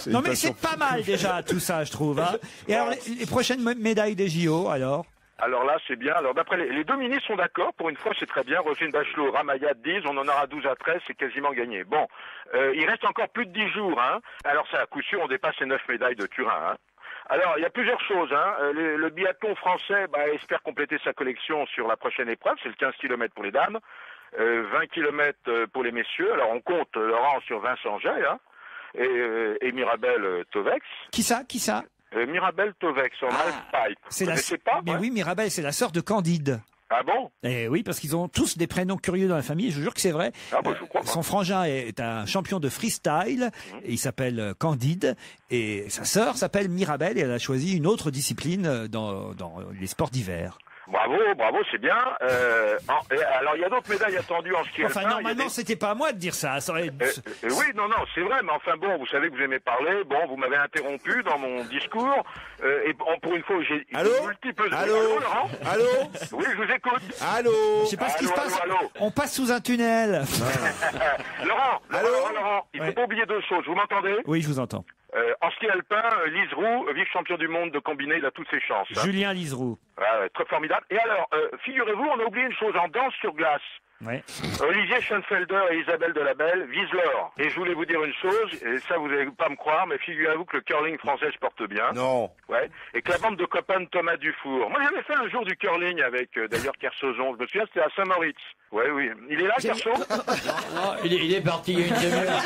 Non mais c'est pas mal déjà tout ça je trouve. Hein. Et alors les prochaines médailles des JO alors? Alors là, c'est bien. Alors d'après les deux ministres sont d'accord. Pour une fois, c'est très bien. Roselyne Bachelot, Ramayad 10, on en aura 12 à 13, c'est quasiment gagné. Bon, il reste encore plus de 10 jours. Hein. Alors ça, à coup sûr, on dépasse les 9 médailles de Turin. Hein. Alors, il y a plusieurs choses. Hein. Le biathlon français espère compléter sa collection sur la prochaine épreuve. C'est le 15 km pour les dames, 20 km pour les messieurs. Alors, on compte, Laurent, sur Vincent Jay hein, et Mirabel Tovex. Qui ça Mirabel Tovex en halfpipe. Mais oui, Mirabel, c'est la sœur de Candide. Ah bon? Eh oui, parce qu'ils ont tous des prénoms curieux dans la famille, je vous jure que c'est vrai. Je crois pas. Son frangin est un champion de freestyle, et il s'appelle Candide, et sa sœur s'appelle Mirabel, et elle a choisi une autre discipline dans les sports d'hiver. Bravo, c'est bien. Alors, il y a d'autres médailles attendues en ski alpin. Enfin, normalement, c'était pas à moi de dire ça. Oui, non, c'est vrai, mais enfin bon, vous savez que vous aimez parler. Bon, vous m'avez interrompu dans mon discours. Pour une fois, j'ai multiples... Allô, Laurent? Allô? Oui, je vous écoute. Allô? Je sais pas ce qui se passe. On passe sous un tunnel. Laurent, il faut pas oublier 2 choses. Vous m'entendez? Oui, je vous entends. En ski alpin, Liseroux, vice-champion du monde de combiné, il a toutes ses chances. Julien Liseroux. Très formidable. Et alors, figurez-vous, on a oublié une chose, en danse sur glace. Ouais. Olivier Schoenfelder et Isabelle Delabelle visent l'or. Et je voulais vous dire une chose, et ça vous n'allez pas me croire, mais figurez-vous que le curling français se porte bien. Non. Ouais. Et que la bande de copains de Thomas Dufour. Moi j'avais fait un jour du curling avec d'ailleurs Kersozon. Je me souviens, c'était à Saint-Moritz. Ouais, oui. Il est là, Kerso? Non, il est parti il y a une demi-heure.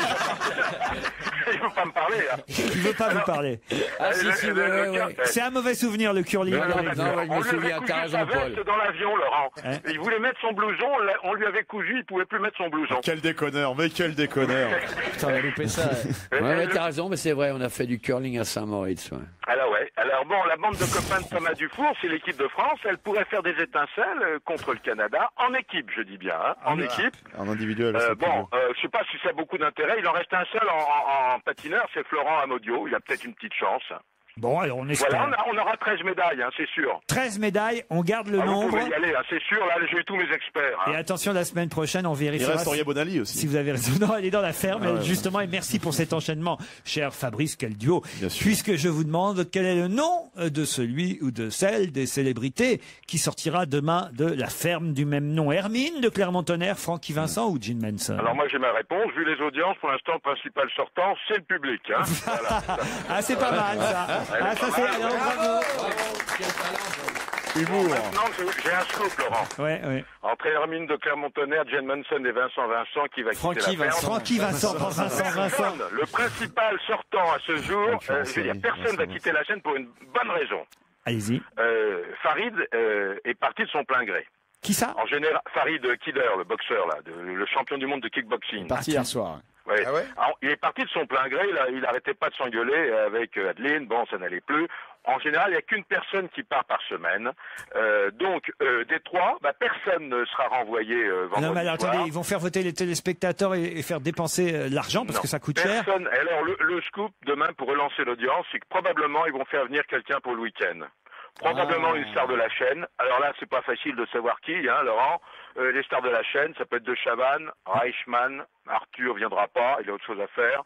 Il veut pas me parler. Hein. Il veut pas vous parler. Ah si, ouais. C'est un mauvais souvenir, le curling. Non, je me souviens, t'as raison, Paul. Dans l'avion, Laurent. Il voulait mettre son blouson, on lui avait cousu, il pouvait plus mettre son blouson. Quel déconneur, mais quel déconneur. Putain, on a loupé ça. Ouais, t'as raison, mais c'est vrai, on a fait du curling à Saint-Moritz. Ouais. Alors ouais. Alors bon, la bande de copains de Thomas Dufour, c'est l'équipe de France. Elle pourrait faire des étincelles contre le Canada en équipe, je dis bien, hein, en équipe. En individuel. Je sais pas si ça a beaucoup d'intérêt. Il en reste un seul en patineur, c'est Florent Amodio. Il a peut-être une petite chance. Bon, alors on espère. Voilà, on aura 13 médailles, hein, c'est sûr. 13 médailles, on garde le Vous nombre. pouvez y aller, hein, c'est sûr. Là, j'ai eu tous mes experts. Hein. Et attention, la semaine prochaine, on Il vérifiera reste Auria Bonali aussi. si vous avez raison. Non, elle est dans la ferme, Ah ouais, justement. Et merci pour cet enchaînement, cher Fabrice, quel duo. Puisque je vous demande quel est le nom de celui ou de celle des célébrités qui sortira demain de la ferme du même nom. Hermine de Clermont-Tonnerre, Francky Vincent ou Gene Manson? Alors moi, j'ai ma réponse. Vu les audiences, pour l'instant, le principal sortant, c'est le public. Hein. Voilà. Ah, c'est pas mal, ça. Ah, ça, c'est... Bravo. Humour. Maintenant, j'ai un scoop, Laurent. Ouais. Entre Hermine de Clermont-Tonnerre, Jane Manson et Vincent qui va quitter la ferme. Francky Vincent. Le principal sortant à ce jour, je veux dire, personne va quitter la chaîne pour une bonne raison. Allez-y. Farid est parti de son plein gré. Qui ça? En général, Farid Kidder, le boxeur, là, le champion du monde de kickboxing. Parti hier soir. Ouais. Ah ouais. Alors, il est parti de son plein gré, il arrêtait pas de s'engueuler avec Adeline, bon, ça n'allait plus. En général, il n'y a qu'une personne qui part par semaine. Donc, des trois, personne ne sera renvoyé vendredi Non, mais alors, soir. attendez, ils vont faire voter les téléspectateurs et faire dépenser l'argent parce que ça coûte cher. Personne. Alors, le scoop demain pour relancer l'audience, c'est que probablement ils vont faire venir quelqu'un pour le week-end. Probablement une star de la chaîne. Alors là, c'est pas facile de savoir qui, hein, Laurent. Les stars de la chaîne, ça peut être De Chavannes, Reichmann, Arthur viendra pas, il a autre chose à faire.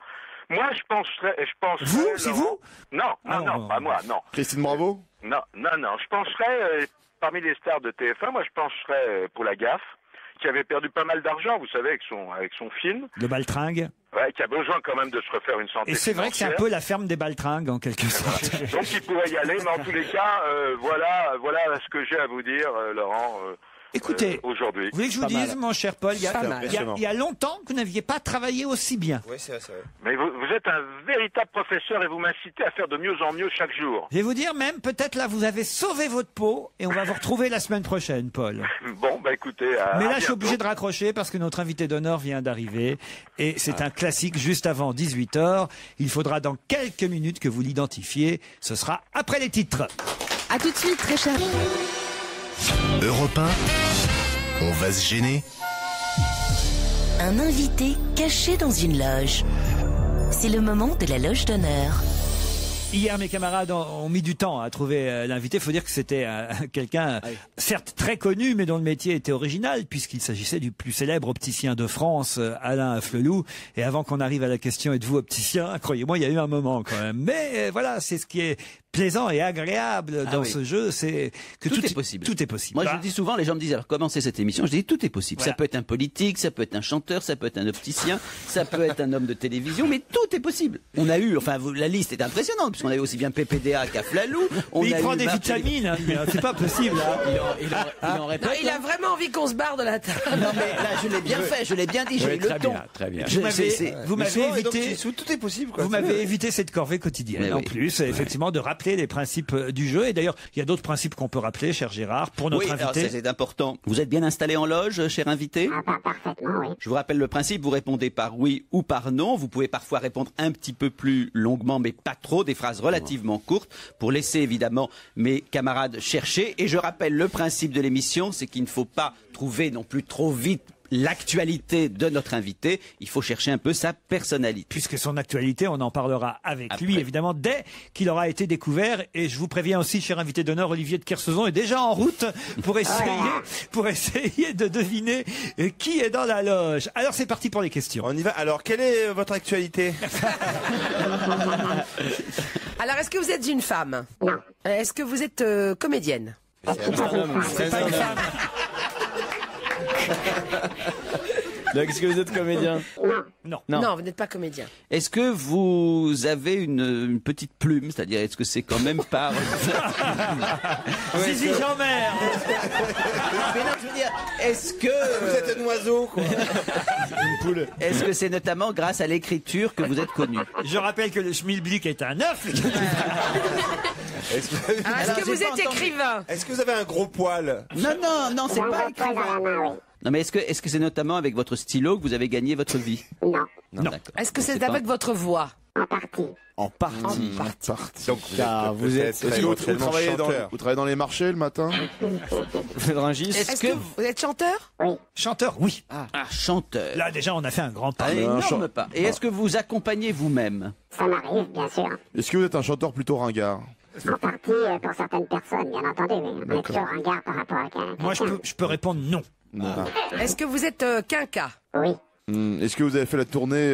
Moi, je penserais. Vous, c'est vous? Non, pas moi, non. Christine Bravo? Non, je penserais, parmi les stars de TF1, moi je penserais pour la gaffe, qui avait perdu pas mal d'argent, vous savez, avec son film. De Baltringue. Ouais, qui a besoin quand même de se refaire une santé. Et c'est vrai que c'est un peu la ferme des Baltringues, en quelque sorte. Donc il pourrait y aller, mais en tous les cas, voilà ce que j'ai à vous dire, Laurent. Écoutez, aujourd'hui. Vous voulez que je vous dise, mon cher Paul, il y a longtemps que vous n'aviez pas travaillé aussi bien. Oui, c'est vrai. Mais vous êtes un véritable professeur et vous m'incitez à faire de mieux en mieux chaque jour. Je vais vous dire même, peut-être là, vous avez sauvé votre peau et on va vous retrouver la semaine prochaine, Paul. Bon, écoutez... Mais là, je suis obligé de raccrocher parce que notre invité d'honneur vient d'arriver et c'est un classique juste avant 18h. Il faudra dans quelques minutes que vous l'identifiez. Ce sera après les titres. À tout de suite, très cher. Europe 1, on va se gêner. Un invité caché dans une loge. C'est le moment de la loge d'honneur. Hier, mes camarades ont mis du temps à trouver l'invité. Il faut dire que c'était quelqu'un, certes très connu, mais dont le métier était original, puisqu'il s'agissait du plus célèbre opticien de France, Alain Flelou. Et avant qu'on arrive à la question, êtes-vous opticien? Croyez-moi, il y a eu un moment quand même. Mais voilà, c'est ce qui est plaisant et agréable dans ce jeu, c'est que tout est possible. Tout est possible. Moi, je le dis souvent, les gens me disent, alors comment c'est cette émission? Je dis, tout est possible. Voilà. Ça peut être un politique, ça peut être un chanteur, ça peut être un opticien, ça peut être un homme de télévision, mais tout est possible. On a eu, la liste est impressionnante, puisqu'on avait aussi bien PPDA qu'à Flalou. Il prend des vitamines, hein, c'est pas possible. Il a vraiment envie qu'on se barre de la table. Non, mais là, je l'ai bien fait, je l'ai bien dit, j'ai eu le ton. Très bien. Vous m'avez évité, Tout est possible, quoi. vous m'avez évité cette corvée quotidienne. En plus, effectivement, de rappeler les principes du jeu. Et d'ailleurs, il y a d'autres principes qu'on peut rappeler, cher Gérard, pour notre alors invité. c'est important. Vous êtes bien installé en loge, cher invité? Parfaitement, oui. Je vous rappelle le principe, vous répondez par oui ou par non. Vous pouvez parfois répondre un petit peu plus longuement, mais pas trop, des phrases relativement courtes, pour laisser évidemment mes camarades chercher. Et je rappelle le principe de l'émission, c'est qu'il ne faut pas trouver non plus trop vite l'actualité de notre invité, il faut chercher un peu sa personnalité. Puisque son actualité, on en parlera avec lui, évidemment, dès qu'il aura été découvert. Et je vous préviens aussi, cher invité d'honneur, Olivier de Kersauzon est déjà en route pour essayer de deviner qui est dans la loge. Alors, c'est parti pour les questions. On y va. Alors, quelle est votre actualité? Alors, est-ce que vous êtes une femme? Non. Est-ce que vous êtes comédienne? C'est pas une femme. Donc, est-ce que vous êtes comédien? Non. Non, vous n'êtes pas comédien. Est-ce que vous avez une petite plume? C'est-à-dire, est-ce que c'est quand même par... Zizi Jean-Mer. Mais non, je veux dire, est-ce que... Vous êtes un oiseau, quoi. Une poule. Est-ce que c'est notamment grâce à l'écriture que vous êtes connu? Je rappelle que le schmilblick est un œuf. Est-ce que vous êtes écrivain? Est-ce que vous avez un gros poil? Non, c'est pas écrivain. Non, mais est-ce que c'est notamment avec votre stylo que vous avez gagné votre vie? Non. Non. D'accord. Est-ce que c'est pas- avec votre voix? En partie. Donc Car vous êtes... Est-ce que vous travaillez dans les marchés le matin? Vous êtes rungiste? Est-ce que vous êtes chanteur? Chanteur, oui. Ah, chanteur. Là, déjà, on a fait un grand pas. Un énorme pas. Et est-ce que vous accompagnez vous-même? Ça m'arrive, bien sûr. Est-ce que vous êtes un chanteur plutôt ringard? En partie pour certaines personnes, bien entendu, mais on est toujours ringard par rapport à quelqu'un. Moi, je peux répondre non. Est-ce que vous êtes quinca? Oui. Est-ce que vous avez fait la tournée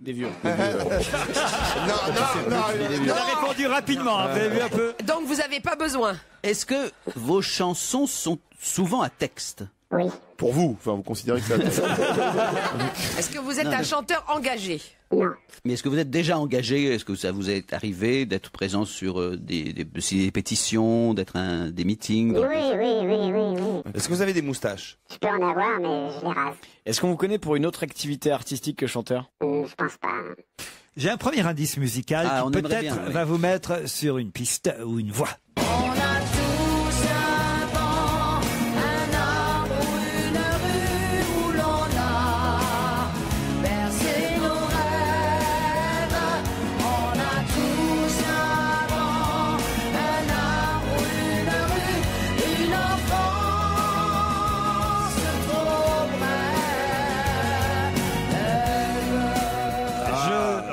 des vieux? On a répondu rapidement, hein, vous avez vu un peu. Donc vous n'avez pas besoin. Est-ce que vos chansons sont souvent à texte? Oui. Pour vous, enfin, vous considérez que c'est Est-ce que vous êtes Non, un mais- chanteur engagé? Non. Mais est-ce que vous êtes déjà engagé? Est-ce que ça vous est arrivé d'être présent sur des pétitions, d'être des meetings? Oui. Est-ce que vous avez des moustaches? Je peux en avoir, mais je les rase. Est-ce qu'on vous connaît pour une autre activité artistique que chanteur? Je pense pas. J'ai un premier indice musical Ah, on qui aimerait peut-être bien, oui. va vous mettre sur une piste ou une voix.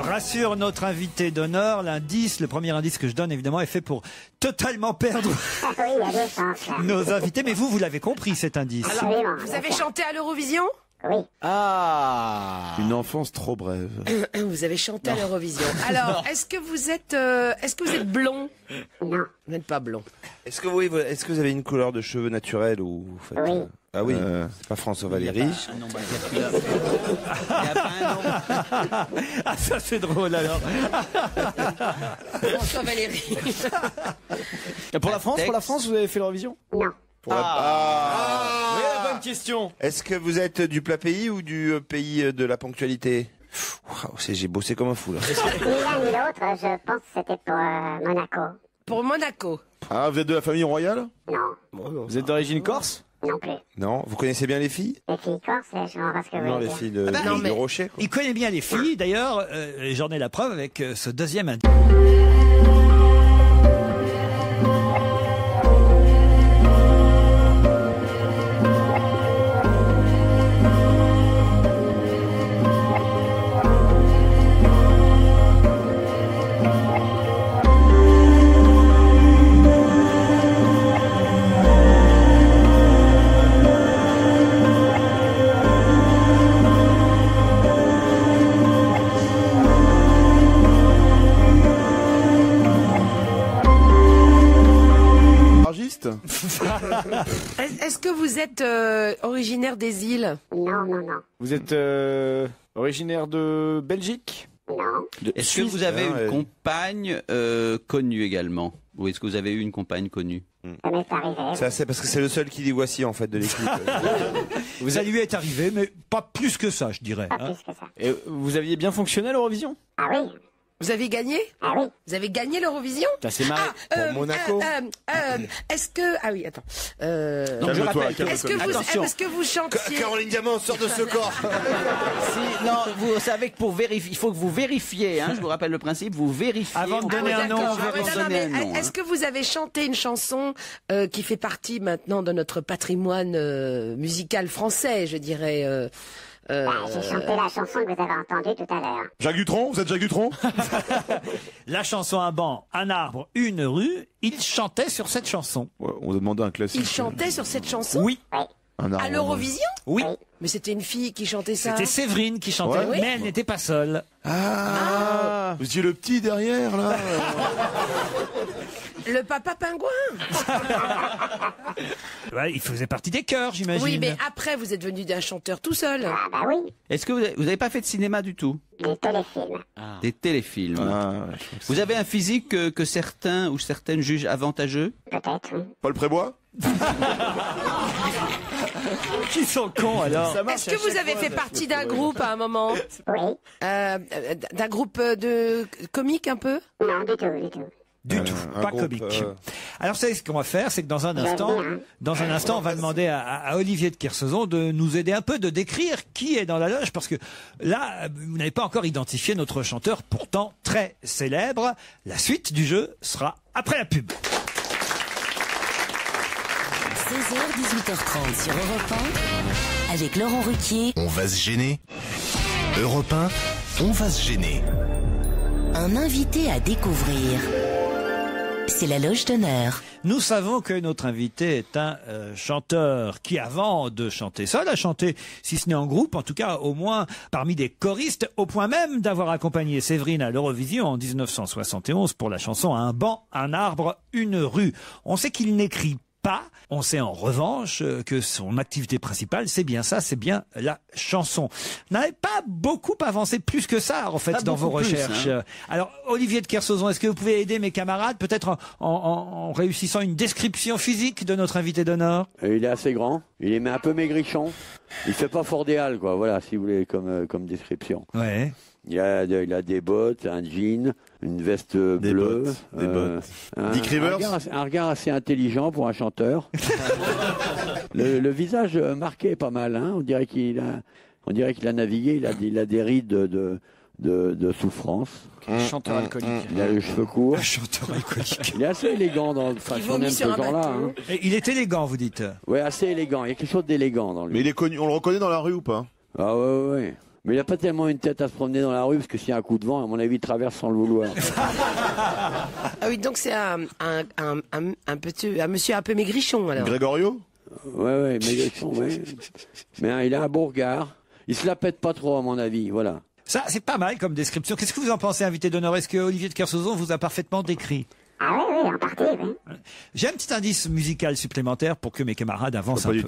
Rassure notre invité d'honneur, le premier indice que je donne évidemment est fait pour totalement perdre Oui, il y a des chances, là. nos invités, mais vous l'avez compris cet indice. Absolument. Vous avez chanté à l'Eurovision? Oui. Ah. une enfance trop brève. Vous avez chanté à l'Eurovision. Alors, est-ce que vous êtes blond? Non. Vous n'êtes pas blond. Est-ce que vous avez une couleur de cheveux naturelle ou vous faites, Oui. Ah oui, c'est pas François Valéry. Ah, ça c'est drôle alors. François Valéry. Et pour la France, vous avez fait l'Eurovision? Non. Oui, bonne question. Est-ce que vous êtes du plat pays ou du pays de la ponctualité? J'ai bossé comme un fou là. Ni l'un ni l'autre, je pense que c'était pour Monaco. Pour Monaco. Ah, vous êtes de la famille royale? Non. Vous êtes d'origine corse? Non plus. Non, vous connaissez bien les filles? Les filles corses, je m'en vois ce que vous Non, voulez les dire. filles de, non, de mais Rocher. Quoi. Il connaît bien les filles, d'ailleurs, j'en ai la preuve avec ce deuxième indice. Est-ce que vous êtes originaire des îles? Non. Vous êtes originaire de Belgique? Non. Est-ce que vous avez une compagne connue également? Ou est-ce que vous avez eu une compagne connue? Ça m'est arrivé. C'est parce que c'est le seul qui dit voici en fait de l'équipe. Ça lui est arrivé, mais pas plus que ça, je dirais. Pas plus que ça. Et vous aviez bien fonctionné à l'Eurovision? Ah oui. Vous avez gagné? Ah oui. Vous avez gagné l'Eurovision? C'est marré. Pour Monaco. Est-ce que... Ah oui, attends. Non, je rappelle. Est-ce que vous chantiez... Caroline Diamant sort de ce corps. Non, vous savez que pour vérifier, il faut que vous vérifiez, hein, je vous rappelle le principe, vous vérifiez. Avant de donner un nom, avant de donner un nom, Est-ce que vous avez chanté une chanson qui fait partie maintenant de notre patrimoine musical français, je dirais J'ai chanté la chanson que vous avez entendue tout à l'heure. Jacques Dutronc, vous êtes Jacques Dutronc? La chanson Un banc, un arbre, une rue, il chantait sur cette chanson. Ouais, on a demandé un classique. Il chantait sur cette chanson? Oui. À l'Eurovision? Oui. Mais c'était une fille qui chantait ça. C'était Séverine qui chantait, Ouais. mais elle n'était pas seule. Vous étiez le petit derrière, là. Le papa pingouin. Ouais, il faisait partie des chœurs, j'imagine. Oui, mais après, vous êtes devenu d'un chanteur tout seul. Ah bah oui, Est-ce que vous avez pas fait de cinéma du tout? des téléfilms. Des téléfilms. Vous avez un physique que certains ou certaines jugent avantageux? Peut-être, oui. Paul Prébois? Qui sont cons alors? Est-ce que vous avez fait partie d'un groupe à un moment? Oui. D'un groupe de comiques un peu? Non, du tout, du tout. Du tout, pas groupe, comique. Alors, vous savez ce qu'on va faire, c'est que dans un instant, on va demander à Olivier de Kersauzon de nous aider un peu, de décrire qui est dans la loge, parce que là, vous n'avez pas encore identifié notre chanteur, pourtant très célèbre. La suite du jeu sera après la pub. 16h, 18h30 sur Europe 1, avec Laurent Ruquier. On va se gêner. Europe 1, on va se gêner. Un invité à découvrir. C'est la loge d'honneur. Nous savons que notre invité est un chanteur qui, avant de chanter seul, a chanté, si ce n'est en groupe, en tout cas au moins parmi des choristes, au point même d'avoir accompagné Séverine à l'Eurovision en 1971 pour la chanson « Un banc, un arbre, une rue ». On sait qu'il n'écrit pas. On sait en revanche que son activité principale, c'est bien ça, c'est bien la chanson. Vous n'avez pas beaucoup avancé plus que ça, en fait, dans vos recherches. Alors, Olivier de Kersauzon, est-ce que vous pouvez aider mes camarades, peut-être en réussissant une description physique de notre invité d'honneur? Il est assez grand, il est un peu maigrichon. Il fait pas fort des halles, quoi. Voilà, si vous voulez, comme description. Ouais. Il a des bottes, un jean, une veste bleue. Des bottes. Dick Rivers. Un regard assez intelligent pour un chanteur. le visage marqué est pas mal, hein. On dirait qu'il a navigué, il a des rides de souffrance. Chanteur alcoolique. Il a les cheveux courts. Un chanteur alcoolique. Il est assez élégant dans si on aime ce genre-là. Hein. Et il est élégant, vous dites? Ouais, assez élégant. Il y a quelque chose d'élégant dans lui. Mais il est connu, on le reconnaît dans la rue ou pas? Ah ouais. Mais il n'a pas tellement une tête à se promener dans la rue, parce que s'il y a un coup de vent, à mon avis, il traverse sans le vouloir. Ah oui, donc c'est un monsieur un peu maigrichon, alors. Grégorio? Ouais, maigrichon, ouais. Mais il a un beau regard. Il se la pète pas trop, à mon avis, voilà. Ça, c'est pas mal comme description. Qu'est-ce que vous en pensez, invité d'honneur? Est-ce que Olivier de Kersauzon vous a parfaitement décrit? Ah oui, en partie, oui. J'ai un petit indice musical supplémentaire pour que mes camarades avancent un peu.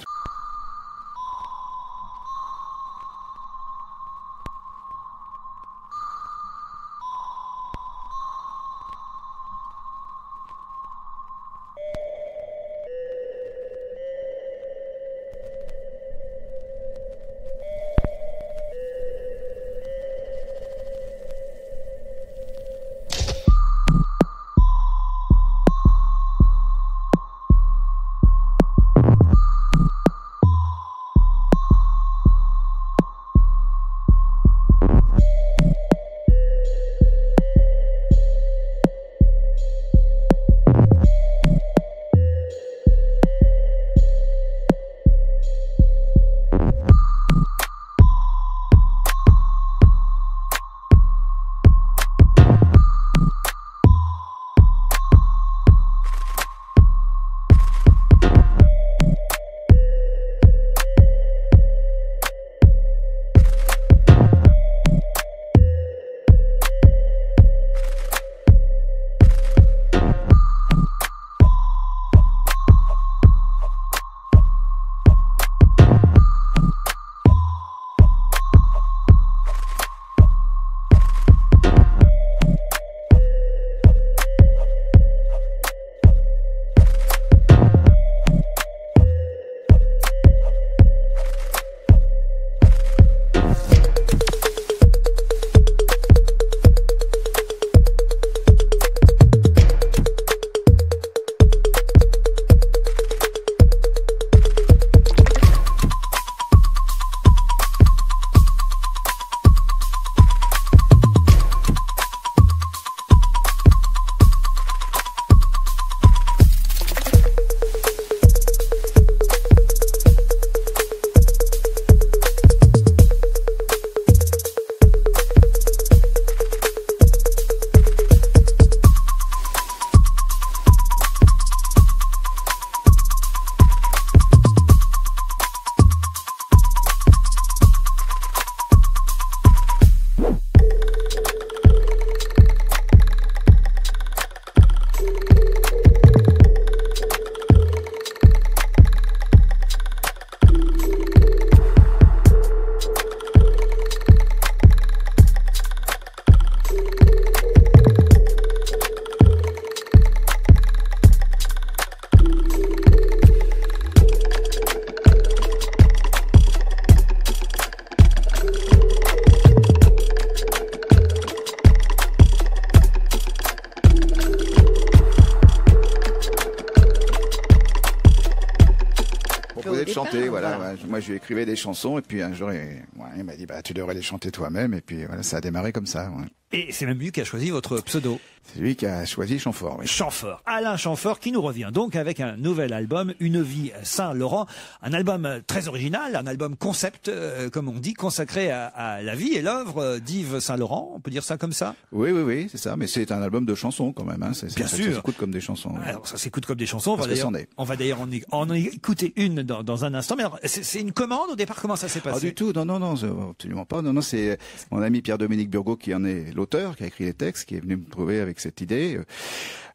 chanter, voilà. Ouais. Moi, je lui écrivais des chansons, et puis un jour, il m'a dit, bah, tu devrais les chanter toi-même, et puis voilà, ça a démarré comme ça. Ouais. Et c'est même lui qui a choisi votre pseudo. C'est lui qui a choisi Chamfort. Oui. Chamfort. Alain Chamfort qui nous revient donc avec un nouvel album, Une vie Saint-Laurent. Un album très original, un album concept, comme on dit, consacré à la vie et l'œuvre d'Yves Saint-Laurent. On peut dire ça comme ça? Oui, c'est ça. Mais c'est un album de chansons quand même. Hein. Bien sûr. Ça s'écoute comme des chansons. Oui. Alors ça s'écoute comme des chansons. On va d'ailleurs en écouter une dans un instant. Mais alors, c'est une commande au départ? Comment ça s'est passé? Ah, du tout. Non, absolument pas. Non, c'est mon ami Pierre-Dominique Burgot qui en est l'auteur, qui a écrit les textes, qui est venu me trouver avec cette idée,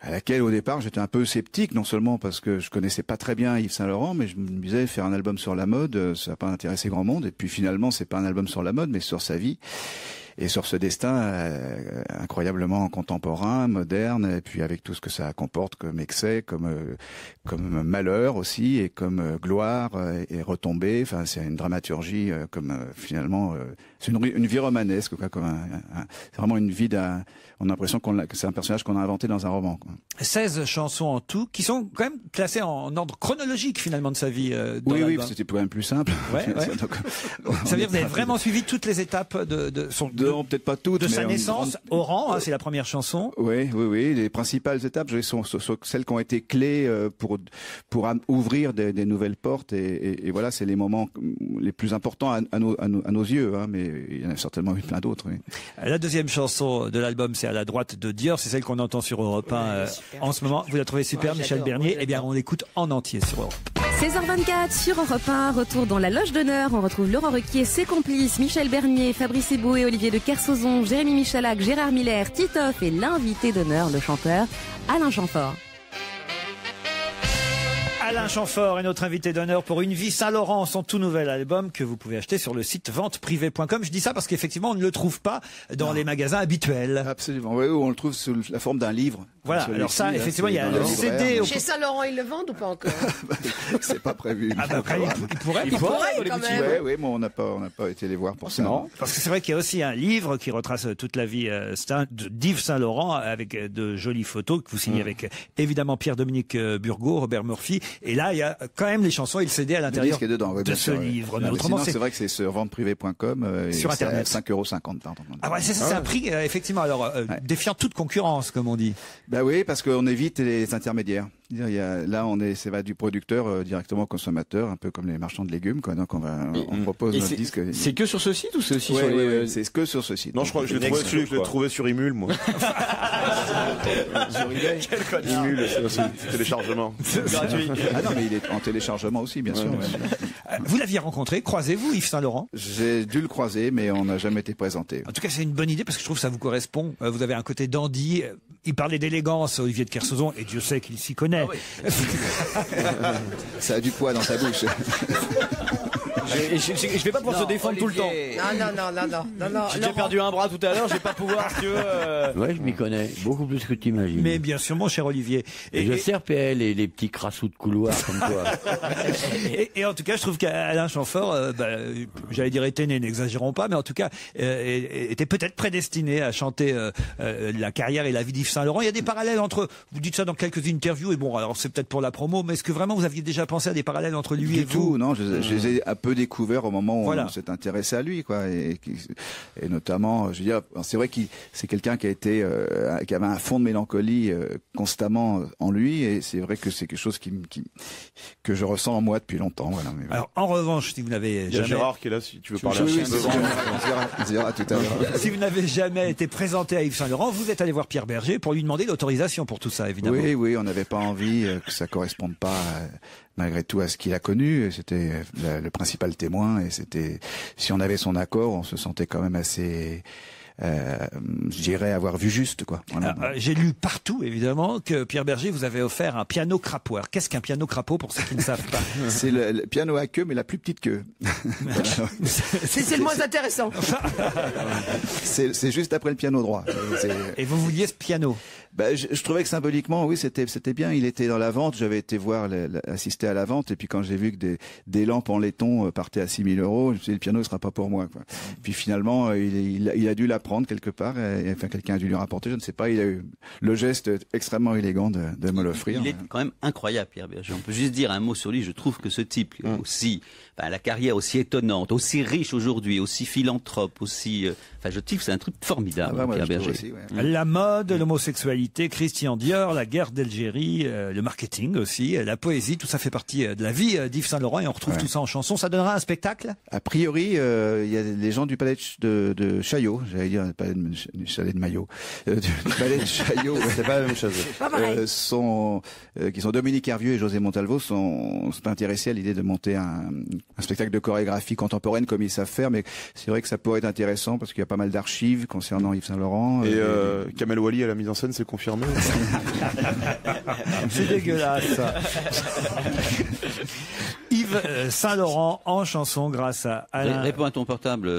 à laquelle au départ j'étais un peu sceptique, non seulement parce que je connaissais pas très bien Yves Saint-Laurent, mais je me disais faire un album sur la mode, ça va pas intéresser grand monde. Et puis finalement, c'est pas un album sur la mode, mais sur sa vie. Et sur ce destin incroyablement contemporain, moderne, et puis avec tout ce que ça comporte comme excès, comme malheur aussi, et comme gloire et retombée. Enfin, c'est une dramaturgie comme finalement, c'est une vie romanesque, quoi, comme c'est vraiment une vie d'un. On a l'impression que c'est un personnage qu'on a inventé dans un roman. Quoi. 16 chansons en tout, qui sont quand même classées en ordre chronologique finalement de sa vie. Oui, c'était quand même plus simple. Ouais. Donc, ça veut dire que vous avez vraiment suivi toutes les étapes non, peut-être pas toutes. De sa naissance au rang, c'est la première chanson. Oui. Les principales étapes sont celles qui ont été clés pour ouvrir des nouvelles portes. Et voilà, c'est les moments les plus importants à nos yeux. Hein, mais il y en a certainement eu plein d'autres. Oui. La deuxième chanson de l'album, c'est À la droite de Dior. C'est celle qu'on entend sur Europe 1 en ce moment. Vous la trouvez super, Michel Bernier. Eh bien, on l'écoute en entier sur Europe. 16h24 sur Europe 1, retour dans la loge d'honneur. On retrouve Laurent Ruquier, ses complices, Michel Bernier, Fabrice Eboué, Olivier de Kersauzon, Jérémy Michalak, Gérard Miller, Titoff et l'invité d'honneur, le chanteur Alain Chamfort. Alain Chamfort est notre invité d'honneur pour Une vie Saint-Laurent, son tout nouvel album que vous pouvez acheter sur le site venteprivée.com. Je dis ça parce qu'effectivement, on ne le trouve pas dans les magasins habituels. Absolument, oui, on le trouve sous la forme d'un livre. Voilà, alors ça, effectivement, il y a le CD. Chez Saint-Laurent, ils le vendent ou pas encore? C'est pas prévu. Ah bah après, il pourrait quand même. Oui, mais on n'a pas été les voir pour ça. Non, parce que c'est vrai qu'il y a aussi un livre qui retrace toute la vie d'Yves Saint-Laurent avec de jolies photos que vous signez avec évidemment Pierre-Dominique Burgot, Robert Murphy. Et là, il y a quand même les chansons et le CD à l'intérieur de ce livre. Mais autrement, c'est vrai que c'est sur venteprivée.com sur Internet. 5,50 €, pardon. Ah ouais, c'est un prix effectivement. Alors défiant toute concurrence, comme on dit. Bah oui, parce qu'on évite les intermédiaires. Là, ça va du producteur directement au consommateur, un peu comme les marchands de légumes, quoi. Donc on propose notre disque. C'est que sur ce site ou c'est aussi sur les... c'est que sur ce site. Non, je crois que je l'ai trouvé sur Imul, moi. Sur eBay. Imul, c'est téléchargement. C'est gratuit. Ah non, mais il est en téléchargement aussi, bien sûr. Vous l'aviez rencontré, croisez-vous Yves Saint-Laurent? J'ai dû le croiser, mais on n'a jamais été présenté. En tout cas, c'est une bonne idée parce que je trouve que ça vous correspond. Vous avez un côté dandy. Il parlait d'élégance, Olivier de Kersauzon, et Dieu sait qu'il s'y connaît. Ah oui. Ça a du poids dans sa bouche. Je vais pas pouvoir se défendre Olivier. tout le temps. Non. J'ai déjà perdu un bras tout à l'heure, je vais pas pouvoir, si tu veux. Ouais, je m'y connais, beaucoup plus que tu imagines. Mais bien sûr, mon cher Olivier. Et je sers PL et les petits crassous de couloir comme toi. et en tout cas, je trouve qu'Alain Chamfort, j'allais dire était né, n'exagérons pas, mais en tout cas, était peut-être prédestiné à chanter la carrière et la vie d'Yves Saint-Laurent. Il y a des parallèles entre, vous dites ça dans quelques interviews, et bon, alors c'est peut-être pour la promo, mais est-ce que vraiment vous aviez déjà pensé à des parallèles entre lui et vous? Non, je les ai un peu découverts au moment où on s'est intéressé à lui, quoi. Et notamment, je veux dire, c'est vrai qu'il c'est quelqu'un qui avait un fond de mélancolie constamment en lui, et c'est vrai que c'est quelque chose que je ressens en moi depuis longtemps. Voilà. Mais alors, en revanche, si vous n'avez jamais... Gérard qui est là, si tu veux parler. On se verra tout à l'heure. Si vous n'avez jamais été présenté à Yves Saint-Laurent, vous êtes allé voir Pierre Berger pour lui demander l'autorisation pour tout ça, évidemment. Oui, on n'avait pas envie que ça corresponde pas malgré tout à ce qu'il a connu. C'était le principal témoin, et si on avait son accord, on se sentait quand même assez... je dirais avoir vu juste, quoi. Voilà. J'ai lu partout, évidemment, que Pierre Berger vous avait offert un piano crapoir. Qu'est-ce qu'un piano crapaud pour ceux qui ne savent pas? C'est le piano à queue, mais la plus petite queue. C'est le moins intéressant. C'est juste après le piano droit. Et vous vouliez ce piano? Je trouvais que symboliquement, oui, c'était bien. Il était dans la vente. J'avais été assister à la vente, et puis quand j'ai vu que des lampes en laiton partaient à 6 000 €, je me suis dit, le piano ne sera pas pour moi, quoi. Puis finalement, il a dû l'apprendre apprendre quelque part. Et, enfin, quelqu'un a dû lui rapporter, je ne sais pas. Il a eu le geste extrêmement élégant de me l'offrir. Il est quand même incroyable, Pierre Berger. On peut juste dire un mot sur lui. Je trouve que ce type aussi, enfin, la carrière aussi étonnante, aussi riche aujourd'hui, aussi philanthrope, aussi. Enfin, je trouve que c'est un truc formidable, Pierre Berger. Aussi, La mode, l'homosexualité, Christian Dior, la guerre d'Algérie, le marketing aussi, la poésie, tout ça fait partie de la vie d'Yves Saint-Laurent et on retrouve tout ça en chanson. Ça donnera un spectacle? A priori, il y a les gens du palais de Chaillot, j'allais dire palais du chalet de Maillot, du palais de Chaillot, c'est pas la même chose. Qui sont Dominique Hervieux et José Montalvo sont intéressés à l'idée de monter un spectacle de chorégraphie contemporaine comme ils savent faire, mais c'est vrai que ça pourrait être intéressant parce qu'il y a pas mal d'archives concernant Yves Saint-Laurent. Et Kamel Wally à la mise en scène, c'est confirmé. C'est dégueulasse. Yves Saint-Laurent en chanson grâce à Alain. Réponds à ton portable,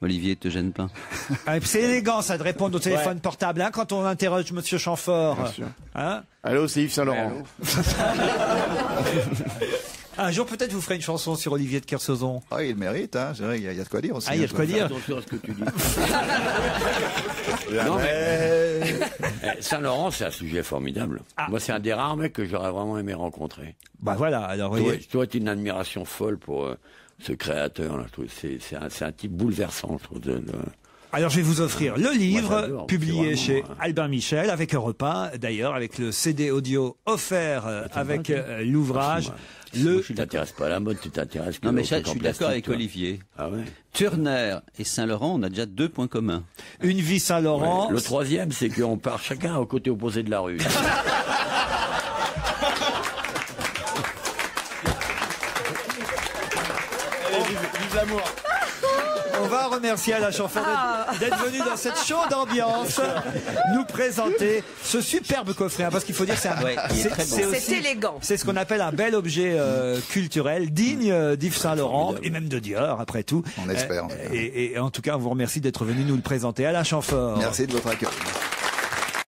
Olivier, te gêne pas. C'est élégant ça de répondre au téléphone portable hein, quand on interroge Monsieur Chamfort. Hein? Allô, c'est Yves Saint-Laurent. Un jour peut-être vous ferez une chanson sur Olivier de Kersauzon. Ah, il le mérite, hein. C'est vrai, il y a de quoi dire aussi. Ah, il y a de quoi dire. Attention à ce que tu dis. Non, mais Saint-Laurent, c'est un sujet formidable. Moi, c'est un des rares mecs que j'aurais vraiment aimé rencontrer. Bah voilà, alors je dois être une admiration folle pour ce créateur. Là. C'est un type bouleversant, je trouve. Alors je vais vous offrir le livre j'adore, publié chez Albin Michel avec Europe 1, d'ailleurs avec le CD audio offert avec l'ouvrage. Moi, tu t'intéresses pas à la mode, tu t'intéresses. Non, mais je suis d'accord avec Olivier. Ah ouais. Turner et Saint-Laurent, on a déjà 2 points communs. Une vie Saint-Laurent. Ouais. Le troisième, c'est qu'on part chacun au côté opposé de la rue. Vive l'amour. On va remercier Alain Chamfort d'être venu dans cette chaude ambiance nous présenter ce superbe coffret. Hein, parce qu'il faut dire c'est élégant. C'est ce qu'on appelle un bel objet culturel digne d'Yves Saint-Laurent et même de Dior après tout. On espère. Et en tout cas, on vous remercie d'être venu nous le présenter. Alain Chamfort. Merci de votre accueil.